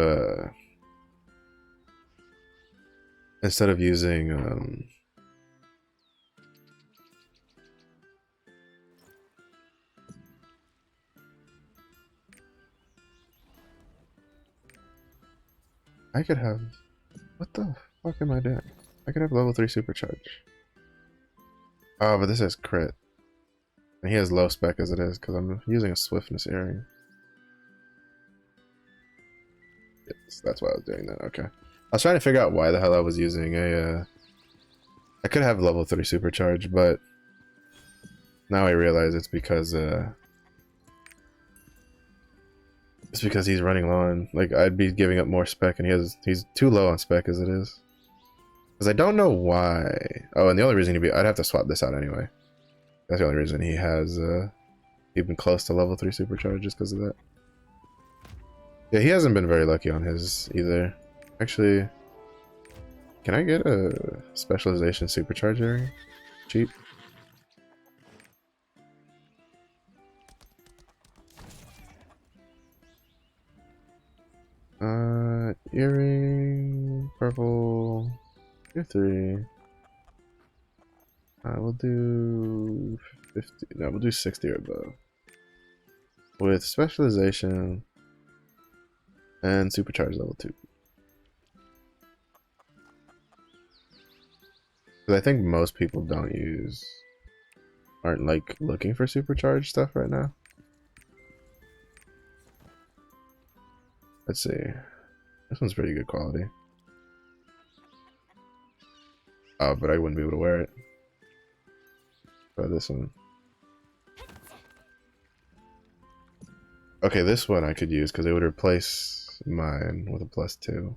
using I could have, what the fuck am I doing? I could have level 3 supercharge. Oh, but this is crit. And he has low spec as it is, because I'm using a swiftness earring. Yes, that's why I was doing that, okay. I was trying to figure out why the hell I was using a, I could have level 3 supercharge, but now I realize it's because he's running low on, like, I'd be giving up more spec, and he's too low on spec as it is. Because I don't know why. Oh, and the only reason I'd have to swap this out anyway. That's the only reason he has even close to level 3 supercharge, just because of that. Yeah, he hasn't been very lucky on his either. Actually, can I get a specialization supercharge earring? Cheap. Earring, purple, tier 3. We'll do 50. No, we'll do 60 or above. With specialization and supercharge level 2. 'Cause I think most people aren't like looking for supercharged stuff right now. Let's see. This one's pretty good quality. Oh, but I wouldn't be able to wear it. But this one. Okay, this one I could use because it would replace mine with a +2.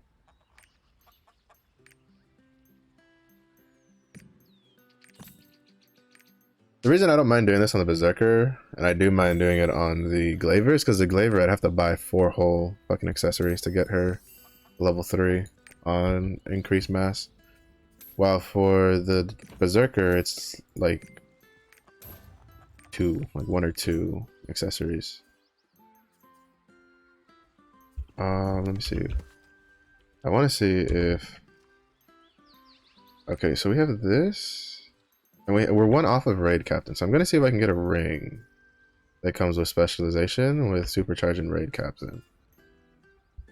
The reason I don't mind doing this on the Berserker, and I do mind doing it on the Glaivier, is because the Glaivier I'd have to buy 4 whole fucking accessories to get her level 3 on increased mass. While for the Berserker, it's like 1 or 2 accessories. Let me see. I want to see if... Okay, so we have this. And we're 1 off of Raid Captain, so I'm going to see if I can get a ring that comes with specialization with Supercharge and Raid Captain.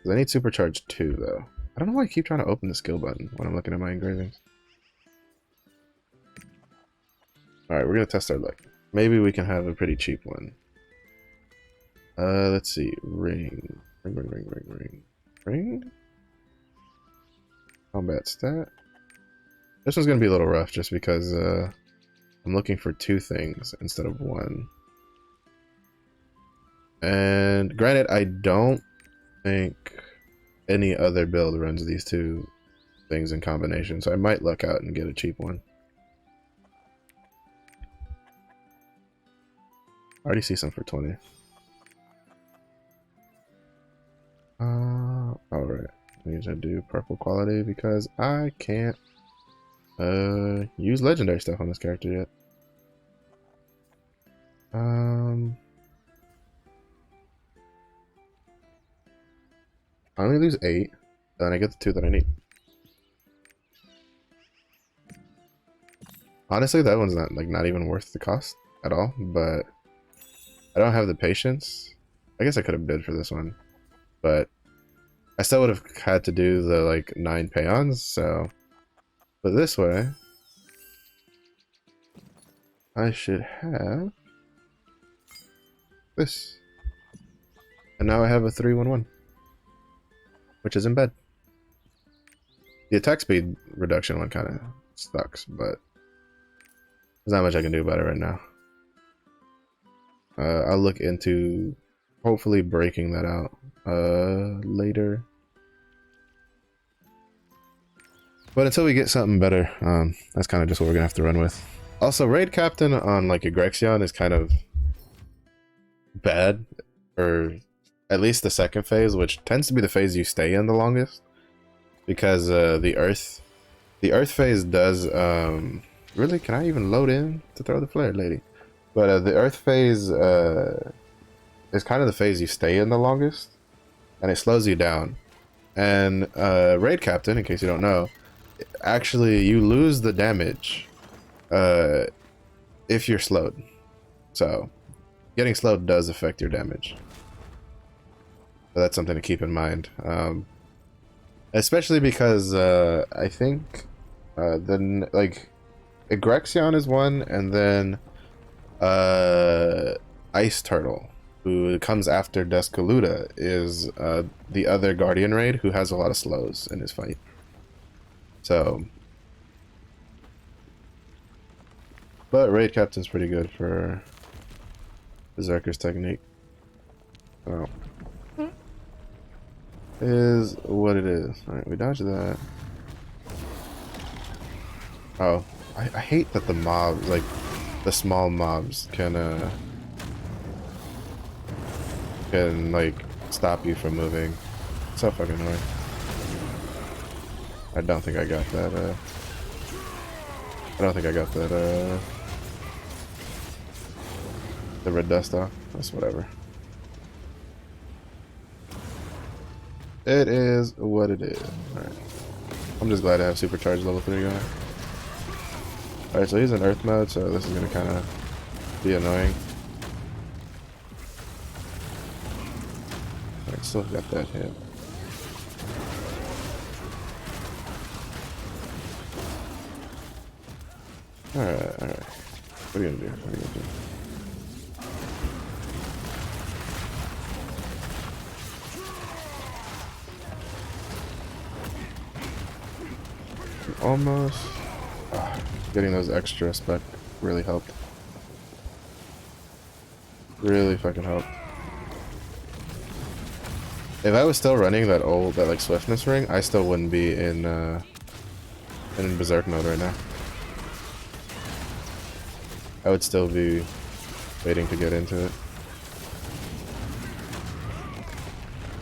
I need Supercharge 2, though. I don't know why I keep trying to open the skill button when I'm looking at my engravings. Alright, we're going to test our luck. Maybe we can have a pretty cheap one. Let's see. Ring. Ring? Combat stat. This one's going to be a little rough just because I'm looking for 2 things instead of 1. And granted, I don't think any other build runs these 2 things in combination, so I might luck out and get a cheap one. I already see some for 20. Alright. I need to do purple quality because I can't use legendary stuff on this character yet. I only lose 8, then I get the 2 that I need. Honestly, that one's not even worth the cost at all, but I don't have the patience. I guess I could have bid for this one, but I still would have had to do the 9 peons, so but this way I should have this. And now I have a 3-1-1, which is in bed. The attack speed reduction one kind of sucks, but there's not much I can do about it right now. I'll look into hopefully breaking that out later. But until we get something better, that's kind of just what we're gonna have to run with. Also, Raid Captain on Egrexion is kind of bad, or at least the second phase, which tends to be the phase you stay in the longest, because the Earth phase does really. Can I even load in to throw the flare, lady? But the Earth phase is kind of the phase you stay in the longest, and it slows you down. And Raid Captain, in case you don't know, actually you lose the damage if you're slowed. So getting slowed does affect your damage. So that's something to keep in mind. Especially because I think Egrexion is one, and then Ice Turtle, who comes after Duscaluda, is the other Guardian Raid who has a lot of slows in his fight. So, but Raid Captain's pretty good for Berserker's technique. So, is what it is. Alright, we dodged that. Oh, I hate that the mobs, the small mobs can stop you from moving. It's so fucking annoying. I don't think I got that, the red dust off. That's whatever. It is what it is. Alright. I'm just glad to have supercharged level 3 going. Alright, so he's in earth mode, so this is gonna kinda be annoying. Alright, still got that hit. Alright, alright. What are you gonna do? What are you gonna do? Almost. Ah, getting those extra spec really helped. Really fucking helped. If I was still running that like swiftness ring, I still wouldn't be in berserk mode right now. I would still be waiting to get into it.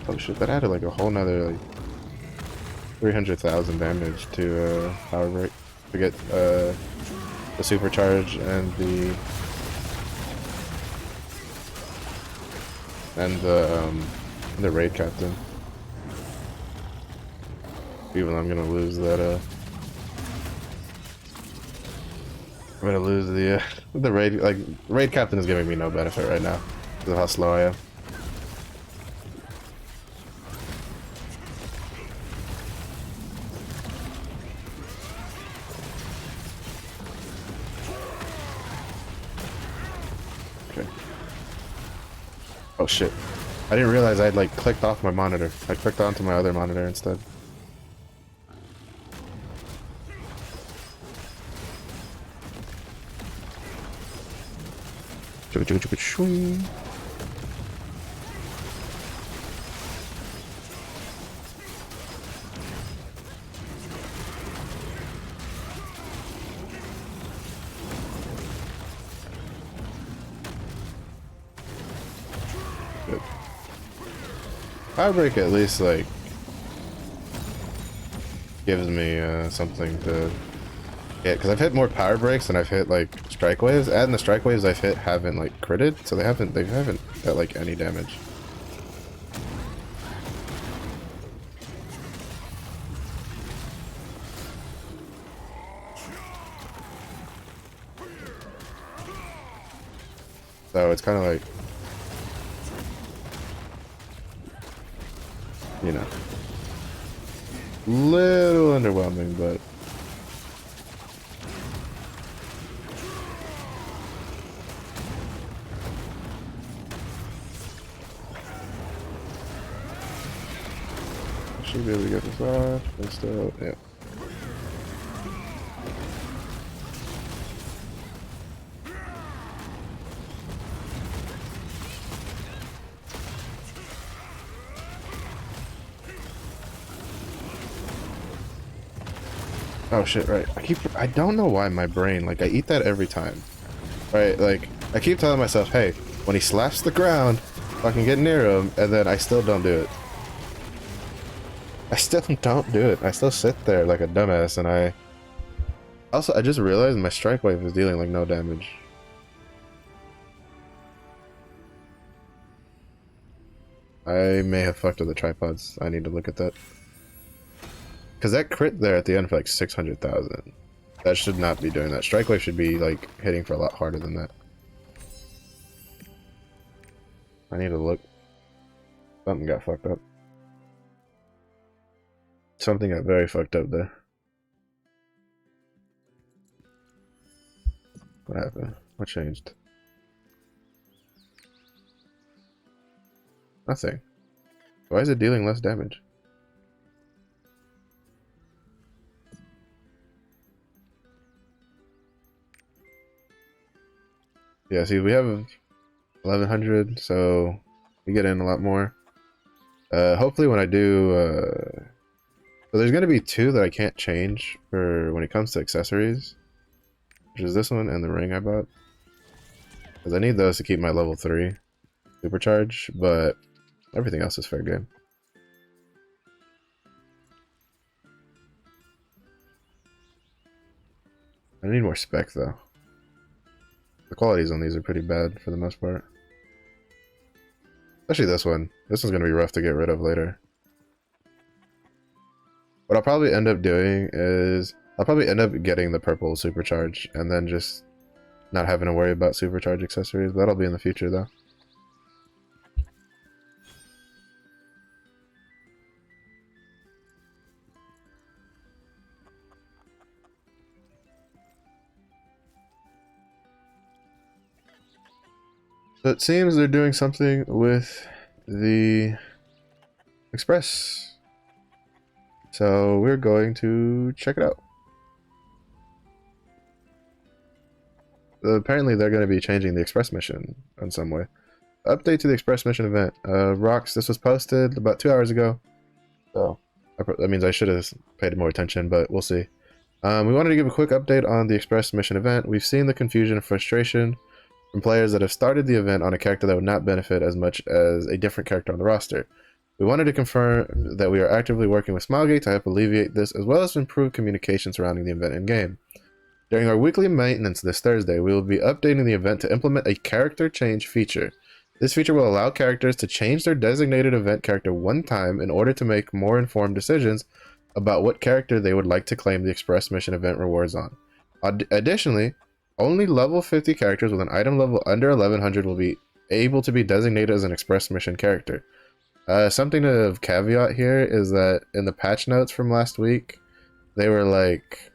Oh shit, that added like a whole nother like 300,000 damage to power break to get the supercharge and the raid captain. Even though I'm gonna lose that I'm gonna lose the the raid captain is giving me no benefit right now because of how slow I am. Okay. Oh shit. I didn't realize I'd like clicked off my monitor. I clicked onto my other monitor instead. Good. Power break at least like gives me something to hit because I've hit more power breaks than I've hit like strike waves, and the strike waves I've hit haven't like critted, so they haven't got like any damage. So it's kind of like, you know, little underwhelming, but I should be able to get this off. But still, yeah. Oh shit, right. I don't know why my brain, like I eat that every time. Right, like I keep telling myself, hey, when he slaps the ground, fucking get near him, and then I still don't do it. I still don't do it. I still sit there like a dumbass, and I just realized my strike wave is dealing like no damage. I may have fucked with the tripods. I need to look at that. Because that crit there at the end for like 600,000. That should not be doing that. Strike wave should be like hitting for a lot harder than that. I need to look. Something got fucked up. Something got very fucked up there. What happened? What changed? Nothing. Why is it dealing less damage? Yeah, see, we have 1100, so we get in a lot more. Hopefully when I do, so there's gonna be two that I can't change for when it comes to accessories, which is this one and the ring I bought. Because I need those to keep my level 3 supercharge, but everything else is fair game. I need more spec though. The qualities on these are pretty bad for the most part. Especially this one. This one's gonna be rough to get rid of later. What I'll probably end up doing is I'll probably end up getting the purple supercharge and then just not having to worry about supercharge accessories. That'll be in the future though. So it seems they're doing something with the Express. So we're going to check it out. Apparently they're going to be changing the Express mission in some way. Update to the Express mission event. Rocks, this was posted about 2 hours ago. So that means I should have paid more attention, but we'll see. We wanted to give a quick update on the Express mission event. We've seen the confusion and frustration from players that have started the event on a character that would not benefit as much as a different character on the roster. We wanted to confirm that we are actively working with Smilegate to help alleviate this, as well as improve communication surrounding the event in-game. During our weekly maintenance this Thursday, we will be updating the event to implement a character change feature. This feature will allow characters to change their designated event character one time in order to make more informed decisions about what character they would like to claim the Express Mission event rewards on. Additionally, only level 50 characters with an item level under 1100 will be able to be designated as an Express Mission character. Something to caveat here is that in the patch notes from last week, they were like,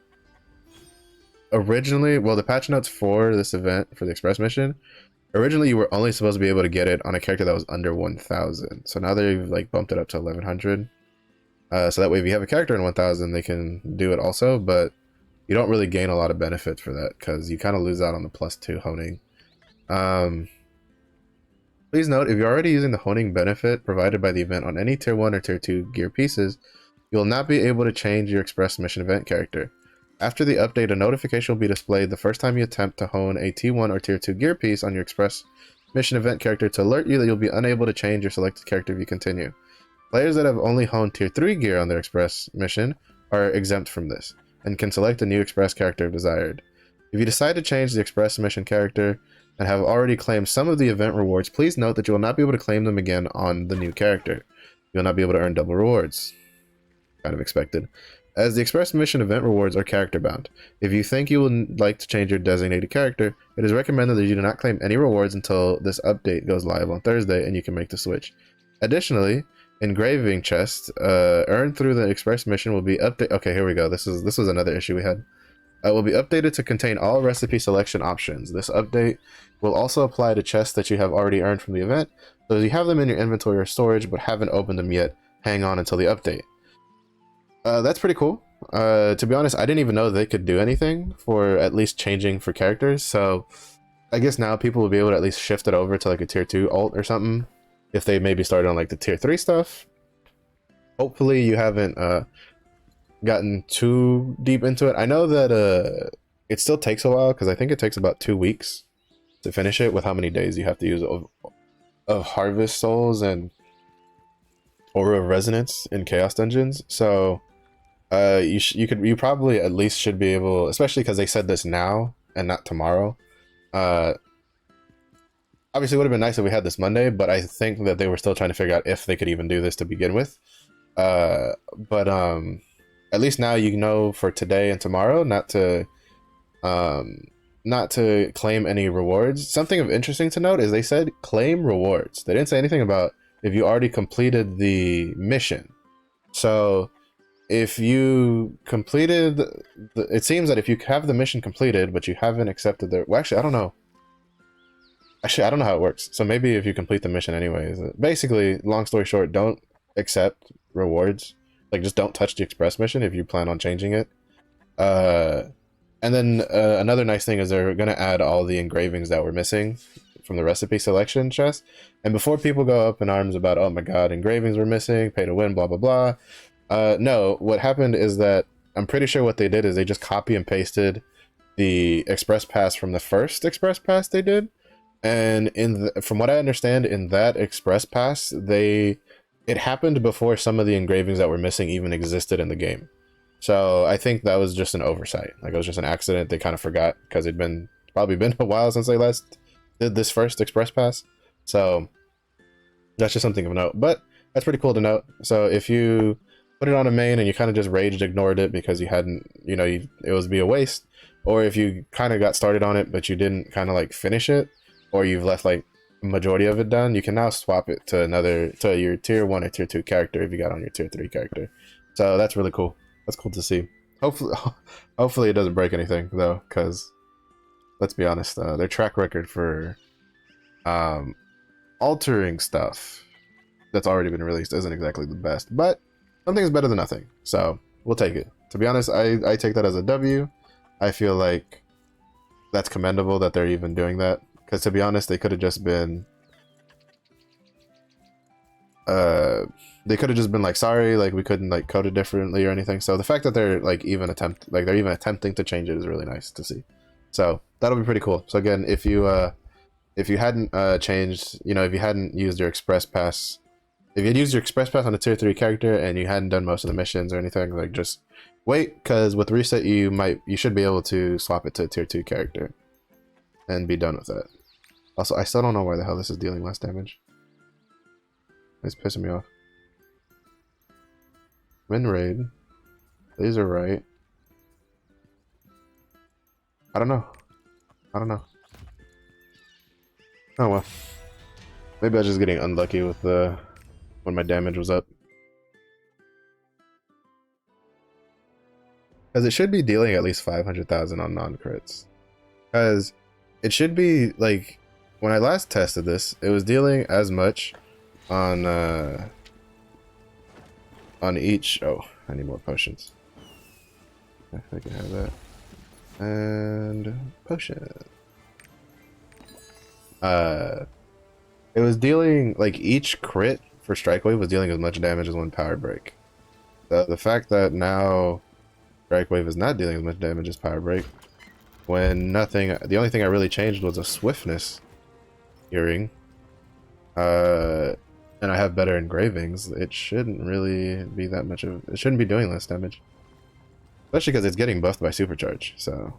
originally, well, the patch notes for this event, for the Express Mission, originally you were only supposed to be able to get it on a character that was under 1000. So now they've like bumped it up to 1100. So that way if you have a character in 1000, they can do it also, but you don't really gain a lot of benefit for that because you kind of lose out on the +2 honing. Please note, if you're already using the honing benefit provided by the event on any tier 1 or tier 2 gear pieces, you will not be able to change your Express Mission event character. After the update, a notification will be displayed the first time you attempt to hone a T1 or tier 2 gear piece on your Express Mission event character to alert you that you'll be unable to change your selected character if you continue. Players that have only honed tier 3 gear on their Express Mission are exempt from this, and can select a new Express character if desired. If you decide to change the Express Mission character and have already claimed some of the event rewards, please note that you will not be able to claim them again on the new character. You will not be able to earn double rewards. Kind of expected. As the Express Mission event rewards are character bound, if you think you would like to change your designated character, it is recommended that you do not claim any rewards until this update goes live on Thursday and you can make the switch. Additionally, engraving chests earned through the Express Mission will be updated. Okay, here we go. This was another issue we had. Will be updated to contain all recipe selection options. This update will also apply to chests that you have already earned from the event. So if you have them in your inventory or storage but haven't opened them yet, hang on until the update. That's pretty cool. To be honest, I didn't even know they could do anything for at least changing for characters. So I guess now people will be able to at least shift it over to like a tier 2 alt or something. If they maybe started on like the tier 3 stuff. Hopefully you haven't gotten too deep into it. I know that it still takes a while because I think it takes about 2 weeks to finish it with how many days you have to use of Harvest Souls and Aura of Resonance in Chaos Dungeons. So you probably at least should be able, especially because they said this now and not tomorrow. Obviously it would have been nice if we had this Monday, but I think that they were still trying to figure out if they could even do this to begin with. But at least now you know for today and tomorrow not to claim any rewards. Something of interesting to note is they said claim rewards. They didn't say anything about if you already completed the mission. So if you completed it seems that if you have the mission completed but you haven't accepted the, well, actually I don't know how it works. So maybe if you complete the mission anyways, basically long story short, don't accept rewards. Like just don't touch the Express Mission if you plan on changing it. And then another nice thing is they're going to add all the engravings that were missing from the recipe selection chest. And before people go up in arms about, oh my god, engravings were missing, pay to win, blah blah blah, no, what happened is that I'm pretty sure what they did is they just copy and pasted the Express Pass from the first Express Pass they did. And from what I understand, in that Express Pass, it happened before some of the engravings that were missing even existed in the game. So I think that was just an oversight. Like it was just an accident. They kind of forgot because it'd probably been a while since they last did this first Express Pass. So that's just something of note. But that's pretty cool to note. So if you put it on a main and you kind of just raged, ignored it because you hadn't, it was be a waste. Or if you kind of got started on it, but you didn't kind of like finish it, or you've left like majority of it done, you can now swap it to your tier 1 or tier 2 character if you got on your tier 3 character. So that's really cool. That's cool to see. Hopefully it doesn't break anything though, because let's be honest, their track record for altering stuff that's already been released isn't exactly the best, but something is better than nothing, so we'll take it. To be honest, I take that as a W. I feel like that's commendable that they're even doing that, because to be honest, they could have just been like, sorry, like we couldn't like code it differently or anything. So the fact that they're like even attempting to change it is really nice to see. So that'll be pretty cool. So again, if you hadn't changed, you know, if you hadn't used your express pass, if you'd used your express pass on a tier 3 character and you hadn't done most of the missions or anything, like just wait, because with reset you should be able to swap it to a tier 2 character and be done with that. Also, I still don't know why the hell this is dealing less damage. It's pissing me off. Win raid. Laser right. I don't know. I don't know. Oh well. Maybe I was just getting unlucky with the when my damage was up. Because it should be dealing at least 500,000 on non-crits. Because it should be like when I last tested this, it was dealing as much on each. Oh, I need more potions. I can have that. And potion. It was dealing like each crit for Strike Wave was dealing as much damage as one Power Break. The fact that now Strike Wave is not dealing as much damage as Power Break, when the only thing I really changed was a Swiftness earring. And I have better engravings, it shouldn't really be that much of... It shouldn't be doing less damage. Especially because it's getting buffed by Supercharge, so...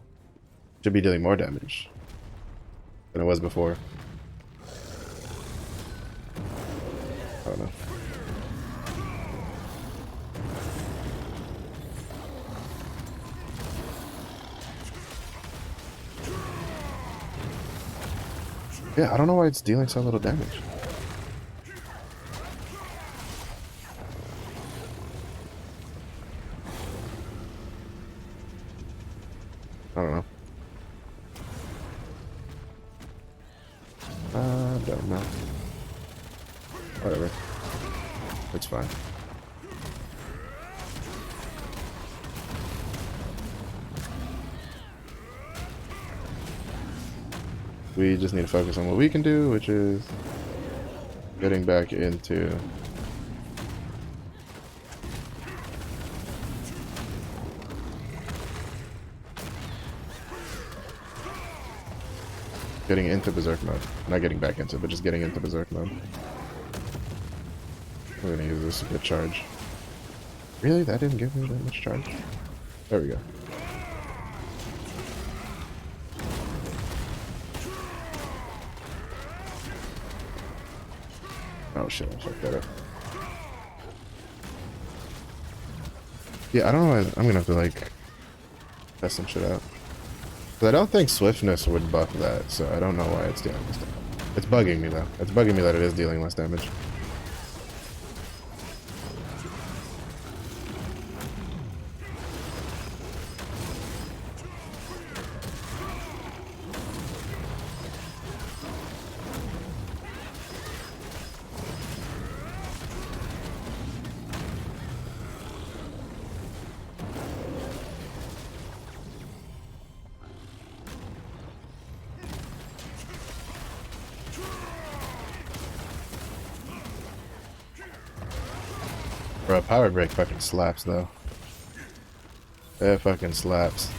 It should be dealing more damage than it was before. I don't know. Yeah, I don't know why it's dealing so little damage. I don't know. I don't know. Whatever. It's fine. We just need to focus on what we can do, which is getting back into Berserk mode. Not getting back into it, but just getting into Berserk mode. We're gonna use this to get charge. Really? That didn't give me that much charge? There we go. Oh shit, I fucked that up. Yeah, I don't know. I'm gonna have to like test some shit out. But I don't think Swiftness would buff that, so I don't know why it's dealing less damage. It's bugging me though. It's bugging me that it is dealing less damage. Bro, Power Break fucking slaps though. It fucking slaps.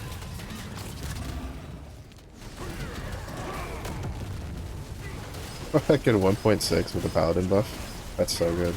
Fucking 1.6 with the Paladin buff. That's so good.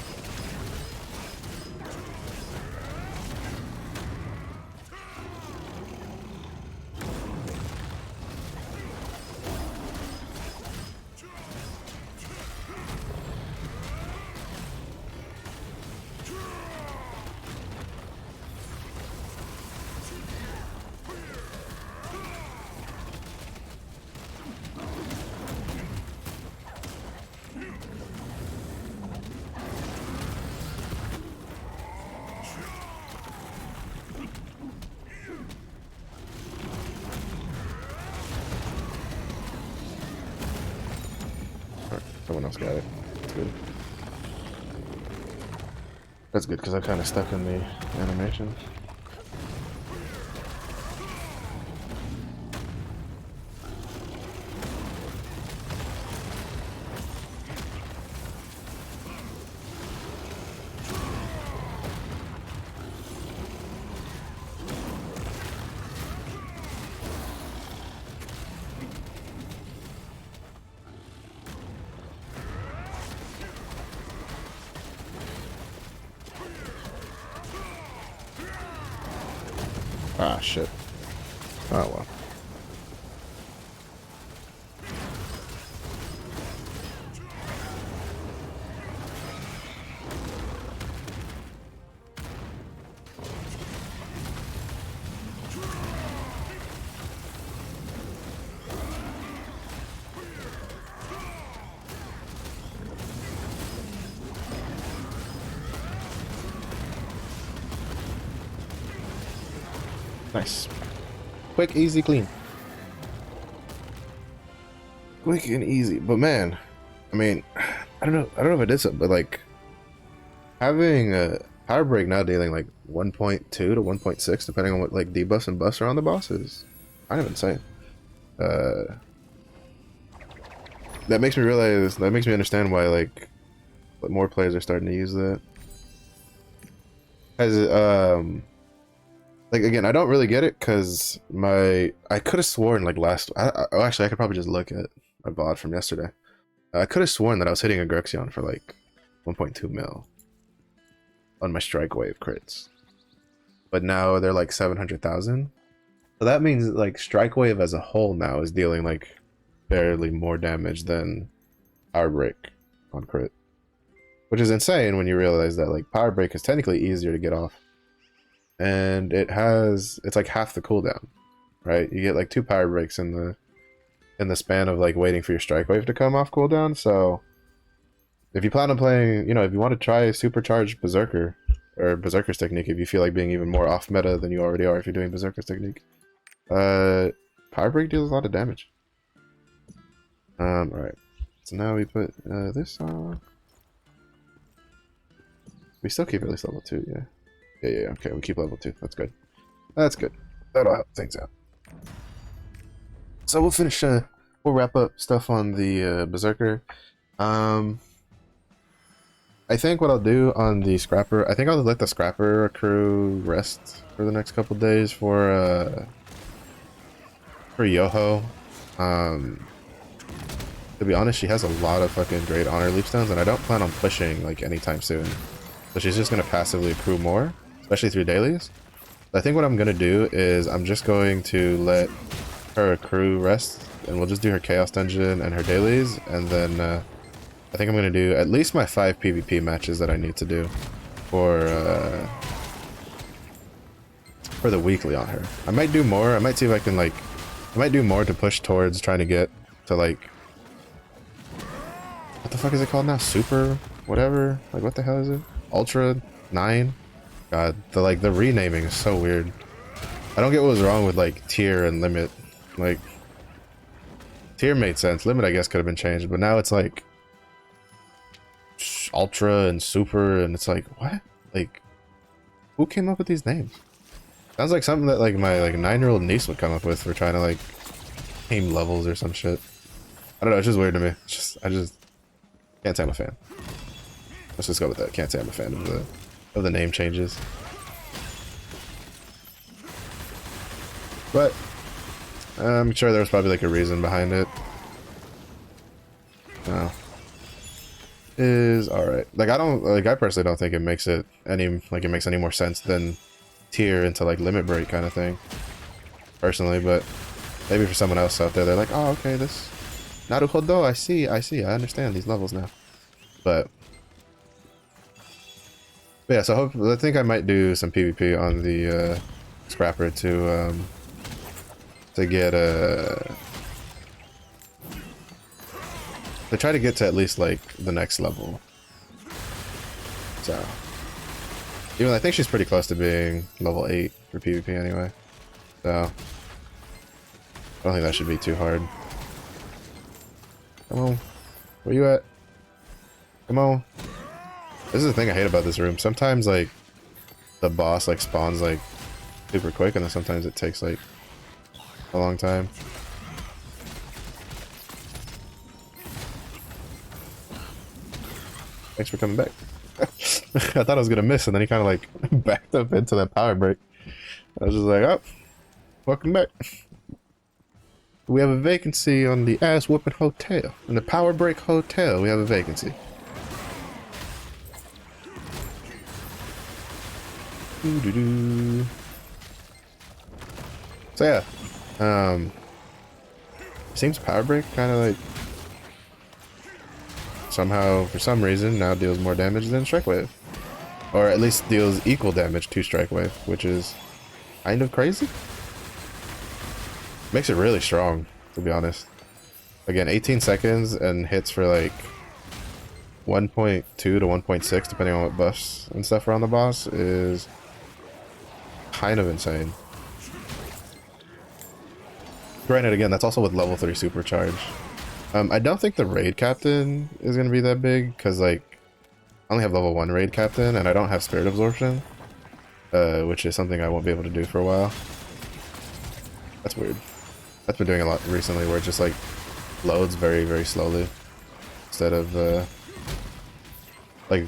Someone else got it. That's good. That's good because I'm kind of stuck in the animation. Ah, shit. Oh, well. Nice. Quick, easy, clean. Quick and easy. But man, I mean, I don't know if I did something, but like having a power break now dealing like 1.2 to 1.6 depending on what like debuffs and buffs are on the bosses. Kind of insane. That makes me realize, that makes me understand why like more players are starting to use that. As like again, I don't really get it because I could have sworn like actually I could probably just look at my VOD from yesterday. I could have sworn that I was hitting a Grexion for like 1.2 mil on my strike wave crits, but now they're like 700,000. So that means like strike wave as a whole now is dealing like barely more damage than power break on crit, which is insane when you realize that like power break is technically easier to get off. And it's like half the cooldown, right? You get like 2 power breaks in the span of like waiting for your strike wave to come off cooldown. So if you plan on playing, you know, if you want to try supercharged Berserker or Berserker's technique, if you feel like being even more off meta than you already are if you're doing Berserker's technique, power break deals a lot of damage. Alright. So now we put this on. We still keep at least level 2, yeah. Yeah, okay, we keep level 2. That's good. That's good. That'll help things out. So we'll finish, we'll wrap up stuff on the Berserker. I think what I'll do on the Scrapper, I think I'll let the Scrapper crew rest for the next couple days for Yoho. To be honest, she has a lot of fucking great honor leap stones, and I don't plan on pushing like anytime soon. So she's just gonna passively accrue more, especially through dailies. I think what I'm gonna do is I'm just going to let her accrue rest, and we'll just do her chaos dungeon and her dailies, and then I think I'm gonna do at least my 5 PvP matches that I need to do for the weekly on her. I might do more. I might see if I can like, I might do more to push towards trying to get to like, what the fuck is it called now? Super whatever? Like what the hell is it? Ultra 9? God, the renaming is so weird. I don't get what was wrong with like tier and limit. Like tier made sense. Limit I guess could have been changed, but now it's like ultra and super, and it's like what? Like who came up with these names? Sounds like something that like my like 9-year-old niece would come up with for trying to like aim levels or some shit. I don't know. It's just weird to me. It's just I just can't say I'm a fan. Let's just go with that. Can't say I'm a fan of the name changes. But I'm sure there was probably like a reason behind it. No. Is alright. Like I personally don't think it makes it makes any more sense than tier into like limit break kind of thing. Personally, but maybe for someone else out there, they're like, oh okay, this Naruhodo, I see, I understand these levels now. But yeah, so I think I might do some PvP on the Scrapper to get to try to get to at least like the next level. So even though I think she's pretty close to being level 8 for PvP anyway. So I don't think that should be too hard. Come on, where you at? Come on. This is the thing I hate about this room. Sometimes like the boss like spawns like super quick, and then sometimes it takes like a long time. Thanks for coming back. I thought I was gonna miss, and then he kind of like backed up into that power break. I was just like, oh, welcome back. We have a vacancy on the ass whooping hotel. In the power break hotel, we have a vacancy. Doo-doo-doo. So yeah, seems power break kind of like somehow, for some reason, now deals more damage than strike wave, or at least deals equal damage to strike wave, which is kind of crazy. Makes it really strong, to be honest. Again, 18 seconds and hits for like 1.2 to 1.6, depending on what buffs and stuff are on the boss, is kind of insane. Granted, again, that's also with level 3 supercharge. I don't think the raid captain is going to be that big, because like I only have level 1 raid captain, and I don't have spirit absorption, which is something I won't be able to do for a while. That's weird. That's been doing a lot recently, where it just like loads very, very slowly, instead of like,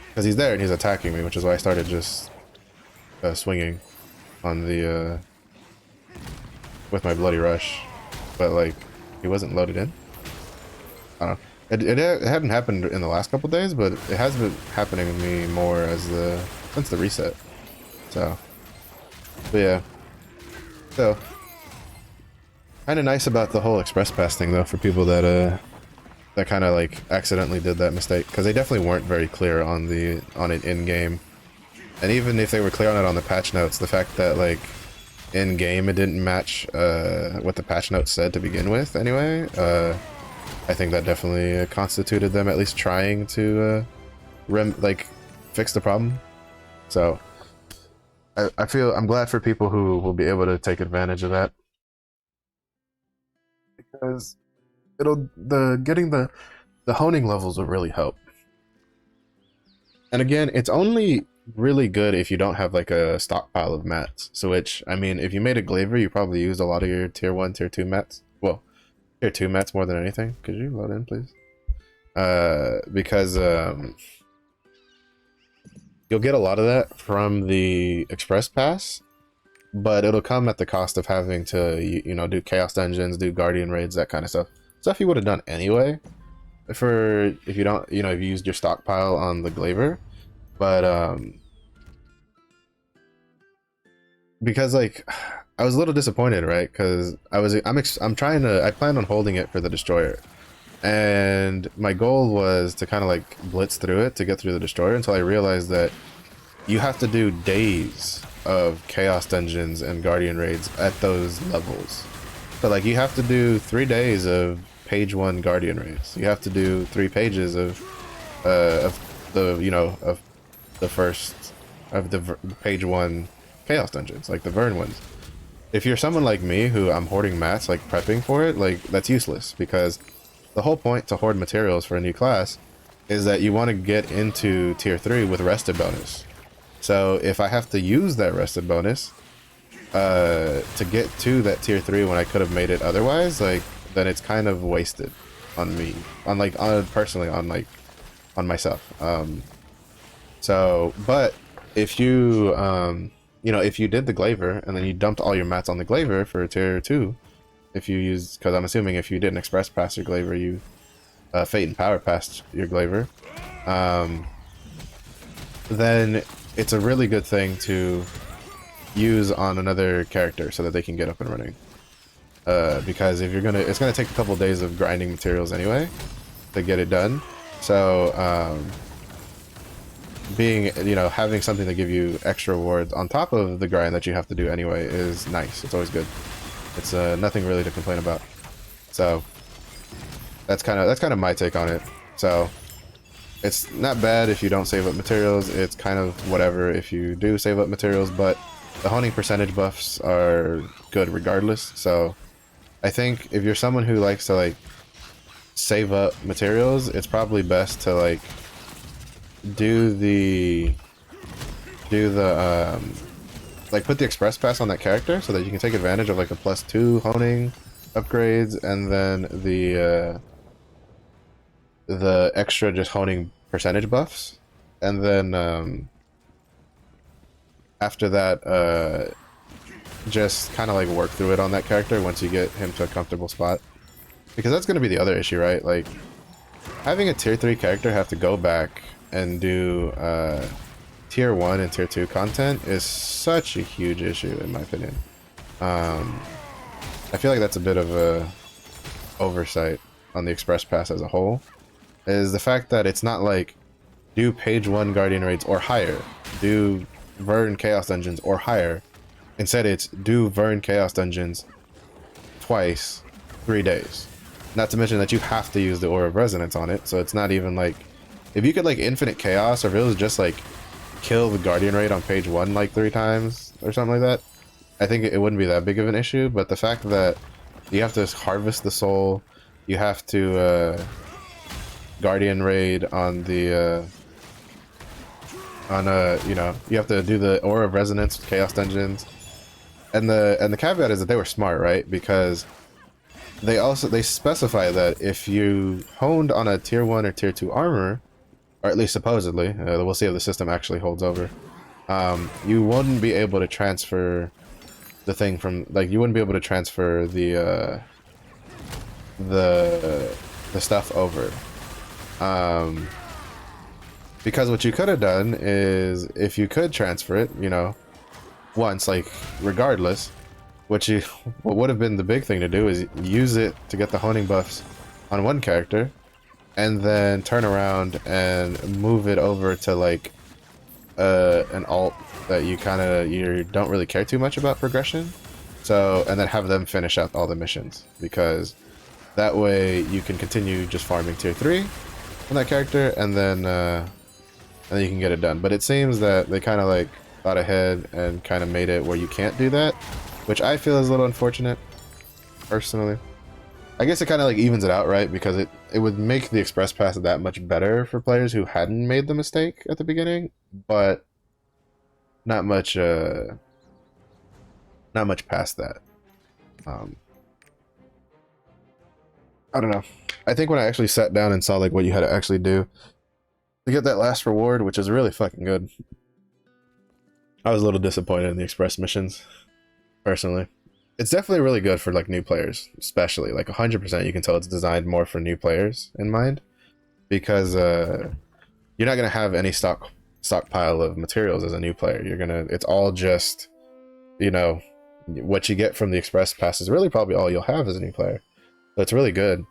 because he's there and he's attacking me, which is why I started just swinging on the with my bloody rush, but like he wasn't loaded in. I don't know. It hadn't happened in the last couple days, but it has been happening to me more as since the reset. So, but yeah. So, kind of nice about the whole express pass thing though, for people that that kind of like accidentally did that mistake, because they definitely weren't very clear on it in game, and even if they were clear on it on the patch notes, the fact that like in game it didn't match what the patch notes said to begin with anyway. I think that definitely constituted them at least trying to fix the problem. So I'm glad for people who will be able to take advantage of that, because getting the honing levels will really help. And again, it's only really good if you don't have like a stockpile of mats. So which, I mean, if you made a Glaivier, you probably used a lot of your tier 1, tier 2 mats. Well, tier 2 mats more than anything. Could you load in, please? Because you'll get a lot of that from the express pass, but it'll come at the cost of having to, you know, do chaos dungeons, do guardian raids, that kind of stuff. Stuff you would have done anyway, if you don't, you know, if you used your stockpile on the Glaivier. But because like I was a little disappointed, right? Because I plan on holding it for the destroyer, and my goal was to kind of like blitz through it to get through the destroyer, until I realized that you have to do days of chaos dungeons and guardian raids at those levels. So like you have to do 3 days of page 1 guardian raids. You have to do 3 pages of the, you know, of the first of the page 1 chaos dungeons, like the Vern ones. If you're someone like me who I'm hoarding mats, like prepping for it, like that's useless, because the whole point to hoard materials for a new class is that you want to get into tier 3 with rested bonus. So if I have to use that rested bonus to get to that tier 3 when I could have made it otherwise, like then it's kind of wasted on me, personally on myself. So, but if you you know, if you did the Glaivier and then you dumped all your mats on the Glaivier for tier 2, if you use, because I'm assuming if you didn't express pass your Glaivier, you fate and power passed your Glaivier, then it's a really good thing to use on another character so that they can get up and running. Because if it's gonna take a couple days of grinding materials anyway to get it done. So you know, having something to give you extra rewards on top of the grind that you have to do anyway is nice. It's always good. It's nothing really to complain about. So that's kind of my take on it. So it's not bad if you don't save up materials. It's kind of whatever if you do save up materials, but the honing percentage buffs are good regardless. So I think if you're someone who likes to like save up materials, it's probably best to like do the like put the express pass on that character so that you can take advantage of like the +2 honing upgrades, and then the extra just honing percentage buffs, and then after that just kind of like work through it on that character once you get him to a comfortable spot, because that's going to be the other issue, right? Like having a tier 3 character have to go back and do tier 1 and tier 2 content is such a huge issue in my opinion. I feel like that's a bit of a oversight on the express pass as a whole, is the fact that it's not like do page 1 guardian raids or higher, do Vern Chaos Dungeons or higher. Instead it's do Vern Chaos Dungeons twice, 3 days. Not to mention that you have to use the Aura of Resonance on it, so it's not even like, if you could like infinite chaos, or if it was just like kill the guardian raid on page 1 like 3 times or something like that, I think it wouldn't be that big of an issue. But the fact that you have to harvest the soul, you have to guardian raid on the you know, you have to do the Aura of Resonance with Chaos Dungeons, and the caveat is that they were smart, right? Because they specify that if you honed on a tier 1 or tier 2 armor, or at least supposedly, we'll see if the system actually holds over, you wouldn't be able to transfer the thing from, like, you wouldn't be able to transfer the stuff over. Because what you could have done is, if you could transfer it, you know, once, like, regardless, what would have been the big thing to do is use it to get the honing buffs on one character, and then turn around and move it over to like an alt that you don't really care too much about progression, so, and then have them finish out all the missions, because that way you can continue just farming tier 3 on that character, and then you can get it done. But it seems that they kind of like thought ahead and kind of made it where you can't do that, which I feel is a little unfortunate personally. I guess it kind of like evens it out, right? Because it would make the express pass that much better for players who hadn't made the mistake at the beginning, but not much past that. I don't know. I think when I actually sat down and saw like what you had to actually do to get that last reward, which is really fucking good, I was a little disappointed in the express missions, personally. It's definitely really good for like new players, especially like 100%. You can tell it's designed more for new players in mind, because you're not gonna have any stockpile of materials as a new player. It's all just, you know, what you get from the express pass is really probably all you'll have as a new player. So it's really good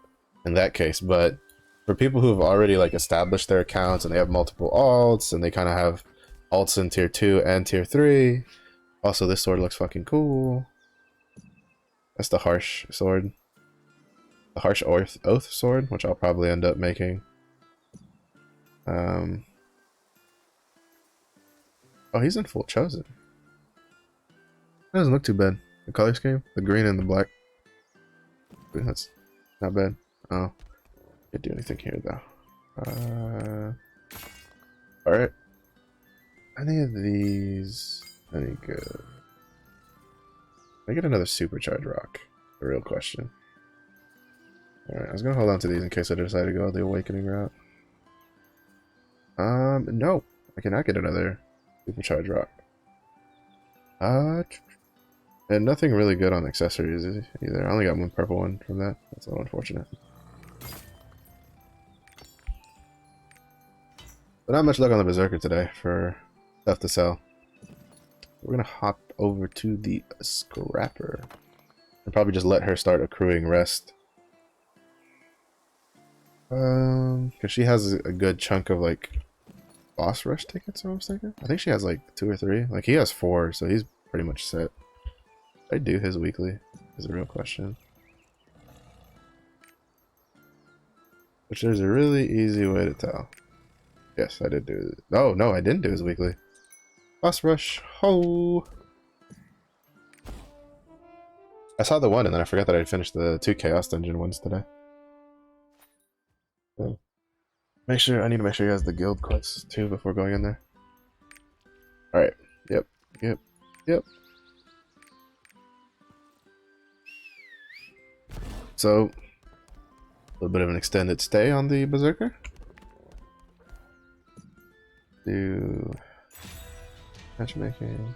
in that case. But for people who have already like established their accounts and they have multiple alts, and they kind of have alts in tier 2 and tier 3. Also, this sword looks fucking cool. That's the harsh sword. The harsh oath sword, which I'll probably end up making. Oh, he's in full chosen. That doesn't look too bad. The color scheme, the green and the black. That's not bad. Oh, can't do anything here though. Alright. Any of these any good? I get another supercharge rock. The real question. Alright, I was gonna hold on to these in case I decide to go the awakening route. No, I cannot get another supercharge rock. And nothing really good on accessories either. I only got one purple one from that. That's a little unfortunate. But not much luck on the Berserker today for stuff to sell. We're gonna hop over to the Scrapper and probably just let her start accruing rest. Because she has a good chunk of like boss rush tickets, I was thinking. I think she has like 2 or 3. Like he has 4, so he's pretty much set. I do his weekly is a real question. Which there's a really easy way to tell. Yes, I did do it. Oh, no, I didn't do his weekly. Boss rush. Ho! I saw the one and then I forgot that I finished the 2 Chaos Dungeon ones today. I need to make sure he has the guild quests too before going in there. Alright. Yep. Yep. Yep. So, a little bit of an extended stay on the Berserker. Do matchmaking.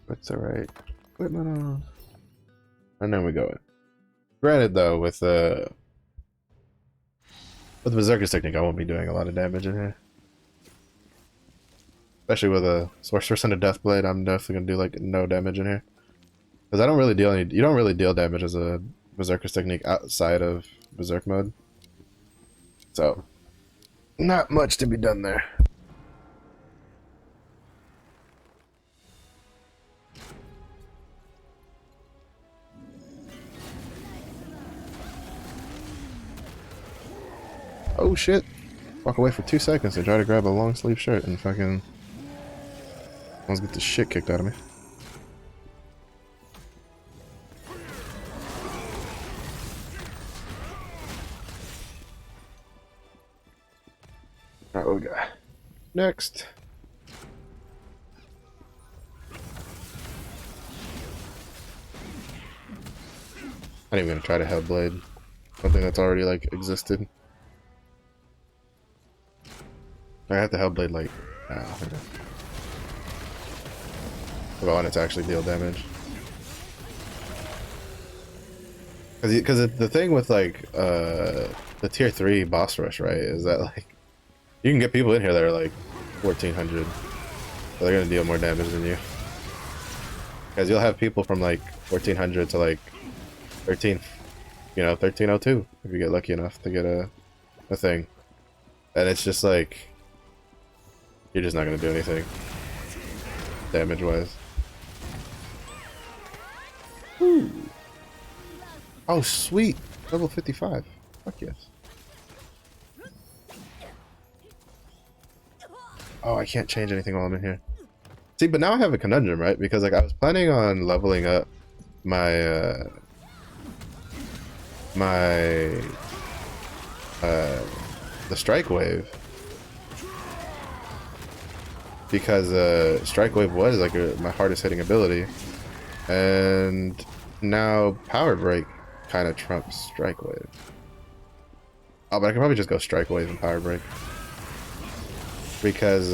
What's the right equipment on? And then we go in. Granted, though, with the Berserker's technique, I won't be doing a lot of damage in here. Especially with a Sorceress and a Deathblade, I'm definitely gonna do like no damage in here. Because I don't really deal any. You don't really deal damage as a Berserker's technique outside of Berserk mode. So, not much to be done there. Oh shit! Walk away for 2 seconds and try to grab a long sleeve shirt and fucking almost get the shit kicked out of me. Alright, what we got? Next. I'm not even gonna try to Hellblade. Something that's already like existed. I have to Hellblade like okay. If I want it to actually deal damage. Because the thing with like the tier 3 boss rush, right, is that like you can get people in here that are like 1400, but they're gonna deal more damage than you. Because you'll have people from like 1400 to like 1302 if you get lucky enough to get a thing, and it's just like you're just not gonna do anything damage wise. Ooh. Oh sweet, level 55. Fuck yes. Oh, I can't change anything while I'm in here. See, but now I have a conundrum, right? Because like I was planning on leveling up my the strike wave, because strike wave was like my hardest hitting ability, and now power break kind of trumps strike wave. Oh, but I can probably just go strike wave and power break, because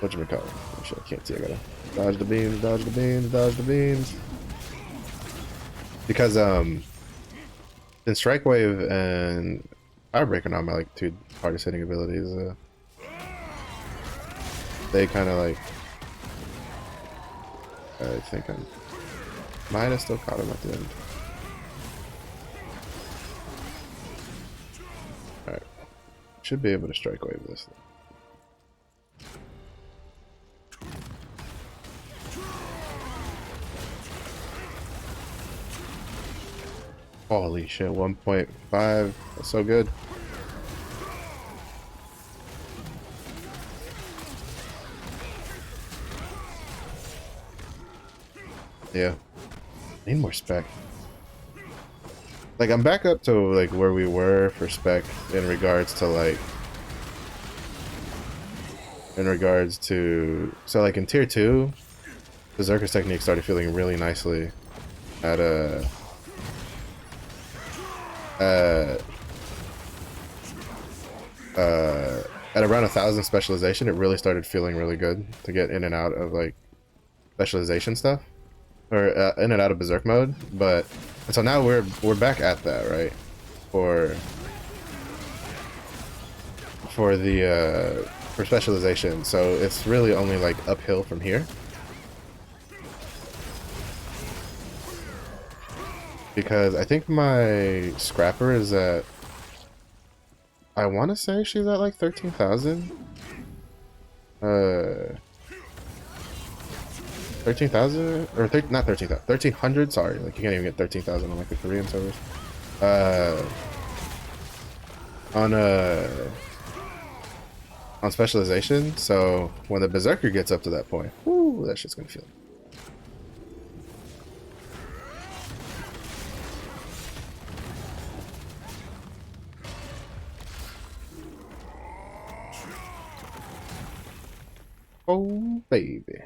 whatchamacallit? Oh shit, I can't see. I gotta dodge the beams, dodge the beams, dodge the beams. Because in strike wave and power break are not my like 2 hardest hitting abilities. They kind of like, I think I might have still caught him at the end. Alright, should be able to strike wave this thing. Holy shit, 1.5. That's so good. Yeah. Need more spec. Like, I'm back up to like where we were for spec in regards to like so like in tier 2, Berserker's technique started feeling really nicely at at around 1000 specialization. It really started feeling really good to get in and out of like specialization stuff, or in and out of Berserk mode. But so now we're back at that, right, for specialization. So it's really only like uphill from here, because I think my scrapper is at, I want to say she's at like 13,000. 13,000 or not 13,000, 1,300. Sorry, like you can't even get 13,000 on like the Korean servers. On specialization. So when the Berserker gets up to that point, whoo, that shit's gonna feel. Oh, baby.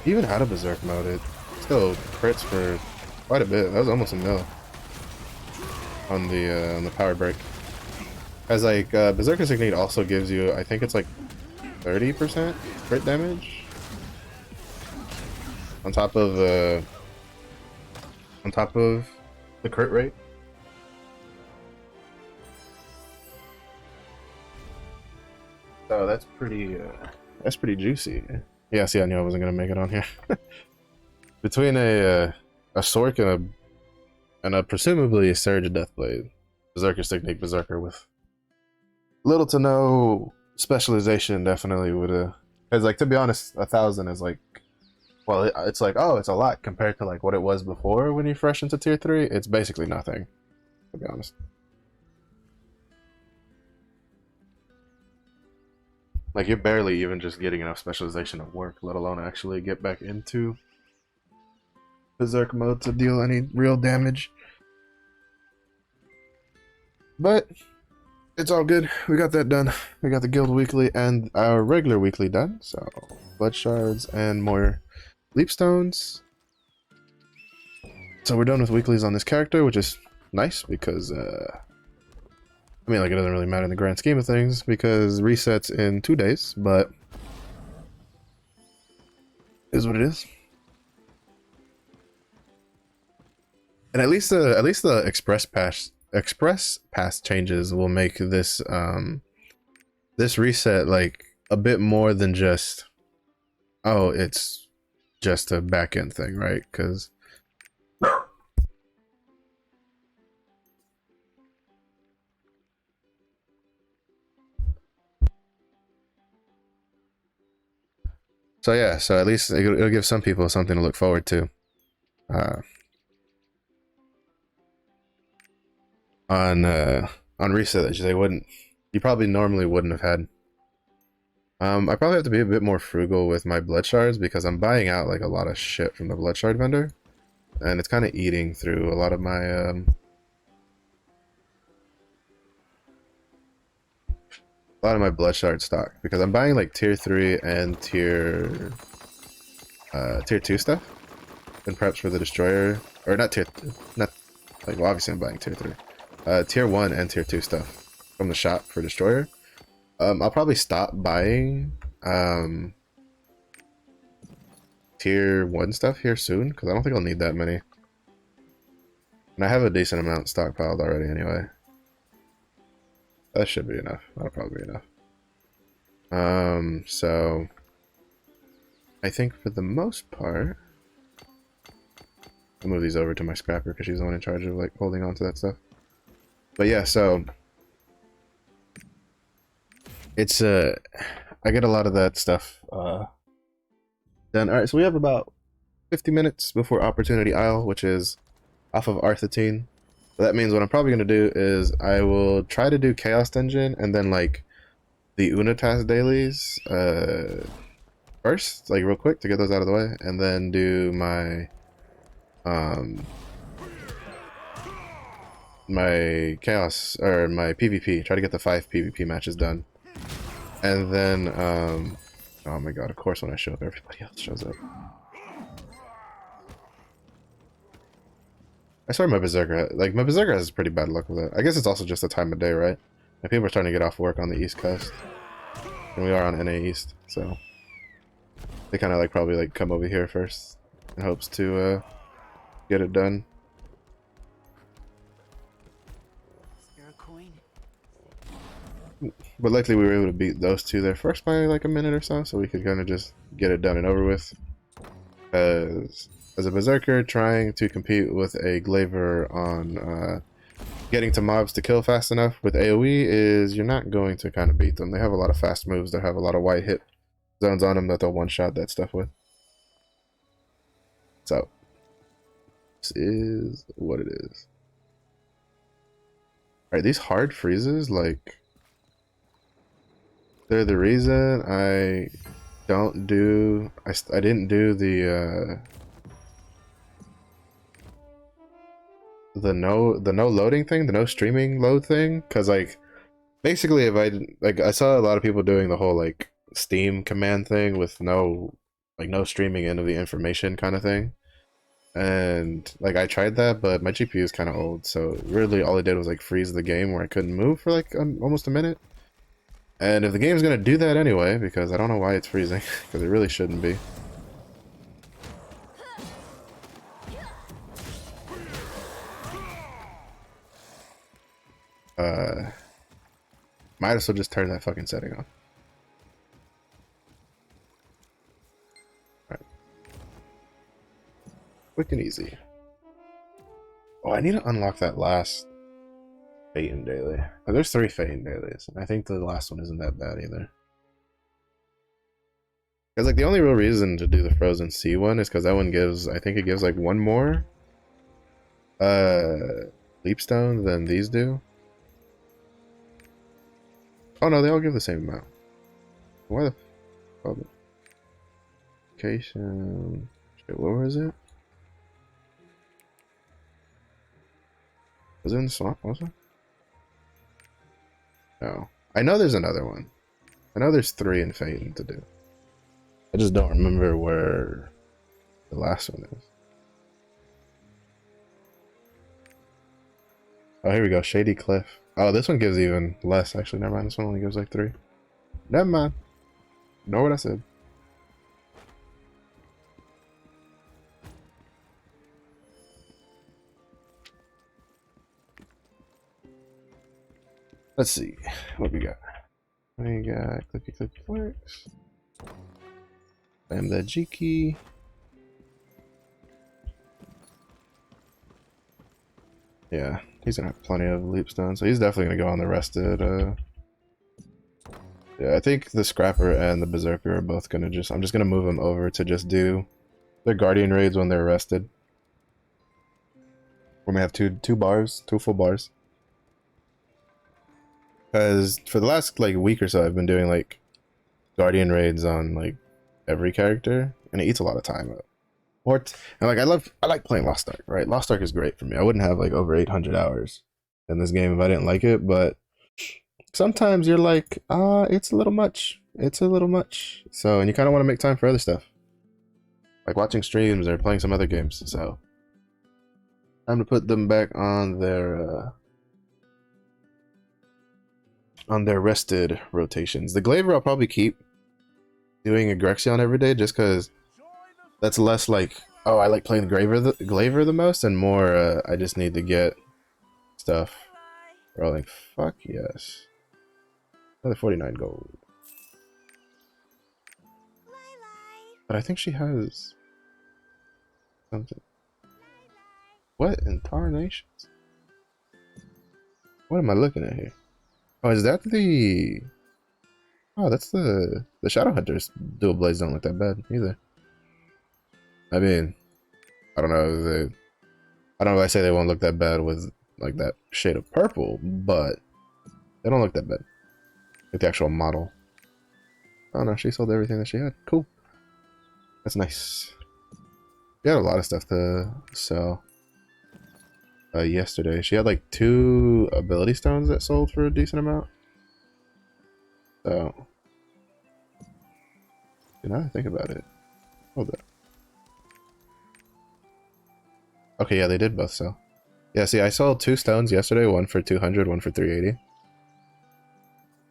Even out of Berserk mode, it still crits for quite a bit. That was almost a mil on the power break. As like Berserker's Technique also gives you, I think it's like 30% crit damage on top of the crit rate. So that's pretty juicy. Yeah, see, I knew I wasn't gonna make it on here. Between a Sork and a presumably Surge Deathblade, Berserker's Technique Berserker with little to no specialization definitely would because like to be honest, 1,000 is like, well, it's like, oh, it's a lot compared to like what it was before when you fresh into tier 3. It's basically nothing, to be honest. Like you're barely even just getting enough specialization to work, let alone actually get back into Berserk mode to deal any real damage. But it's all good. We got that done. We got the guild weekly and our regular weekly done. So blood shards and more leap stones. So we're done with weeklies on this character, which is nice because I mean, like, it doesn't really matter in the grand scheme of things because resets in 2 days, but is what it is. And at least the express pass changes will make this this reset like a bit more than just, oh, it's just a back end thing, right? Because so yeah, so at least it'll give some people something to look forward to. On reset that you probably normally wouldn't have had. I probably have to be a bit more frugal with my blood shards because I'm buying out like a lot of shit from the blood shard vendor, and it's kind of eating through a lot of my blood shard stock because I'm buying like tier 3 and tier 2 stuff and preps for the destroyer, or not like, well, obviously I'm buying tier 3. Tier 1 and tier 2 stuff from the shop for destroyer. I'll probably stop buying tier 1 stuff here soon because I don't think I'll need that many. And I have a decent amount stockpiled already anyway. That should be enough. That'll probably be enough. So I think for the most part, I'll move these over to my scrapper because she's the one in charge of like holding on to that stuff. But yeah, so it's I get a lot of that stuff done. All right, so we have about 50 minutes before Opportunity Isle, which is off of Arthetine. So that means what I'm probably going to do is I will try to do Chaos Dungeon and then like the Unatas dailies first, like real quick to get those out of the way, and then do my my Chaos or my PvP. Try to get the 5 PvP matches done, and then oh my god! Of course, when I show up, everybody else shows up. I swear my Berserker, like, my Berserker has pretty bad luck with it. I guess it's also just the time of day, right? And people are starting to get off work on the East Coast. And we are on NA East, so they kind of, like, probably, like, come over here first in hopes to, get it done. But luckily we were able to beat those two there first by, like, a minute or so we could kind of just get it done and over with. As a Berserker trying to compete with a Glaivier on getting to mobs to kill fast enough with AoE is you're not going to kind of beat them. They have a lot of fast moves that have a lot of white hit zones on them that they'll one-shot that stuff with. So, this is what it is. Alright, these hard freezes, like, they're the reason I don't do... I didn't do the... the no loading thing, the no streaming load thing, because like basically if I saw a lot of people doing the whole like Steam command thing with no streaming in of the information kind of thing. And like I tried that, but my GPU is kind of old, so really all it did was like freeze the game where I couldn't move for like almost a minute. And if the game's gonna do that anyway, because I don't know why it's freezing, because it really shouldn't be. Might as well just turn that fucking setting on. Alright. Quick and easy. Oh, I need to unlock that last Phaeton daily. Oh, there's 3 Phaeton dailies. I think the last one isn't that bad either. Because like the only real reason to do the Frozen Sea one is because that one gives, I think it gives like 1 more leap stone than these do. Oh no, they all give the same amount. Why the location? Shit, what was it? Was it in the swamp? Was it? No. I know there's another one. I know there's 3 in Phaeton to do. I just don't remember where the last one is. Oh, here we go. Shady Cliff. Oh, this one gives even less. Actually, never mind. This one only gives like 3. Never mind. Know what I said. Let's see. What we got? We got clicky clicky clerks. Bam that G key. Yeah, he's gonna have plenty of leap stones, so he's definitely gonna go on the rested. Yeah, I think the Scrapper and the Berserker are both gonna just. I'm just gonna move them over to just do their Guardian raids when they're rested. We're gonna have two full bars. Because for the last like week or so, I've been doing like Guardian raids on like every character, and it eats a lot of time up. And like I like playing Lost Ark, right? Lost Ark is great for me. I wouldn't have like over 800 hours in this game if I didn't like it, but sometimes you're like, it's a little much. It's a little much. So, and you kind of want to make time for other stuff, like watching streams or playing some other games. So, time to put them back on their rested rotations. The Glaivier I'll probably keep doing a Grexion every day, just because that's less like, oh, I like playing Glaivier the most, and more I just need to get stuff rolling. Fuck yes. Another 49 gold. But I think she has something. What in tarnations? What am I looking at here? Oh, is that the... Oh, that's the Shadowhunters. Dual Blades don't look that bad either. I mean, I don't know. I don't know if I say they won't look that bad with like that shade of purple, but they don't look that bad. Like the actual model. Oh no, she sold everything that she had. Cool. That's nice. She had a lot of stuff to sell. Yesterday, she had like 2 ability stones that sold for a decent amount. So, now that I think about it, hold up. Okay, yeah, they did both sell. Yeah, see, I sold 2 stones yesterday, one for 200, one for 380.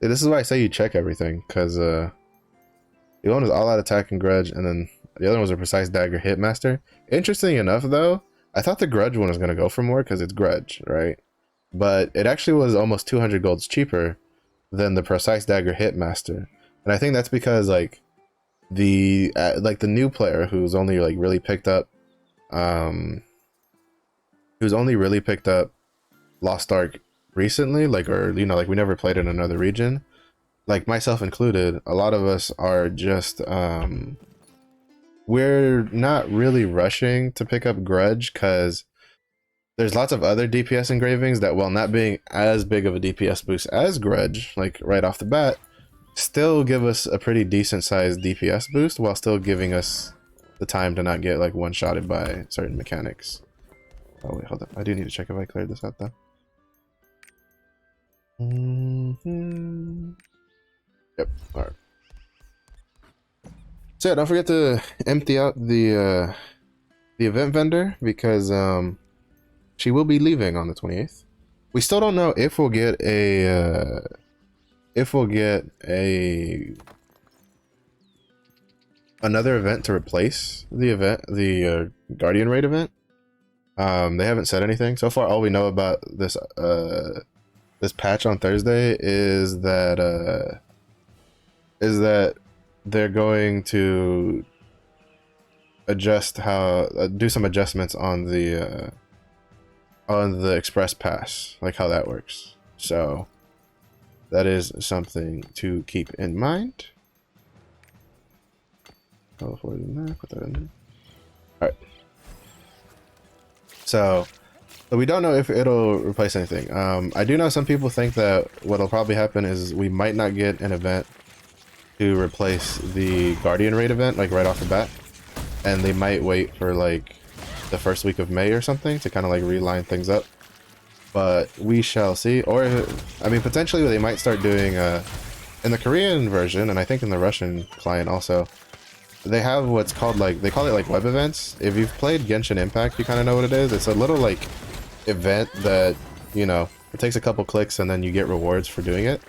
Yeah, this is why I say you check everything, because the one was all out attack and grudge, and then the other one was a precise dagger hitmaster. Interesting enough, though, I thought the grudge one was going to go for more because it's grudge, right? But it actually was almost 200 golds cheaper than the precise dagger hitmaster. And I think that's because like the new player who's only like really picked up Lost Ark recently, like, or you know, like we never played in another region, like myself included, a lot of us are just we're not really rushing to pick up grudge because there's lots of other DPS engravings that, while not being as big of a DPS boost as grudge, like right off the bat, still give us a pretty decent sized DPS boost while still giving us the time to not get like one-shotted by certain mechanics. Oh wait, hold up. I do need to check if I cleared this out though. Yep. All right. So yeah, don't forget to empty out the event vendor because she will be leaving on the 28th. We still don't know if we'll get another event to replace the event, the Guardian Raid event. They haven't said anything so far. All we know about this patch on Thursday is that they're going to adjust do some adjustments on the express pass, like how that works. So that is something to keep in mind. Oh, put that in there. All right. So we don't know if it'll replace anything. I do know some people think that what'll probably happen is we might not get an event to replace the Guardian Raid event, like right off the bat, and they might wait for like the first week of May or something to kind of like reline things up. But we shall see. Or I mean, potentially they might start doing in the Korean version, and I think in the Russian client also, they have what's called like, they call it like web events. If you've played Genshin Impact, you kind of know what it is. It's a little like event that, you know, it takes a couple clicks and then you get rewards for doing it.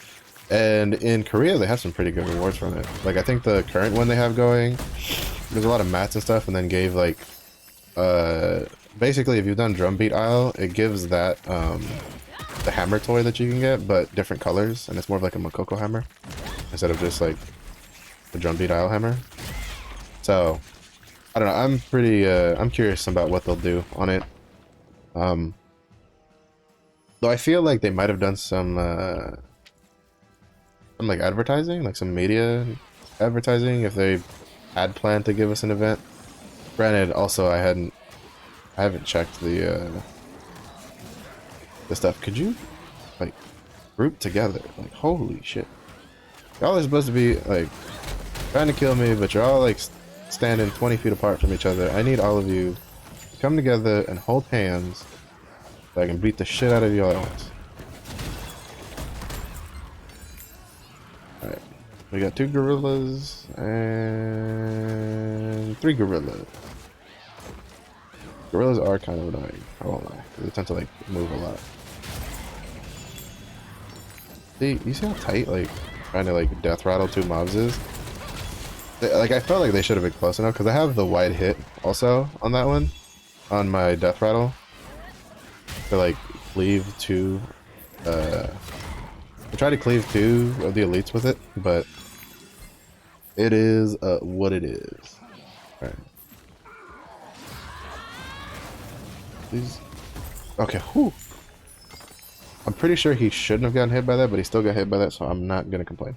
And in Korea, they have some pretty good rewards from it. Like I think the current one they have going, there's a lot of mats and stuff, and then gave like, basically if you've done Drumbeat Isle, it gives that, the hammer toy that you can get, but different colors, and it's more of like a Makoko hammer instead of just like the Drumbeat Isle hammer. So, I don't know, I'm pretty, I'm curious about what they'll do on it. Though I feel like they might have done some like advertising, like some media advertising, if they had planned to give us an event. Granted, also I haven't checked the stuff. Could you, like, group together? Like, holy shit. Y'all are supposed to be, like, trying to kill me, but you're all, like, standing 20 feet apart from each other. I need all of you to come together and hold hands so I can beat the shit out of you all at once. Alright. We got 2 gorillas and 3 gorillas. Gorillas are kind of annoying, I won't lie. They tend to, like, move a lot. See, you see how tight, like, trying to, like, death rattle 2 mobs is? Like, I felt like they should have been close enough, because I have the wide hit also on that one, on my death rattle, to, like, cleave 2, I tried to cleave 2 of the elites with it, but it is, what it is. Alright. Please. Okay, whew. I'm pretty sure he shouldn't have gotten hit by that, but he still got hit by that, so I'm not gonna complain.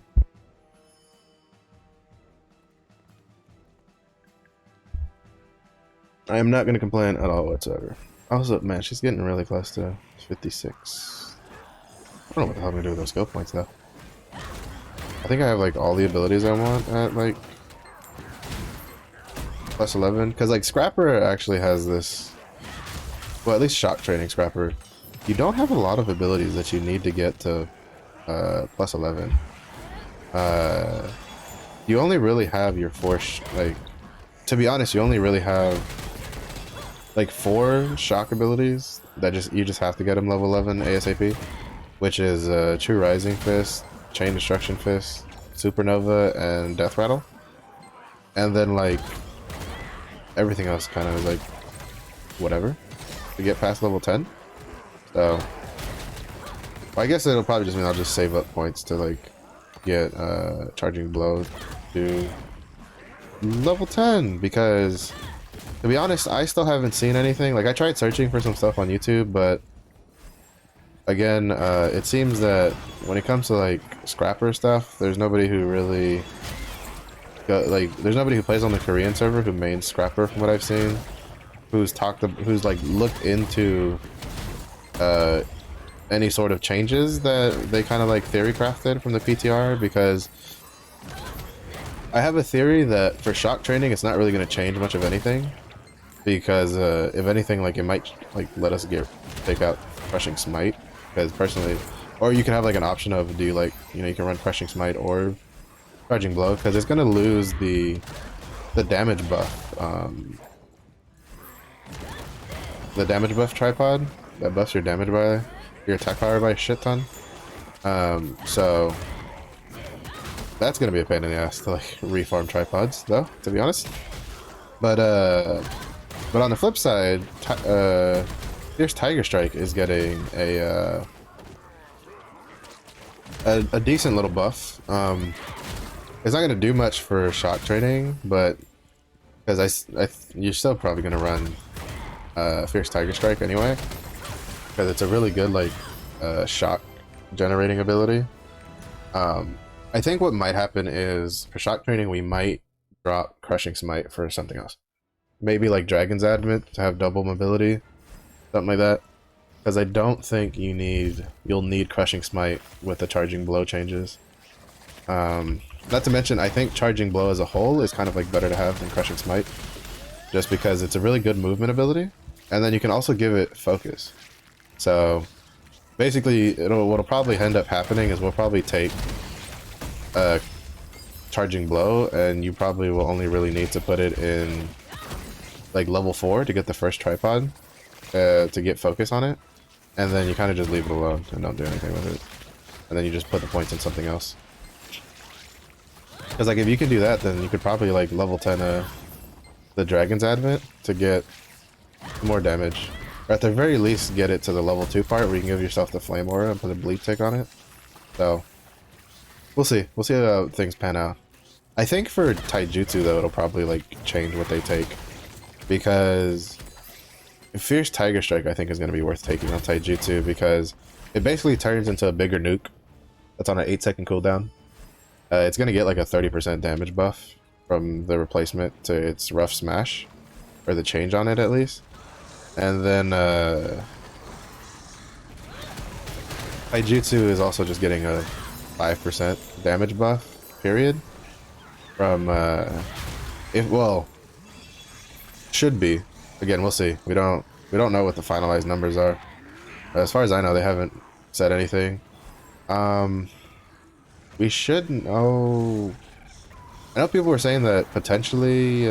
I am not gonna complain at all whatsoever. Also, man, she's getting really close to 56. I don't know what the hell I'm gonna do with those skill points, though. I think I have, like, all the abilities I want at, like, plus 11. Because, like, Scrapper actually has this... Well, at least shock training Scrapper. You don't have a lot of abilities that you need to get to plus 11. You only really have your 4... like, to be honest, you only really have... like 4 shock abilities that you just have to get them level 11 ASAP, which is True Rising Fist, Chain Destruction Fist, Supernova, and Death Rattle. And then like everything else kind of is like whatever to get past level 10. So well, I guess it'll probably just mean I'll just save up points to like get Charging Blow to level 10, because to be honest, I still haven't seen anything. Like, I tried searching for some stuff on YouTube, but again, it seems that when it comes to like Scrapper stuff, there's nobody who really there's nobody who plays on the Korean server who mains Scrapper, from what I've seen, who's like looked into any sort of changes that they kind of like theory crafted from the PTR. Because I have a theory that for shock training, it's not really going to change much of anything. Because if anything, like it might like let us take out Crushing Smite, because personally, or you can have like an option of do like, you know, you can run Crushing Smite or Charging Blow, because it's gonna lose the damage buff. The damage buff tripod that buffs your damage by your attack power by a shit ton. So that's gonna be a pain in the ass to like reform tripods, though, to be honest. But on the flip side, Fierce Tiger Strike is getting a decent little buff. It's not gonna do much for shock training, but because you're still probably gonna run Fierce Tiger Strike anyway, because it's a really good like shock generating ability. I think what might happen is for shock training we might drop Crushing Smite for something else. Maybe like Dragon's Advent to have double mobility, something like that. Because I don't think you'll need Crushing Smite with the Charging Blow changes. Not to mention, I think Charging Blow as a whole is kind of like better to have than Crushing Smite, just because it's a really good movement ability, and then you can also give it focus. So basically, what'll probably end up happening is we'll probably take Charging Blow, and you probably will only really need to put it in like level 4 to get the first tripod to get focus on it, and then you kind of just leave it alone and don't do anything with it, and then you just put the points in something else. Because like if you can do that, then you could probably like level 10 the Dragon's Advent to get more damage, or at the very least get it to the level 2 part where you can give yourself the Flame Aura and put a Bleed Tick on it. So we'll see how things pan out. I think for Taijutsu though, it'll probably like change what they take, because Fierce Tiger Strike I think is going to be worth taking on Taijutsu, because it basically turns into a bigger nuke that's on an 8-second cooldown. It's going to get like a 30% damage buff from the replacement to its Rough Smash, or the change on it at least. And then Taijutsu is also just getting a 5% damage buff, period. From, should be. Again, we'll see. We don't know what the finalized numbers are. As far as I know, they haven't said anything. We should know. I know people were saying that potentially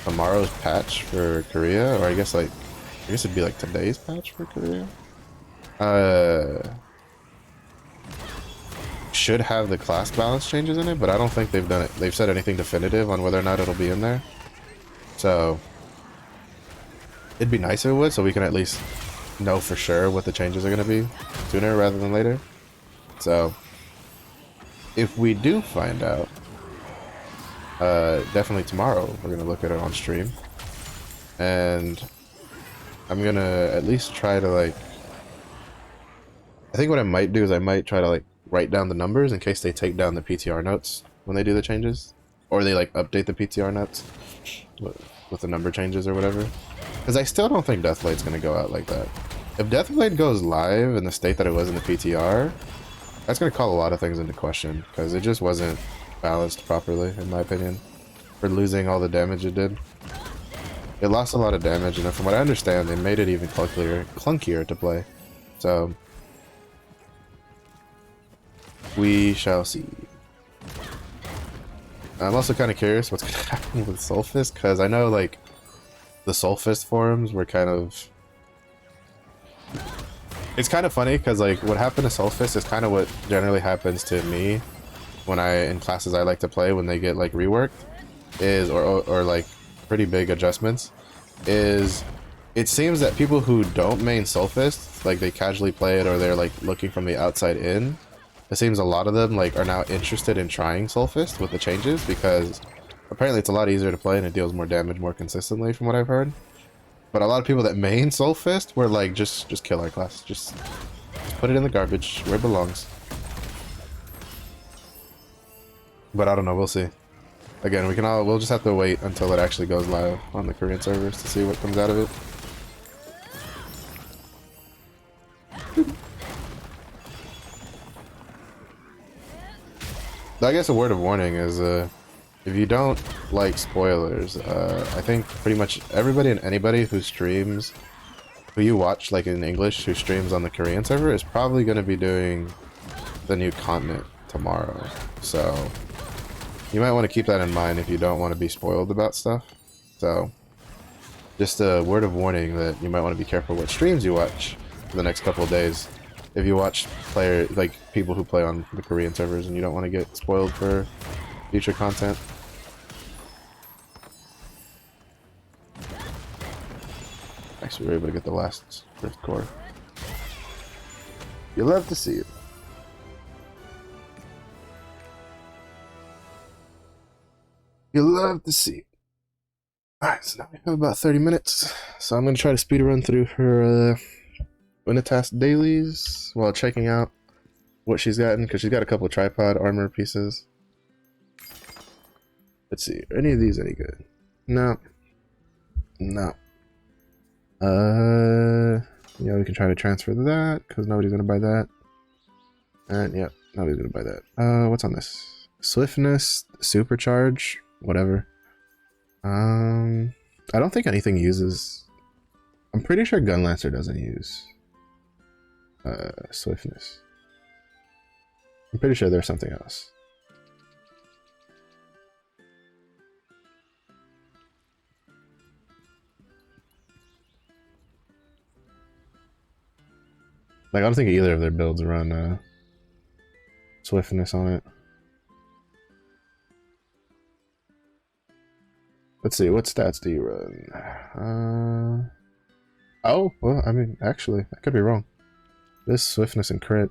tomorrow's patch for Korea, or I guess it'd be like today's patch for Korea, should have the class balance changes in it, but I don't think they've said anything definitive on whether or not it'll be in there. So it'd be nice if it would, so we can at least know for sure what the changes are going to be sooner rather than later. So if we do find out, definitely tomorrow we're going to look at it on stream, and I'm going to at least try to like, I think what I might do is I might try to like write down the numbers in case they take down the PTR notes when they do the changes, or they like update the PTR notes with the number changes or whatever, because I still don't think Deathblade's going to go out like that. If Deathblade goes live in the state that it was in the PTR, that's going to call a lot of things into question, because it just wasn't balanced properly, in my opinion, for losing all the damage it did. It lost a lot of damage, and from what I understand, they made it even clunkier to play. So we shall see. I'm also kind of curious what's going to happen with Soulfist, because I know like the Soulfist forums were kind of... It's kind of funny because like what happened to Soulfist is kind of what generally happens to me when in classes I like to play when they get like reworked, or like pretty big adjustments, is it seems that people who don't main Soulfist, like they casually play it or they're like looking from the outside in, it seems a lot of them like are now interested in trying Soulfist with the changes, because apparently it's a lot easier to play and it deals more damage more consistently from what I've heard. But a lot of people that main Soulfist were like, just kill our class. Just put it in the garbage where it belongs. But I don't know, we'll see. Again, we'll just have to wait until it actually goes live on the Korean servers to see what comes out of it. I guess a word of warning is if you don't like spoilers, I think pretty much everybody and anybody who streams, who you watch like in English, who streams on the Korean server is probably going to be doing the new continent tomorrow. So you might want to keep that in mind if you don't want to be spoiled about stuff. So just a word of warning that you might want to be careful what streams you watch for the next couple of days. If you watch people who play on the Korean servers and you don't want to get spoiled for future content. Actually, we were able to get the last Rift Core. You love to see it. You love to see it. Alright, so now we have about 30 minutes. So I'm going to try to speed run through her Winitask dailies while checking out what she's gotten, because she's got a couple of tripod armor pieces. Let's see, are any of these any good? No. No. Yeah, we can try to transfer that, because nobody's going to buy that. And, yeah, nobody's going to buy that. What's on this? Swiftness, Supercharge, whatever. I don't think anything uses... I'm pretty sure Gunlancer doesn't use Swiftness. I'm pretty sure there's something else. Like, I don't think either of their builds run Swiftness on it. Let's see, what stats do you run? Oh, well, I mean, actually, I could be wrong. This Swiftness and crit.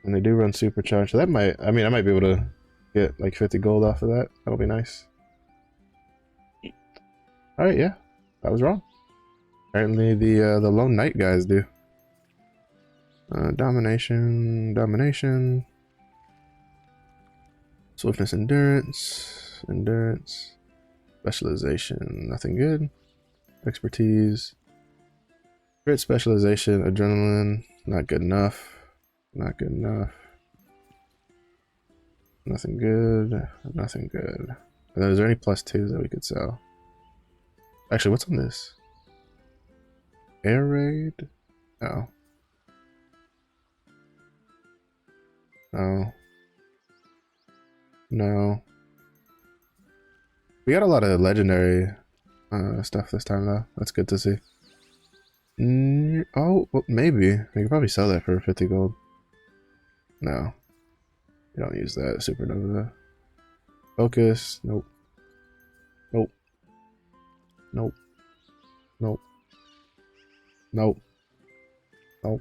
And they do run Supercharge, so that might, I mean, I might be able to get like 50 gold off of that. That'll be nice. Alright, yeah, I was wrong. Apparently the Lone Knight guys do. Domination. Swiftness, endurance, specialization, nothing good. Expertise, crit, specialization, adrenaline, not good enough. Not good enough. Nothing good. Nothing good. And then is there any +2s that we could sell? Actually, what's on this? Air raid? No. No. No. We got a lot of legendary stuff this time, though. That's good to see. Oh, well, maybe. We could probably sell that for 50 gold. No. We don't use that. Supernova, though. Focus. Nope. Nope. Nope. Nope. Nope. Nope.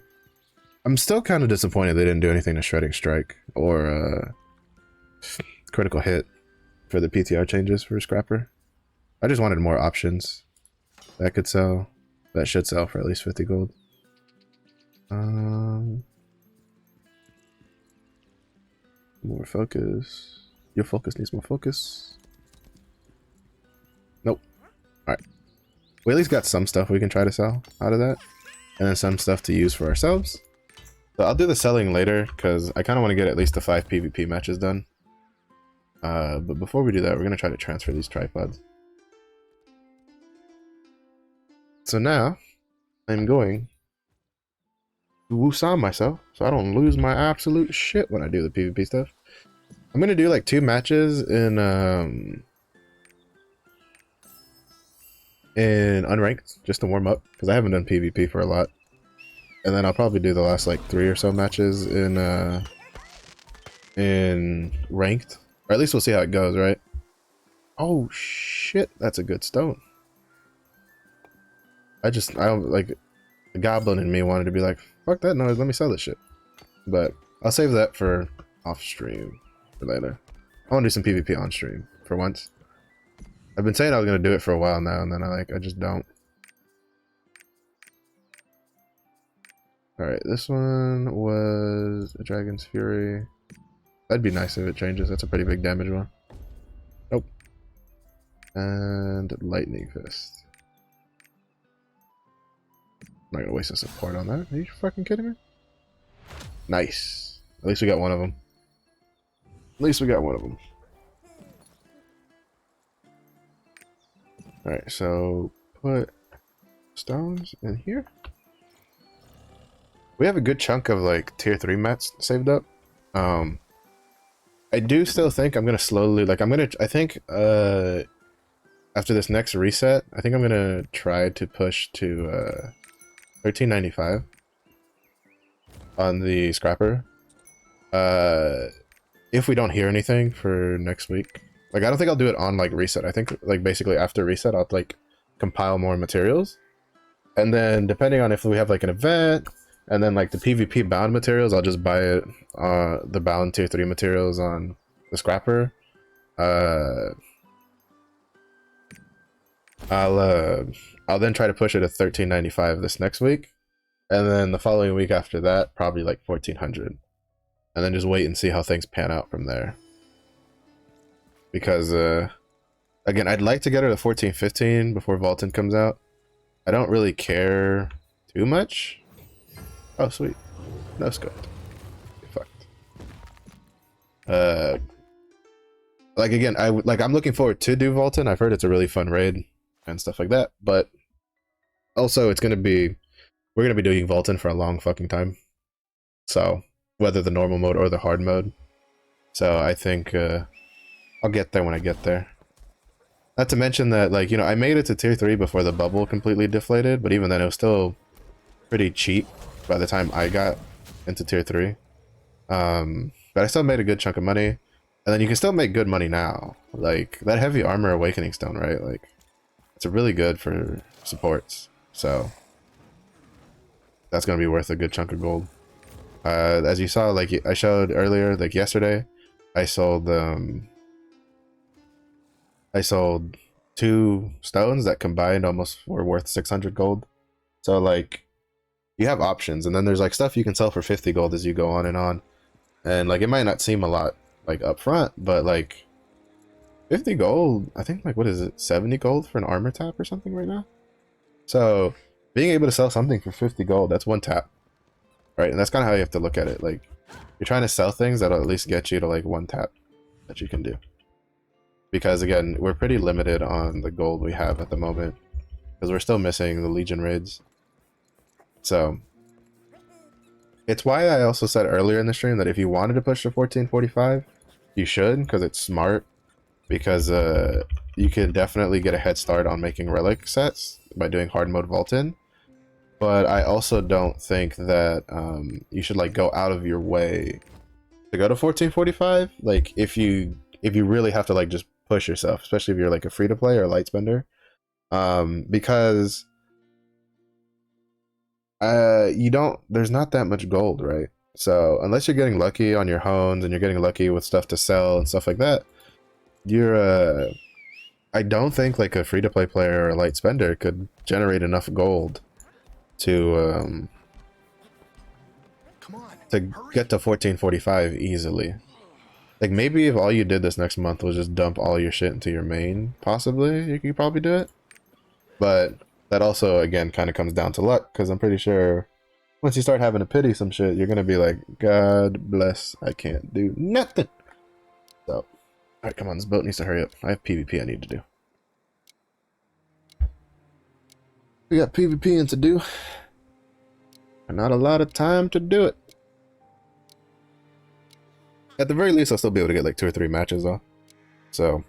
I'm still kind of disappointed they didn't do anything to Shredding Strike or Critical Hit for the PTR changes for Scrapper. I just wanted more options that could sell. That should sell for at least 50 gold. More focus. Your focus needs more focus. Nope. Alright. We at least got some stuff we can try to sell out of that. And then some stuff to use for ourselves. So I'll do the selling later, because I kind of want to get at least the 5 PvP matches done. But before we do that, we're going to try to transfer these tripods. So now, I'm going to Wusan myself, so I don't lose my absolute shit when I do the PvP stuff. I'm going to do like 2 matches in unranked, just to warm up, because I haven't done PvP for a lot. And then I'll probably do the last like 3 or so matches in ranked. Or at least we'll see how it goes, right? Oh shit, that's a good stone. I don't like, the goblin in me wanted to be like, fuck that noise, let me sell this shit. But I'll save that for off stream for later. I want to do some PvP on stream for once. I've been saying I was gonna do it for a while now, and then I just don't. Alright, this one was a Dragon's Fury. That'd be nice if it changes. That's a pretty big damage one. Nope. And Lightning Fist. I'm not gonna waste a support on that. Are you fucking kidding me? Nice. At least we got one of them. At least we got one of them. Alright, so put stones in here. We have a good chunk of like tier 3 mats saved up. I do still think I'm gonna slowly, like I think after this next reset, I think I'm gonna try to push to 1395 on the scrapper. If we don't hear anything for next week. Like, I don't think I'll do it on, like, reset. I think, like, basically after reset, I'll, like, compile more materials. And then, depending on if we have, like, an event, and then, like, the PvP bound materials, I'll just buy it, the bound tier 3 materials on the scrapper. I'll then try to push it at 1395 this next week. And then the following week after that, probably, like, 1400. And then just wait and see how things pan out from there. Because, again, I'd like to get her to 1415 before Vaulton comes out. I don't really care too much. Oh, sweet. No scope. Get fucked. Like, again, I'm looking forward to do Vaulton. I've heard it's a really fun raid and stuff like that. But also, we're going to be doing Vaulton for a long fucking time. So, whether the normal mode or the hard mode. So, I think, I'll get there when I get there. Not to mention that, like, you know, I made it to tier 3 before the bubble completely deflated, but even then it was still pretty cheap by the time I got into tier 3. But I still made a good chunk of money. And then you can still make good money now. Like, that heavy armor awakening stone, right? Like, it's really good for supports. So, that's going to be worth a good chunk of gold. As you saw, like, I showed earlier, like, yesterday, I sold 2 stones that combined almost were worth 600 gold. So, like, you have options, and then there's, like, stuff you can sell for 50 gold as you go on. And, like, it might not seem a lot, like, up front, but, like, 50 gold, I think, like, what is it, 70 gold for an armor tap or something right now? So, being able to sell something for 50 gold, that's 1 tap, right? And that's kind of how you have to look at it. Like, you're trying to sell things that'll at least get you to, like, 1 tap that you can do. Because, again, we're pretty limited on the gold we have at the moment. Because we're still missing the Legion raids. So, it's why I also said earlier in the stream that if you wanted to push to 1445, you should, because it's smart. Because you can definitely get a head start on making relic sets by doing hard mode vault-in. But I also don't think that you should, like, go out of your way to go to 1445. Like, if you really have to, like, just push yourself, especially if you're, like, a free-to-play or a light spender, because there's not that much gold, right? So unless you're getting lucky on your hones and you're getting lucky with stuff to sell and stuff like that, I don't think, like, a free-to-play player or a light spender could generate enough gold to Come on, get to 1445 easily. Like, maybe if all you did this next month was just dump all your shit into your main, possibly, you could probably do it. But that also, again, kind of comes down to luck, because I'm pretty sure once you start having to pity some shit, you're going to be like, God bless, I can't do nothing. So, alright, come on, this boat needs to hurry up. I have PvP I need to do. We got PvP to do, and not a lot of time to do it. At the very least, I'll still be able to get like 2 or 3 matches off. So,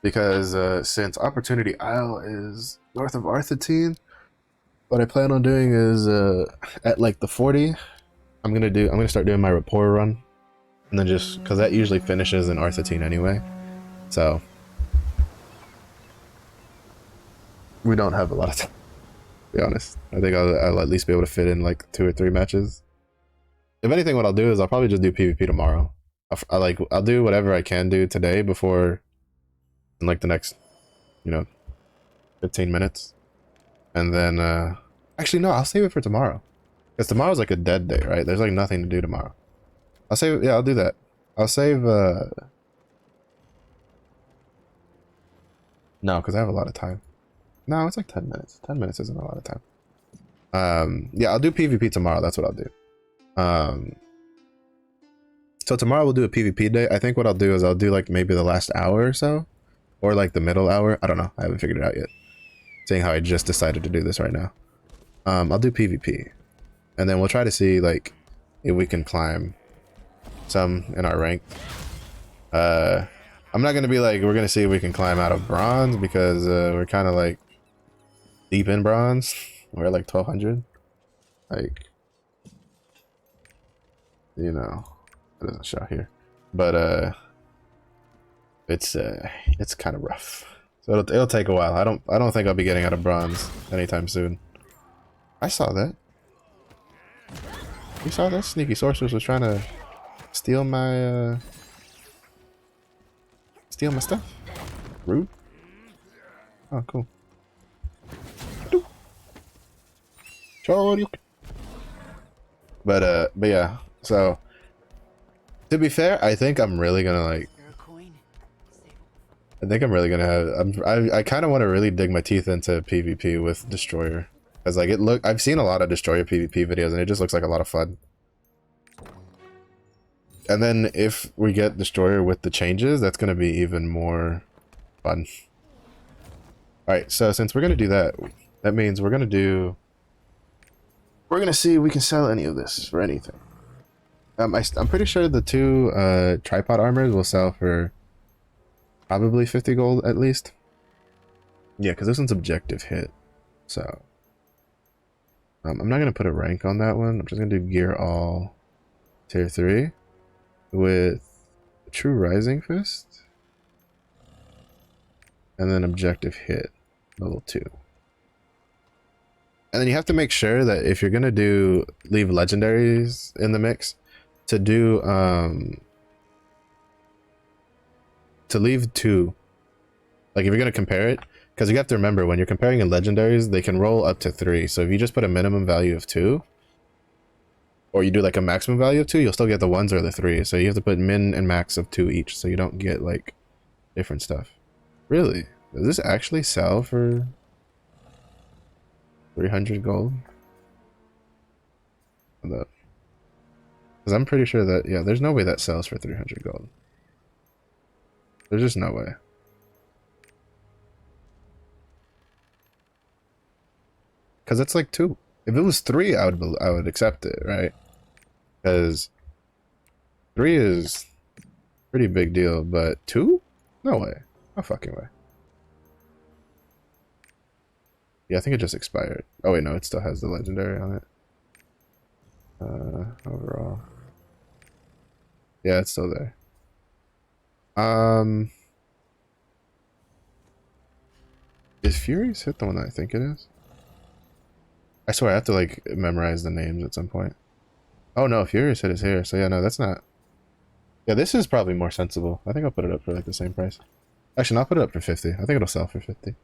because since Opportunity Isle is north of Arthurtine, what I plan on doing is at like the 40, I'm gonna start doing my rapport run, and then just because that usually finishes in Arthurtine anyway, so we don't have a lot of time, to be honest. I think I'll at least be able to fit in like 2 or 3 matches. If anything, what I'll do is I'll probably just do PvP tomorrow. I'll do whatever I can do today before, in like the next, 15 minutes. And then, actually no, I'll save it for tomorrow. Because tomorrow's like a dead day, right? There's like nothing to do tomorrow. I'll do that. I'll save, No, because I have a lot of time. No, it's like 10 minutes. 10 minutes isn't a lot of time. Yeah, I'll do PvP tomorrow. That's what I'll do. So tomorrow we'll do a PvP day. I think what I'll do is I'll do like maybe the last hour or so, or like the middle hour. I don't know. I haven't figured it out yet. Seeing how I just decided to do this right now. I'll do PvP, and then we'll try to see like if we can climb some in our rank. I'm not gonna be like we're gonna see if we can climb out of bronze because we're kind of like deep in bronze. We're at like 1200. Like, you know, it doesn't show here, but it's kind of rough. So it'll take a while. I don't think I'll be getting out of bronze anytime soon. I saw that. You saw that? Sneaky sorceress was trying to steal my stuff. Rude. Oh, cool. But yeah. So to be fair, I think I'm really gonna like. I think I'm really gonna have. I kind of want to really dig my teeth into PvP with Destroyer, because like I've seen a lot of Destroyer PvP videos and it just looks like a lot of fun. And then if we get Destroyer with the changes, that's gonna be even more fun. All right, so since we're gonna do that, that means we're gonna see if we can sell any of this for anything. I'm pretty sure the 2 tripod armors will sell for probably 50 gold at least. Yeah, because this one's objective hit. So I'm not gonna put a rank on that one. I'm just gonna do gear all tier 3 with true rising fist, and then objective hit level 2. And then you have to make sure that if you're gonna leave legendaries in the mix, to leave 2. Like if you're gonna compare it, because you have to remember when you're comparing in legendaries, they can roll up to 3. So if you just put a minimum value of 2, or you do like a maximum value of 2, you'll still get the 1s or the 3s. So you have to put min and max of 2 each, so you don't get like different stuff. Really? Does this actually sell for 300 gold? Because I'm pretty sure that, yeah, there's no way that sells for 300 gold. There's just no way. Because it's like 2. If it was 3, I would accept it, right? Because 3 is pretty big deal, but 2? No way. No fucking way. Yeah, I think it just expired. Oh wait, no, it still has the legendary on it. Overall. Yeah, it's still there. Is Fury's hit the one that I think it is? I swear I have to like memorize the names at some point. Oh no, Fury's hit is here, so yeah, no, that's not. Yeah, this is probably more sensible. I think I'll put it up for like the same price. Actually, no, I'll put it up for 50. I think it'll sell for 50.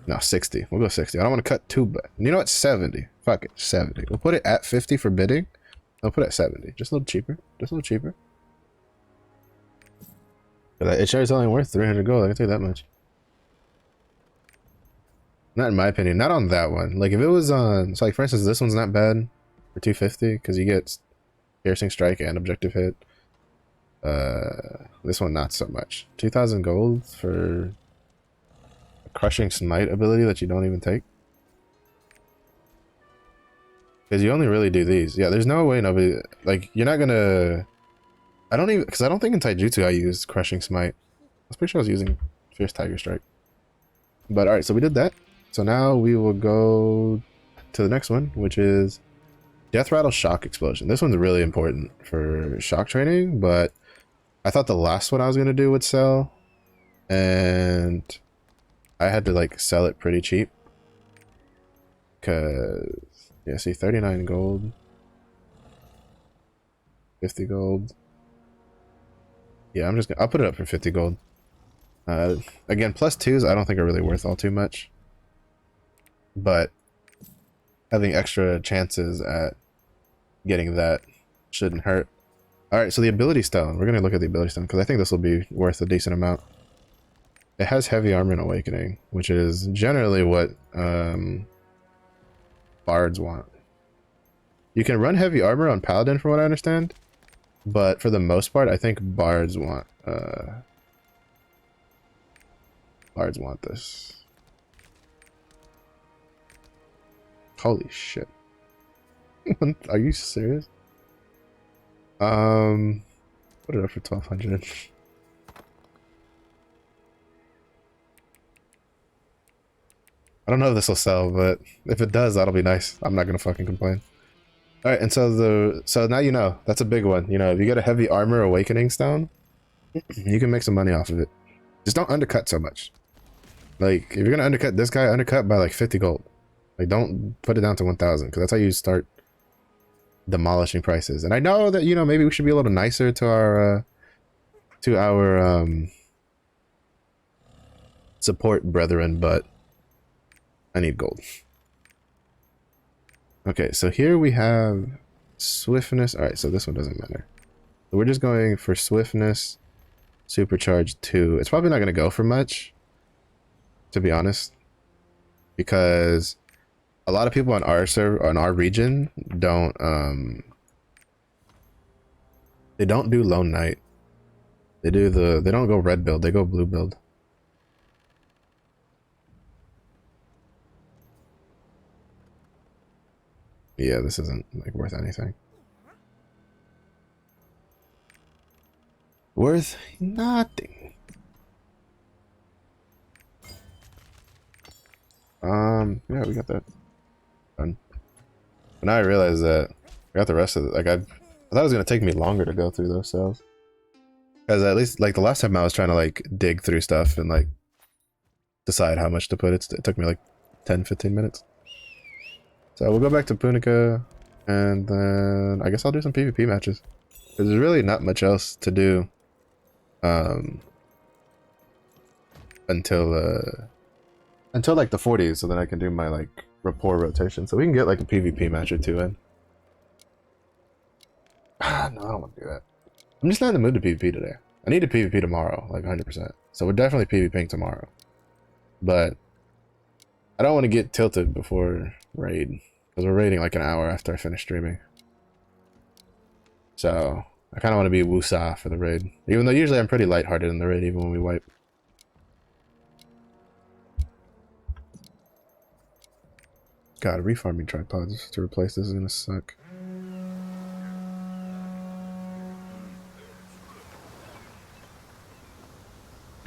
No, 60. We'll go 60. I don't want to cut 2, but you know what? 70. Fuck it, 70. We'll put it at 50 for bidding. I'll put it at 70. Just a little cheaper. Just a little cheaper. But it sure is only worth 300 gold. I can tell you that much. Not in my opinion. Not on that one. Like if it was on, so like for instance, this one's not bad for 250 because you get piercing strike and objective hit. This one not so much. 2,000 gold for a crushing smite ability that you don't even take. Because you only really do these. Yeah, there's no way nobody, like you're not gonna. I don't even, because I don't think in Taijutsu I used crushing smite. I was pretty sure I was using fierce tiger strike. But all right, so we did that. So now we will go to the next one, which is Death Rattle Shock Explosion. This one's really important for shock training, but I thought the last one I was going to do would sell, and I had to like sell it pretty cheap. Because, yeah, see, 39 gold, 50 gold. Yeah, I'll put it up for 50 gold. Again, +2s I don't think are really worth all too much. But having extra chances at getting that shouldn't hurt. Alright, so the ability stone. We're going to look at the ability stone because I think this will be worth a decent amount. It has heavy armor and awakening, which is generally what bards want. You can run heavy armor on paladin from what I understand, but for the most part I think bards want this. Holy shit. Are you serious? Put it up for 1200. I don't know if this will sell, but if it does, that'll be nice. I'm not gonna fucking complain. All right, and so now you know that's a big one. You know, if you get a heavy armor awakening stone, you can make some money off of it. Just don't undercut so much. Like if you're gonna undercut this guy, undercut by like 50 gold. Like don't put it down to 1,000 because that's how you start demolishing prices. And I know that, you know, maybe we should be a little nicer to our support brethren, but I need gold. Okay, so here we have swiftness. All right, so this one doesn't matter. So we're just going for swiftness, supercharged 2. It's probably not going to go for much, to be honest, because a lot of people on our server, on our region, they don't do lone knight. They don't go red build. They go blue build. Yeah, this isn't like worth anything. Worth nothing. Yeah, we got that done. But now I realize that I got the rest of it. Like I thought it was gonna take me longer to go through those cells. Because at least like the last time I was trying to like dig through stuff and like decide how much to put, it took me like 10-15 minutes. So we'll go back to Punica, and then I guess I'll do some PvP matches. There's really not much else to do until like the 40s, so then I can do my like rapport rotation. So we can get like a PvP match or two in. No, I don't want to do that. I'm just not in the mood to PvP today. I need to PvP tomorrow, like 100%. So we're definitely PvPing tomorrow. But I don't want to get tilted before raid, because we're raiding like an hour after I finish streaming. So I kind of want to be woosah for the raid, even though usually I'm pretty lighthearted in the raid, even when we wipe. God, refarming tripods to replace this is gonna suck.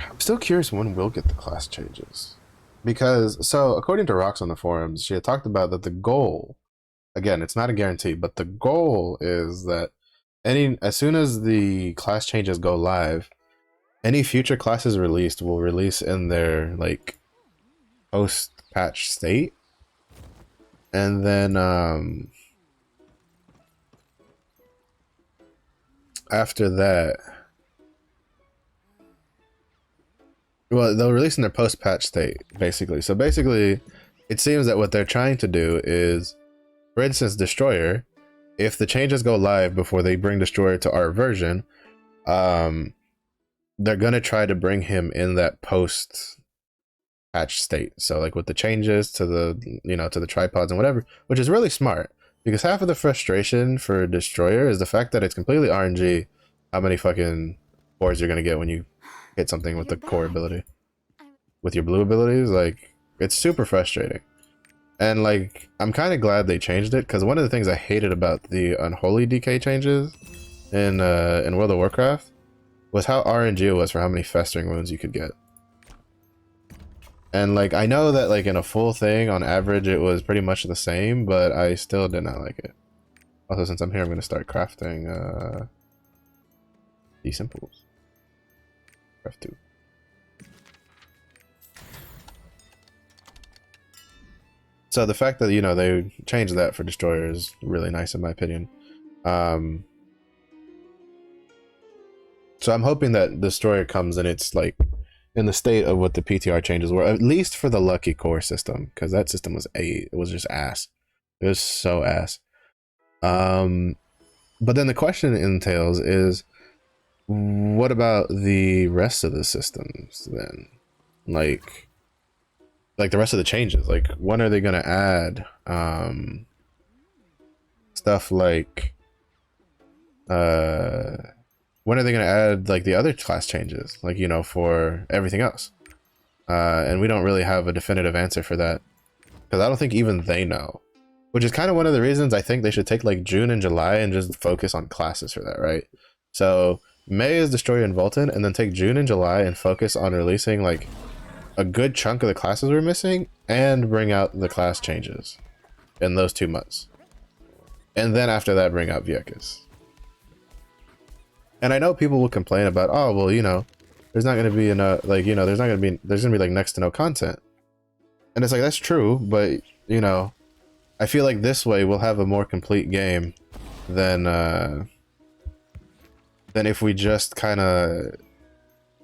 I'm still curious when we'll get the class changes. Because, so, according to Rox on the forums, she had talked about that the goal, again, it's not a guarantee, but the goal is that as soon as the class changes go live, any future classes released will release in their, like, post-patch state. And then, after that, well, they'll release in their post-patch state, basically. So basically, it seems that what they're trying to do is, for instance, Destroyer, if the changes go live before they bring Destroyer to our version, they're gonna try to bring him in that post-patch state. So like with the changes to the, you know, to the tripods and whatever, which is really smart, because half of the frustration for Destroyer is the fact that it's completely RNG how many fucking cores you're gonna get when you hit something with the core ability. With your blue abilities, like, it's super frustrating. And like, I'm kind of glad they changed it, because one of the things I hated about the Unholy DK changes in World of Warcraft was how RNG it was for how many festering wounds you could get. And like, I know that like in a full thing, on average, it was pretty much the same, but I still did not like it. Also, since I'm here, I'm going to start crafting these simples. Craft 2. So the fact that, you know, they changed that for Destroyer is really nice in my opinion. So I'm hoping that Destroyer comes and it's like in the state of what the PTR changes were, at least for the Lucky Core system, because that system was it was just ass. It was so ass. But then the question it entails is, what about the rest of the systems then? like the rest of the changes. Like when are they gonna add stuff like when are they gonna add like the other class changes, like, you know, for everything else? And we don't really have a definitive answer for that, because I don't think even they know, which is kind of one of the reasons I think they should take like June and July and just focus on classes for that, right? So May is Destroyer and Vulcan, and then take June and July and focus on releasing like a good chunk of the classes we're missing and bring out the class changes in those 2 months. And then after that, bring out Viekas. And I know people will complain about, oh, well, you know, there's not going to be enough, like, you know, there's going to be like next to no content. And it's like, that's true, but, you know, I feel like this way we'll have a more complete game than if we just kind of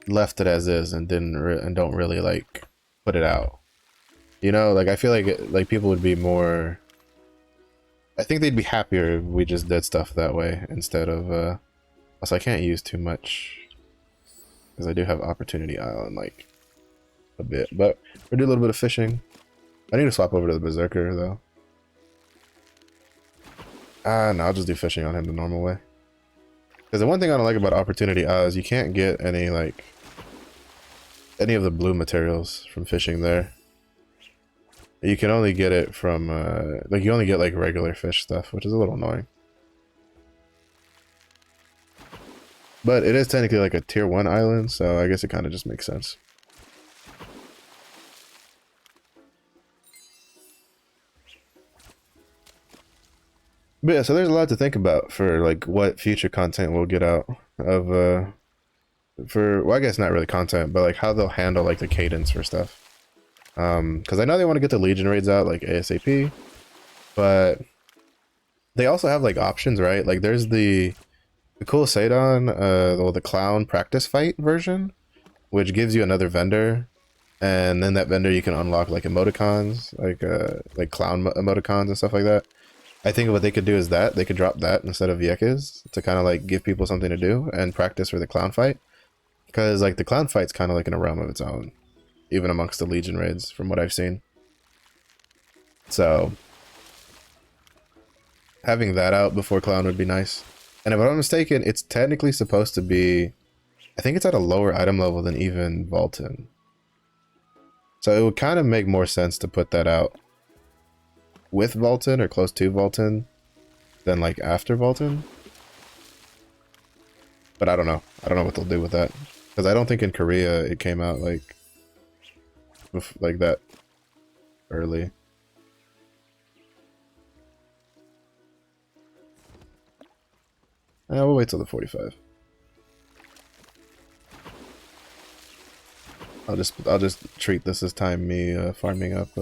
left it as is and don't really like put it out. You know, like I feel like people would be more. I think they'd be happier if we just did stuff that way instead of. Also, I can't use too much because I do have Opportunity Island like a bit, but we'll do a little bit of fishing. I need to swap over to the Berserker though. No, I'll just do fishing on him the normal way. Because the one thing I don't like about Opportunity is you can't get any like any of the blue materials from fishing there. You can only get it from like you only get like regular fish stuff, which is a little annoying. But it is technically like a tier 1 island, so I guess it kind of just makes sense. But yeah, so there's a lot to think about for like what future content we'll get out of well, I guess not really content, but like how they'll handle like the cadence for stuff. Because I know they want to get the Legion raids out like ASAP, but they also have like options, right? Like there's the cool Sadon, the clown practice fight version, which gives you another vendor, and then that vendor you can unlock like emoticons, like clown emoticons and stuff like that. I think what they could do is that they could drop that instead of Viekas to kind of like give people something to do and practice for the clown fight, because like the clown fight's kind of like in a realm of its own, even amongst the Legion raids from what I've seen. So having that out before clown would be nice. And if I'm not mistaken, it's technically supposed to be, I think it's at a lower item level than even Vulcan. So it would kind of make more sense to put that out with Vulcan or close to Vulcan than like after Vulcan. But I don't know. I don't know what they'll do with that, because I don't think in Korea it came out like that early. We'll wait till the 45. I'll just treat this as time me farming up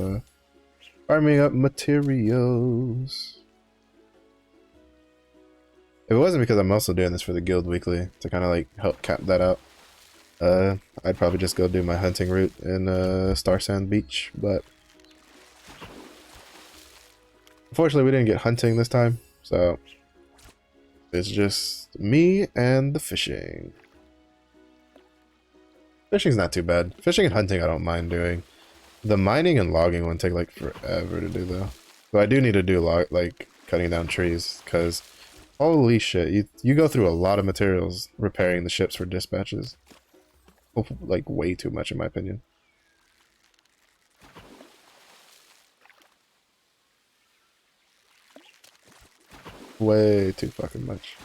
materials. If it wasn't because I'm also doing this for the guild weekly to kind of like help cap that out, I'd probably just go do my hunting route in Star Sand Beach, but unfortunately we didn't get hunting this time, so it's just me and the fishing. Fishing's not too bad. Fishing and hunting I don't mind doing. The mining and logging one take like forever to do though. So I do need to do like cutting down trees, because holy shit, you go through a lot of materials repairing the ships for dispatches. Like way too much in my opinion. Way too fucking much.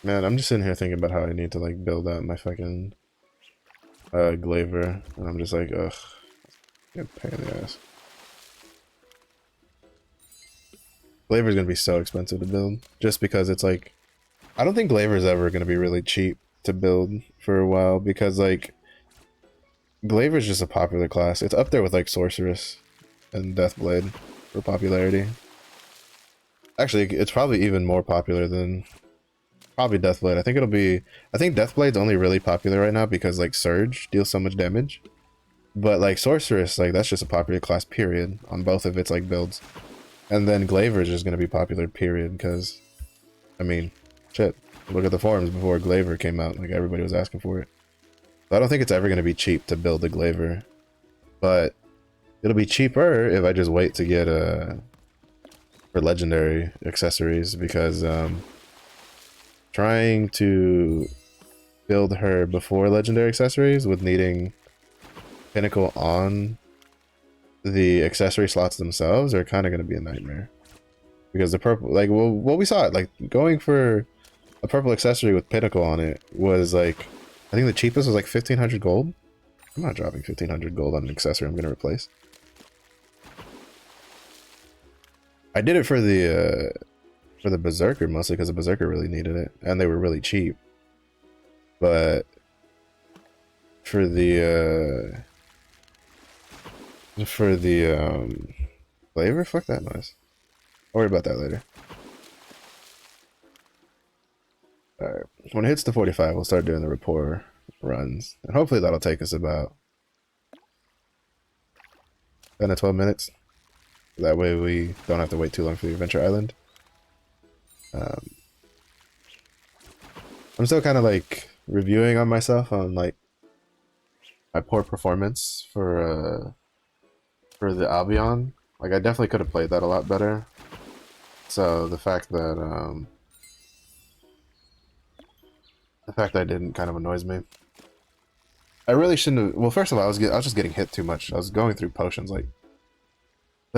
Man, I'm just sitting here thinking about how I need to like build out my fucking Glaivier, and I'm just like, ugh, get a pain in the ass. Glaivier's gonna be so expensive to build, just because it's like, I don't think Glaivier's ever gonna be really cheap to build for a while, because like Glaivier's just a popular class. It's up there with like Sorceress and Deathblade for popularity. Actually, it's probably even more popular than probably Deathblade. I think Deathblade's only really popular right now because like Surge deals so much damage. But like Sorceress, like that's just a popular class period on both of its like builds. And then Glaivier is just gonna be popular, period, because, I mean, shit. Look at the forums before Glaivier came out, like everybody was asking for it. So I don't think it's ever gonna be cheap to build a Glaivier, but it'll be cheaper if I just wait to get for legendary accessories, because trying to build her before legendary accessories with needing pinnacle on the accessory slots themselves are kind of going to be a nightmare, because the purple, like, well, we saw it, like going for a purple accessory with pinnacle on it was like, I think the cheapest was like 1500 gold. I'm not dropping 1500 gold on an accessory I'm going to replace. I did it for the Berserker mostly because the Berserker really needed it and they were really cheap. But for the flavor, fuck that noise. I'll worry about that later. Alright, when it hits the 45, we'll start doing the rapport runs. And hopefully that'll take us about 10 to 12 minutes. That way we don't have to wait too long for the Adventure Island. I'm still kind of like reviewing on myself on like my poor performance for the Albion. Like I definitely could have played that a lot better. So the fact that I didn't kind of annoys me. I really shouldn't have. Well, first of all, I was just getting hit too much. I was going through potions like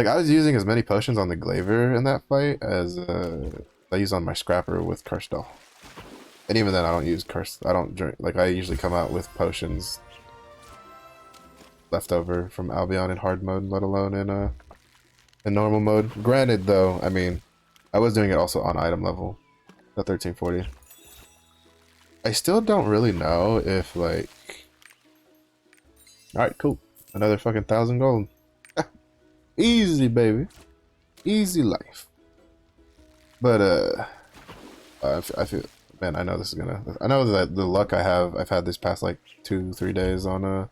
I was using as many potions on the Glaivier in that fight as I use on my Scrapper with Cursed Doll. And even then, I don't use Cursed. I don't drink. Like I usually come out with potions left over from Albion in hard mode, let alone in normal mode. Granted, though, I mean, I was doing it also on item level, the 1340. I still don't really know if like. All right, cool. Another fucking 1,000 gold. Easy, baby. Easy life. But I feel, man, I know this is gonna. I know that the luck I've had this past like 2-3 days on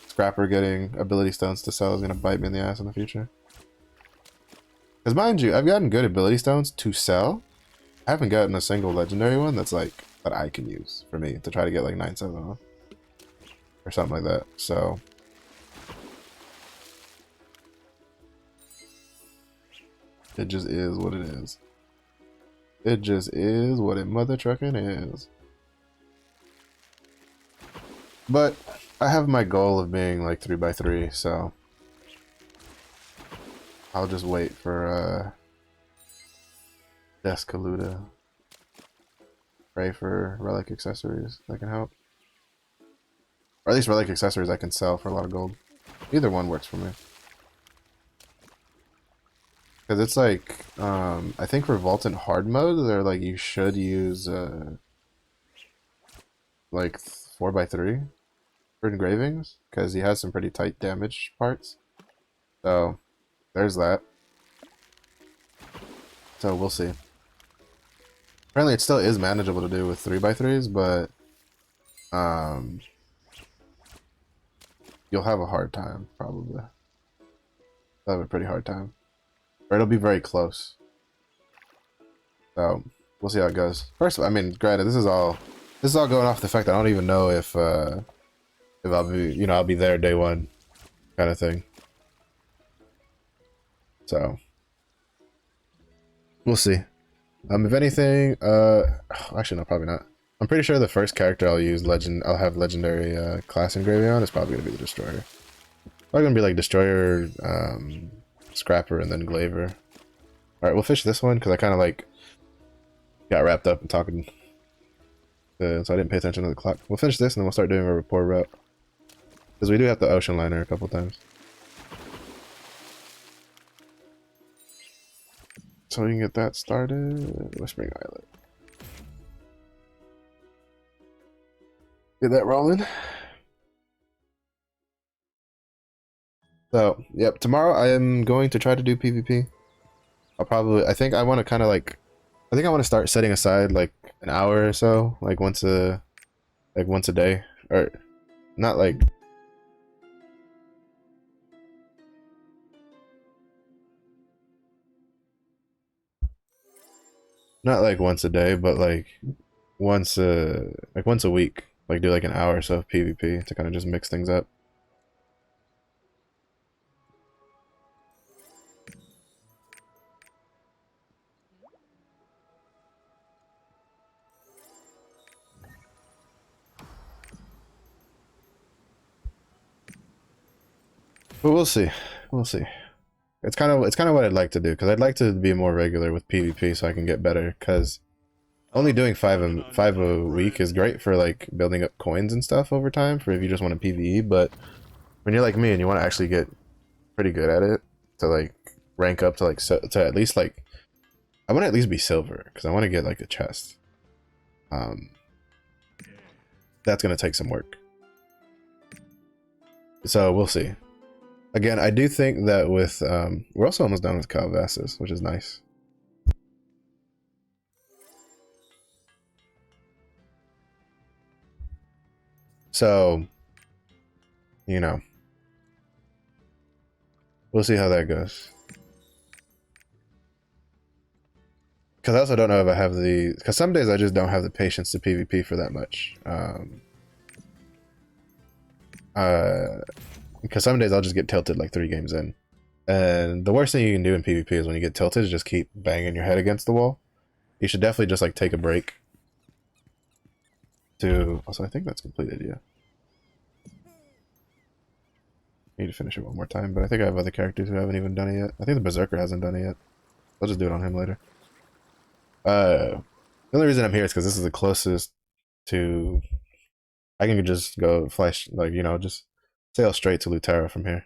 Scrapper getting ability stones to sell is gonna bite me in the ass in the future. Because mind you, I've gotten good ability stones to sell. I haven't gotten a single legendary one that's like that I can use for me to try to get like 9/7 on or something like that. So. It just is what it is. It just is what it mother trucking is. But I have my goal of being like 3x3, so I'll just wait for Descaluda. Pray for relic accessories that can help. Or at least relic accessories I can sell for a lot of gold. Either one works for me. Because it's like, I think for Vault in hard mode, they're like, you should use, like, 4x3 for engravings, because he has some pretty tight damage parts. So, there's that. So, we'll see. Apparently, it still is manageable to do with 3x3s, but, you'll have a hard time, probably. You'll have a pretty hard time. Or it'll be very close. So we'll see how it goes. First, I mean, granted, this is all going off the fact that I don't even know if I'll be, I'll be there day one, kind of thing. So we'll see. If anything, actually no, probably not. I'm pretty sure the first character I'll have legendary class engraving on is probably gonna be the Destroyer. Probably gonna be like Destroyer, Scrapper, and then Glaivier. Alright, we'll fish this one because I kind of like got wrapped up in talking, so I didn't pay attention to the clock. We'll finish this and then we'll start doing a rapport route, because we do have the ocean liner a couple times, so we can get that started. Whispering Islet, get that rolling. So, yep, tomorrow I am going to try to do PvP. I think I want to kind of like, I think I want to start setting aside like an hour or so, like once a day, or not like, Not like once a day, but like once a week. Like do like an hour or so of PvP to kind of just mix things up. But we'll see. We'll see. It's kind of what I'd like to do, because I'd like to be more regular with PvP so I can get better, because only doing five a week is great for like building up coins and stuff over time for if you just want to PvE, but when you're like me and you want to actually get pretty good at it to like rank up to like to at least like I want to at least be silver because I want to get like a chest. That's gonna take some work. So we'll see. Again, I do think that with we're also almost done with Calvasas, which is nice. So, you know, we'll see how that goes. Because I also don't know if I have the... Because some days I just don't have the patience to PvP for that much. Because some days I'll just get tilted like 3 games in. And the worst thing you can do in PvP is when you get tilted is just keep banging your head against the wall. You should definitely just like take a break. Also, I think that's completed, yeah. Need to finish it one more time, but I think I have other characters who haven't even done it yet. I think the Berserker hasn't done it yet. I'll just do it on him later. The only reason I'm here is because this is the closest to... I can just go flash, like, you know, just sail straight to Lutera from here.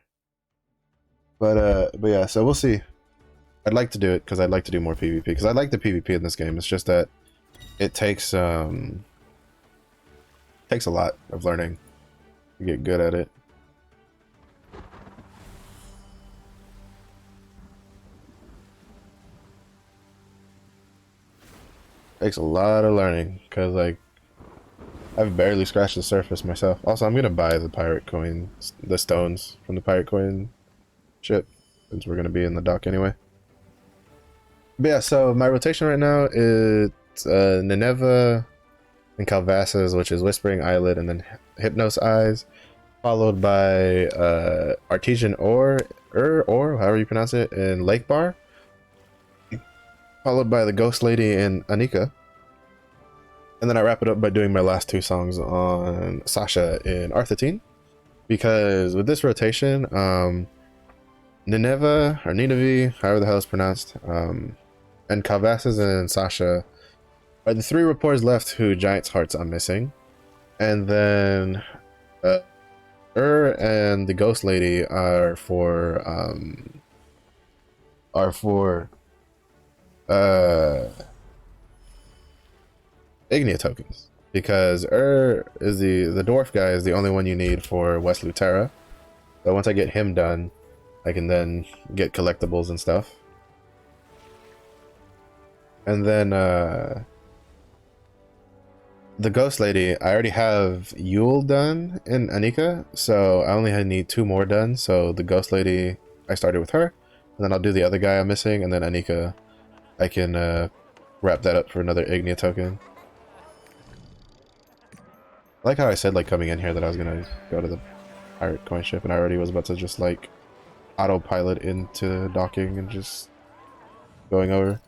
But yeah, so we'll see. I'd like to do it because I'd like to do more PvP, because I like the PvP in this game. It's just that it takes a lot of learning to get good at it. Takes a lot of learning because like I've barely scratched the surface myself. Also, I'm gonna buy the pirate coins, the stones from the pirate coin ship, since we're gonna be in the dock anyway. But yeah, so my rotation right now is Nineveh and Calvasas, which is Whispering Islet and then Hypnos Eyes, followed by Artesian Ore, or however you pronounce it, in Lake Bar, followed by the Ghost Lady in Anika. And then I wrap it up by doing my last 2 songs on Sasha in Arthetine. Because with this rotation, Nineveh, or Nineveh, however the hell it's pronounced, and Calvasas and Sasha are the 3 reporters left who Giant's Hearts I'm missing. And then and the Ghost Lady are for Ignia tokens, because is the dwarf guy is the only one you need for West Lutera. So once I get him done, I can then get collectibles and stuff. And then the Ghost Lady, I already have Yule done in Anika, so I only need 2 more done. So the Ghost Lady, I started with her, and then I'll do the other guy I'm missing, and then Anika, I can wrap that up for another Ignia token. I like how I said, like, coming in here that I was gonna go to the pirate coin ship, and I already was about to just, like, autopilot into docking and just going over.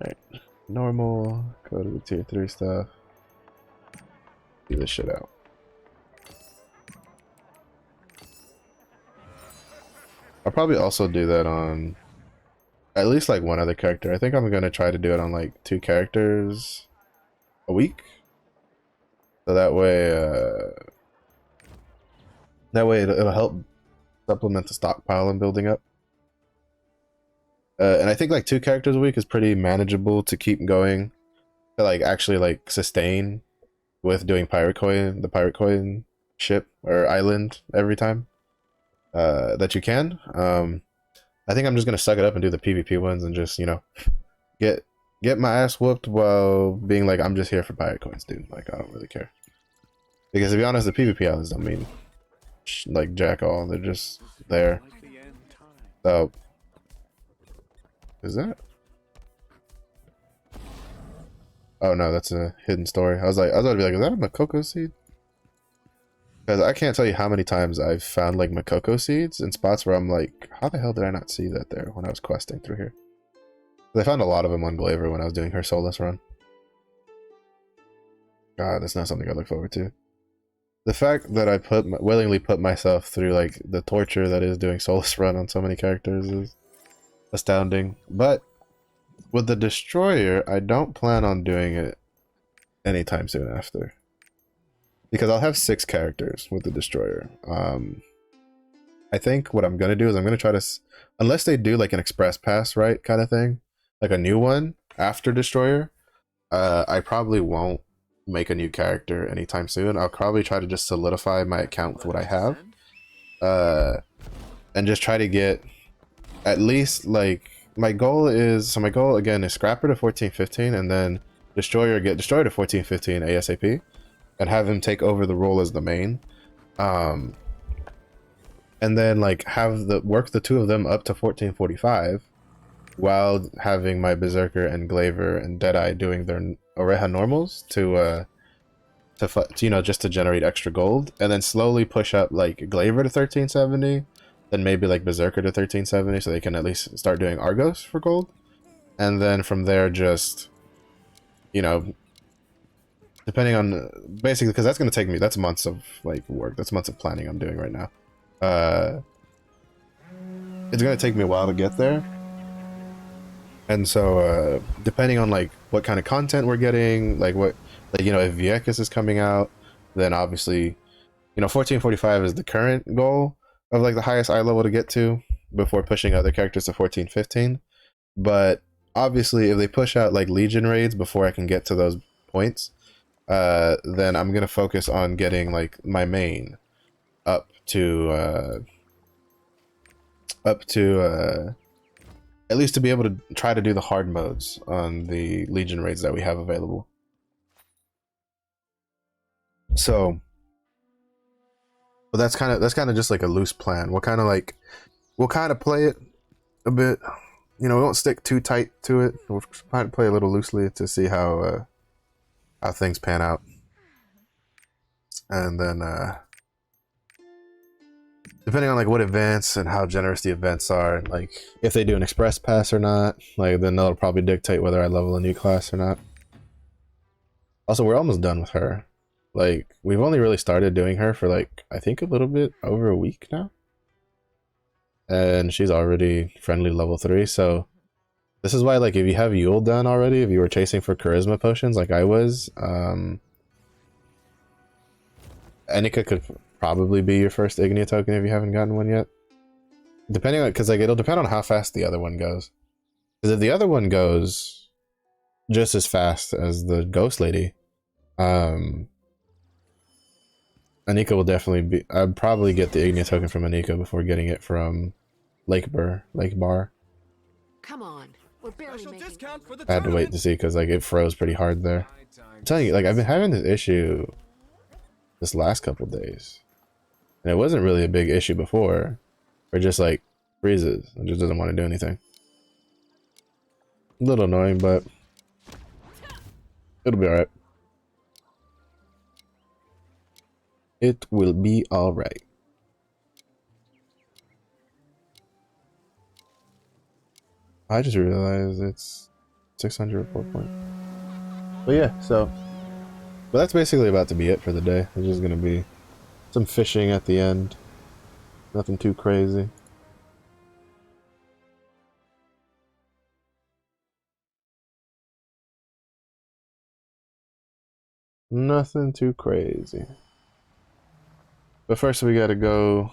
Alright, normal, go to the tier 3 stuff, do this shit out. I'll probably also do that on at least, like, 1 other character. I think I'm gonna try to do it on, like, 2 characters a week. So that way it'll help supplement the stockpile I'm building up. And I think like 2 characters a week is pretty manageable to keep going, to like actually like sustain with doing the pirate coin ship or island every time that you can. I think I'm just gonna suck it up and do the PvP ones and just, you know, get my ass whooped while being like, I'm just here for pirate coins, dude. Like, I don't really care. Because to be honest, the PvP islands don't mean like jack all. They're just there. So, is that? Oh no, that's a hidden story. I was about to be like, is that a Makoko seed? Because I can't tell you how many times I've found like Makoko seeds in spots where I'm like, how the hell did I not see that there when I was questing through here? I found a lot of them on Glaivier when I was doing her soulless run. God, that's not something I look forward to. The fact that I willingly put myself through like the torture that is doing soulless run on so many characters is astounding. But with the Destroyer, I don't plan on doing it anytime soon after. Because I'll have 6 characters with the Destroyer. I think what I'm going to do is I'm going to try to... Unless they do like an express pass, right, kind of thing. Like a new one after Destroyer. I probably won't make a new character anytime soon. I'll probably try to just solidify my account with what I have. And just try to get at least like... My goal is... So my goal again is Scrapper to 14-15 and then Destroyer get Destroyer to 14-15 ASAP. And have him take over the role as the main. And then like have work the 2 of them up to 14-45 while having my Berserker and Glaivier and Deadeye doing their Oreha normals to you know, just to generate extra gold, and then slowly push up like Glaivier to 1370, then maybe like Berserker to 1370 so they can at least start doing Argos for gold, and then from there just, you know, depending on basically, because that's going to take me, that's months of like work, that's months of planning I'm doing right now. It's going to take me a while to get there, and so depending on like what kind of content we're getting, like what, like, you know, if Vieques is coming out, then obviously, you know, 1445 is the current goal of like the highest eye level to get to before pushing other characters to 14-15. But obviously if they push out like Legion raids before I can get to those points, then I'm gonna focus on getting like my main up to at least to be able to try to do the hard modes on the Legion raids that we have available. So, but that's kind of just like a loose plan. We'll kind of play it a bit, you know, we won't stick too tight to it. We'll try to play a little loosely to see how things pan out. And then depending on like what events and how generous the events are, like if they do an express pass or not, like then that'll probably dictate whether I level a new class or not. Also, we're almost done with her. Like, we've only really started doing her for like, I think a little bit over a week now. And she's already friendly level 3, so this is why, like, if you have Yule done already, if you were chasing for charisma potions like I was, Enika could probably be your first Ignia token if you haven't gotten one yet. Depending on, because like it'll depend on how fast the other one goes. Because if the other one goes just as fast as the Ghost Lady, Anika will definitely be... I'd probably get the Ignia token from Anika before getting it from Lake Bar. Come on, we're barely making... I had to wait to see because like it froze pretty hard there. I'm telling you, like I've been having this issue this last couple days, and it wasn't really a big issue before. It just like freezes and just doesn't want to do anything. A little annoying, but it'll be alright. It will be alright. I just realized it's 600 report point. But yeah, so... But that's basically about to be it for the day. There's just gonna be some fishing at the end. Nothing too crazy. Nothing too crazy. But first we gotta go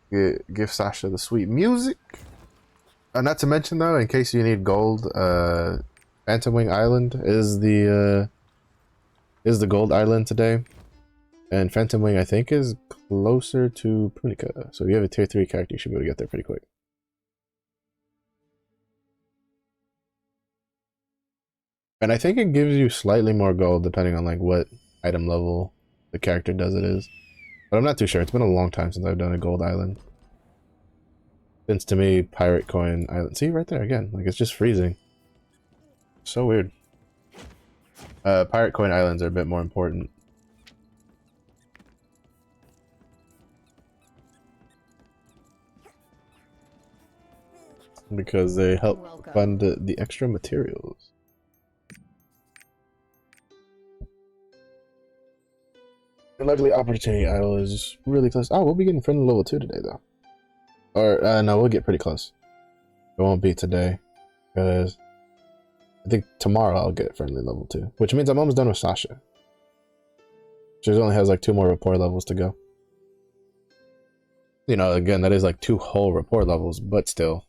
give Sasha the sweet music. Not to mention though, in case you need gold, Phantom Wing Island is the gold island today. And Phantom Wing I think is closer to Punica. So if you have a tier 3 character, you should be able to get there pretty quick. And I think it gives you slightly more gold depending on like what item level the character does it is. But I'm not too sure. It's been a long time since I've done a gold island. Since to me, Pirate Coin Island. See right there again. Like it's just freezing. So weird. Pirate Coin Islands are a bit more important. Because they help Welcome. fund the extra materials. And luckily, Opportunity Idol is really close. Oh, we'll be getting friendly level 2 today, though. Or, no, we'll get pretty close. It won't be today. Because I think tomorrow I'll get friendly level 2. Which means I'm almost done with Sasha. She only has like 2 more rapport levels to go. You know, again, that is like 2 whole rapport levels, but still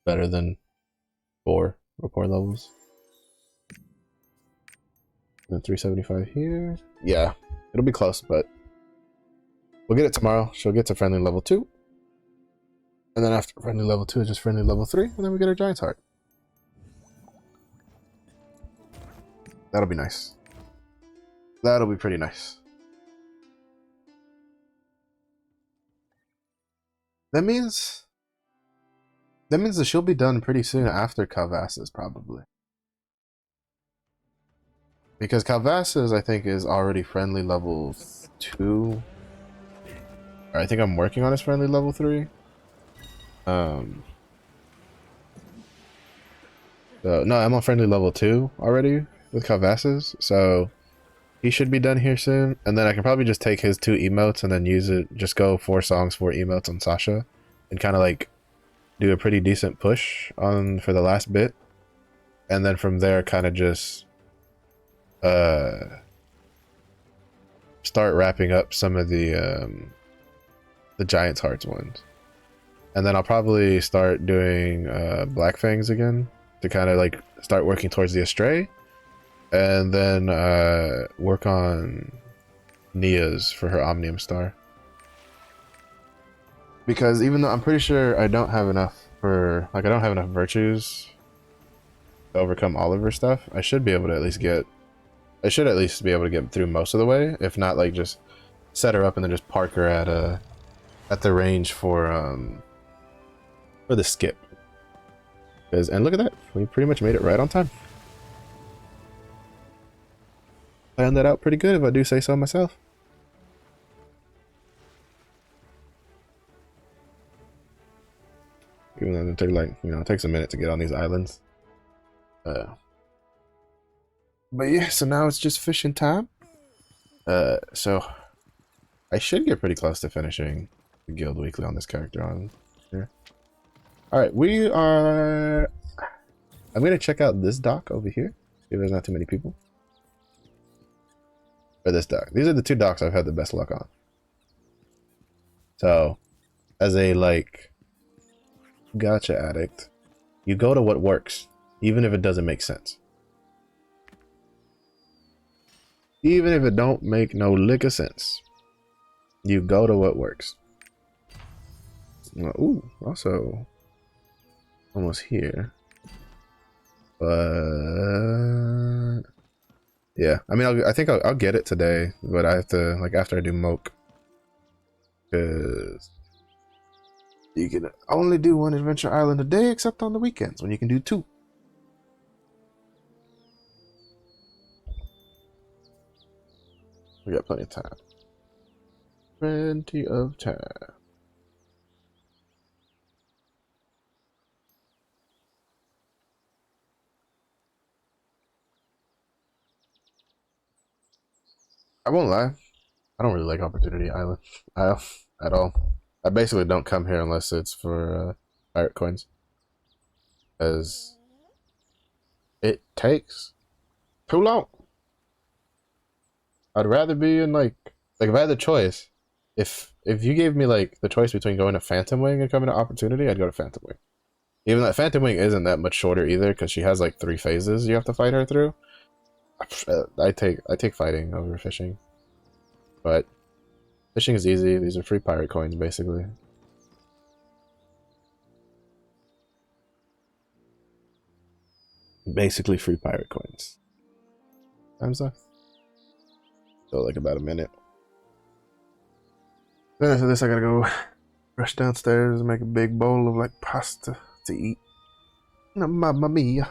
better than 4 rapport levels. And 375 here. Yeah, it'll be close, but we'll get it tomorrow. She'll get to friendly level 2. And then after friendly level 2 is just friendly level 3, and then we get our Giant's Heart. That'll be nice. That'll be pretty nice. That means that she'll be done pretty soon after Calvasas, probably. Because Calvasas, I think, is already friendly level 2. Or I think I'm working on his friendly level 3. So, no, I'm on friendly level 2 already with Calvasas, so he should be done here soon. And then I can probably just take his 2 emotes and then use it, just go 4 songs, 4 emotes on Sasha, and kind of like do a pretty decent push on for the last bit. And then from there, kind of just start wrapping up some of the Giant's Hearts ones. And then I'll probably start doing Black Fangs again to kind of like start working towards the Astray, and then work on Nia's for her Omnium Star. Because even though I'm pretty sure I don't have enough for, like, I don't have enough virtues to overcome all of her stuff, I should be able to at least get, I should at least be able to get through most of the way, if not like just set her up and then just park her at the range for the skip. And look at that, we pretty much made it right on time. Planned that out pretty good, if I do say so myself. Even though it take like, you know, it takes a minute to get on these islands. But yeah, so now it's just fishing time. So I should get pretty close to finishing the Guild Weekly on this character on here. Alright, I'm gonna check out this dock over here. See if there's not too many people. Or this dock. These are the 2 docks I've had the best luck on. So, as a like gotcha addict, you go to what works, even if it doesn't make sense. Even if it don't make no lick of sense, you go to what works. Ooh, also almost here. But yeah, I mean, I think I'll get it today, but I have to, like, after I do Moke, because you can only do 1 Adventure Island a day, except on the weekends when you can do 2. We got plenty of time. Plenty of time. I won't lie, I don't really like Opportunity Island at all. I basically don't come here unless it's for pirate coins, as it takes too long. I'd rather be in like if I had the choice, if you gave me like the choice between going to Phantom Wing and coming to Opportunity, I'd go to Phantom Wing. Even though Phantom Wing isn't that much shorter either, because she has like 3 phases you have to fight her through. I take fighting over fishing, but fishing is easy. These are free pirate coins, basically. Basically free pirate coins. Time's up. So like about a minute. Then after this, I gotta go rush downstairs and make a big bowl of like pasta to eat. Mamma mia.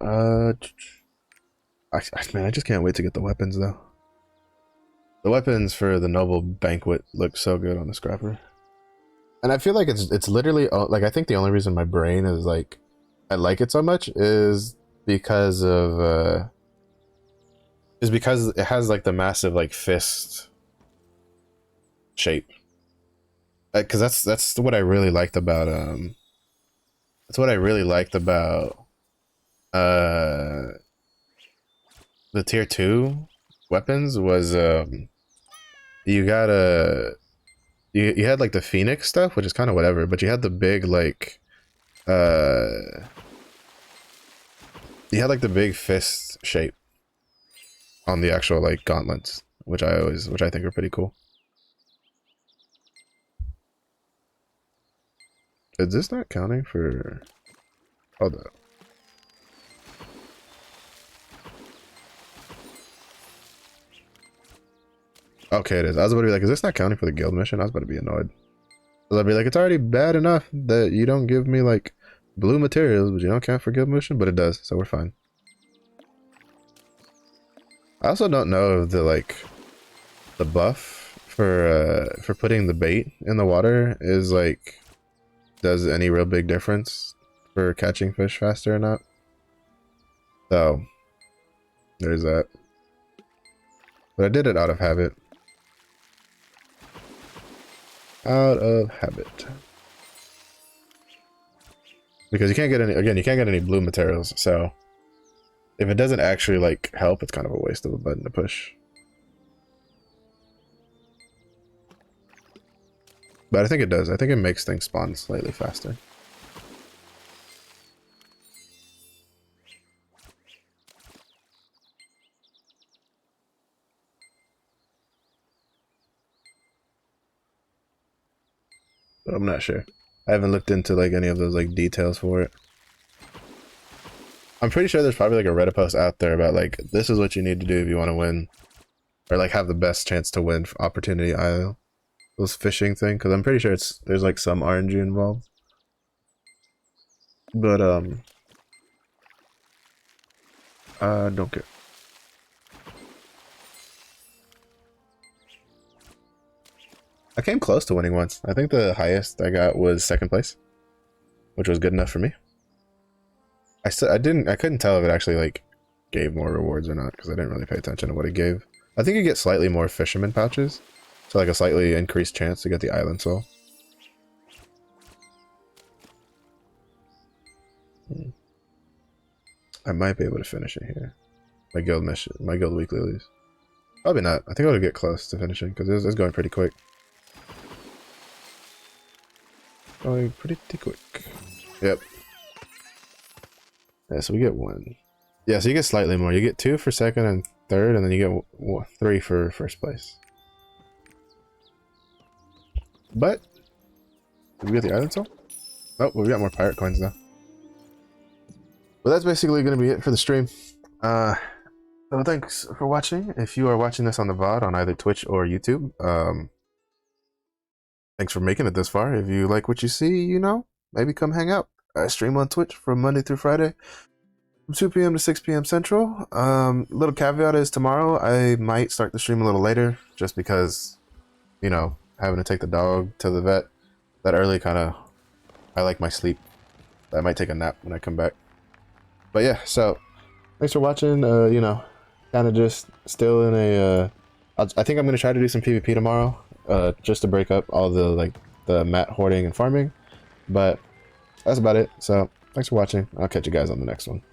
Man, I just can't wait to get the weapons though. The weapons for the noble banquet look so good on the scrapper, and I feel like it's literally like I think the only reason my brain is like I like it so much is because of it has like the massive like fist shape. Because that's what I really liked about that's what I really liked about the tier 2 weapons was you got you had like the Phoenix stuff, which is kind of whatever, but you had the big like you had like the big fist shape on the actual like gauntlets, which I think are pretty cool. Is this not counting for... Hold up. Okay, it is. I was about to be like, is this not counting for the guild mission? I was about to be annoyed. I'd be like, it's already bad enough that you don't give me like blue materials, but you don't count for guild mission, but it does, so we're fine. I also don't know if the buff for putting the bait in the water is like does any real big difference for catching fish faster or not. So there's that. But I did it out of habit. Out of habit. Because you can't get any, again, you can't get any blue materials, so if it doesn't actually like help, it's kind of a waste of a button to push. But I think it does. I think it makes things spawn slightly faster. But I'm not sure. I haven't looked into like any of those like details for it. I'm pretty sure there's probably like a Reddit post out there about like this is what you need to do if you want to win, or like have the best chance to win for Opportunity Isle. Those fishing thing, because I'm pretty sure there's like some RNG involved. But I don't care. I came close to winning once. I think the highest I got was 2nd place, which was good enough for me. I couldn't tell if it actually like gave more rewards or not because I didn't really pay attention to what it gave. I think you get slightly more fisherman pouches, so like a slightly increased chance to get the island soul. I might be able to finish it here. My guild mission, my guild weekly at least. Probably not. I think I'll get close to finishing because it's going pretty quick. Going pretty quick. Yep. Yeah, so we get 1. Yeah, so you get slightly more. You get 2 for 2nd and 3rd, and then you get 3 for 1st place. But did we get the island soul? Oh, well, we got more pirate coins now. Well, that's basically going to be it for the stream. So thanks for watching. If you are watching this on the VOD on either Twitch or YouTube, thanks for making it this far. If you like what you see, you know, maybe come hang out. I stream on Twitch from Monday through Friday from 2 p.m. to 6 p.m. Central. Little caveat is tomorrow I might start the stream a little later just because, you know, having to take the dog to the vet that early I like my sleep. I might take a nap when I come back. But yeah, so thanks for watching. You know, kind of just still in a I think I'm going to try to do some PvP tomorrow just to break up all the mat hoarding and farming. But that's about it. So thanks for watching. I'll catch you guys on the next one.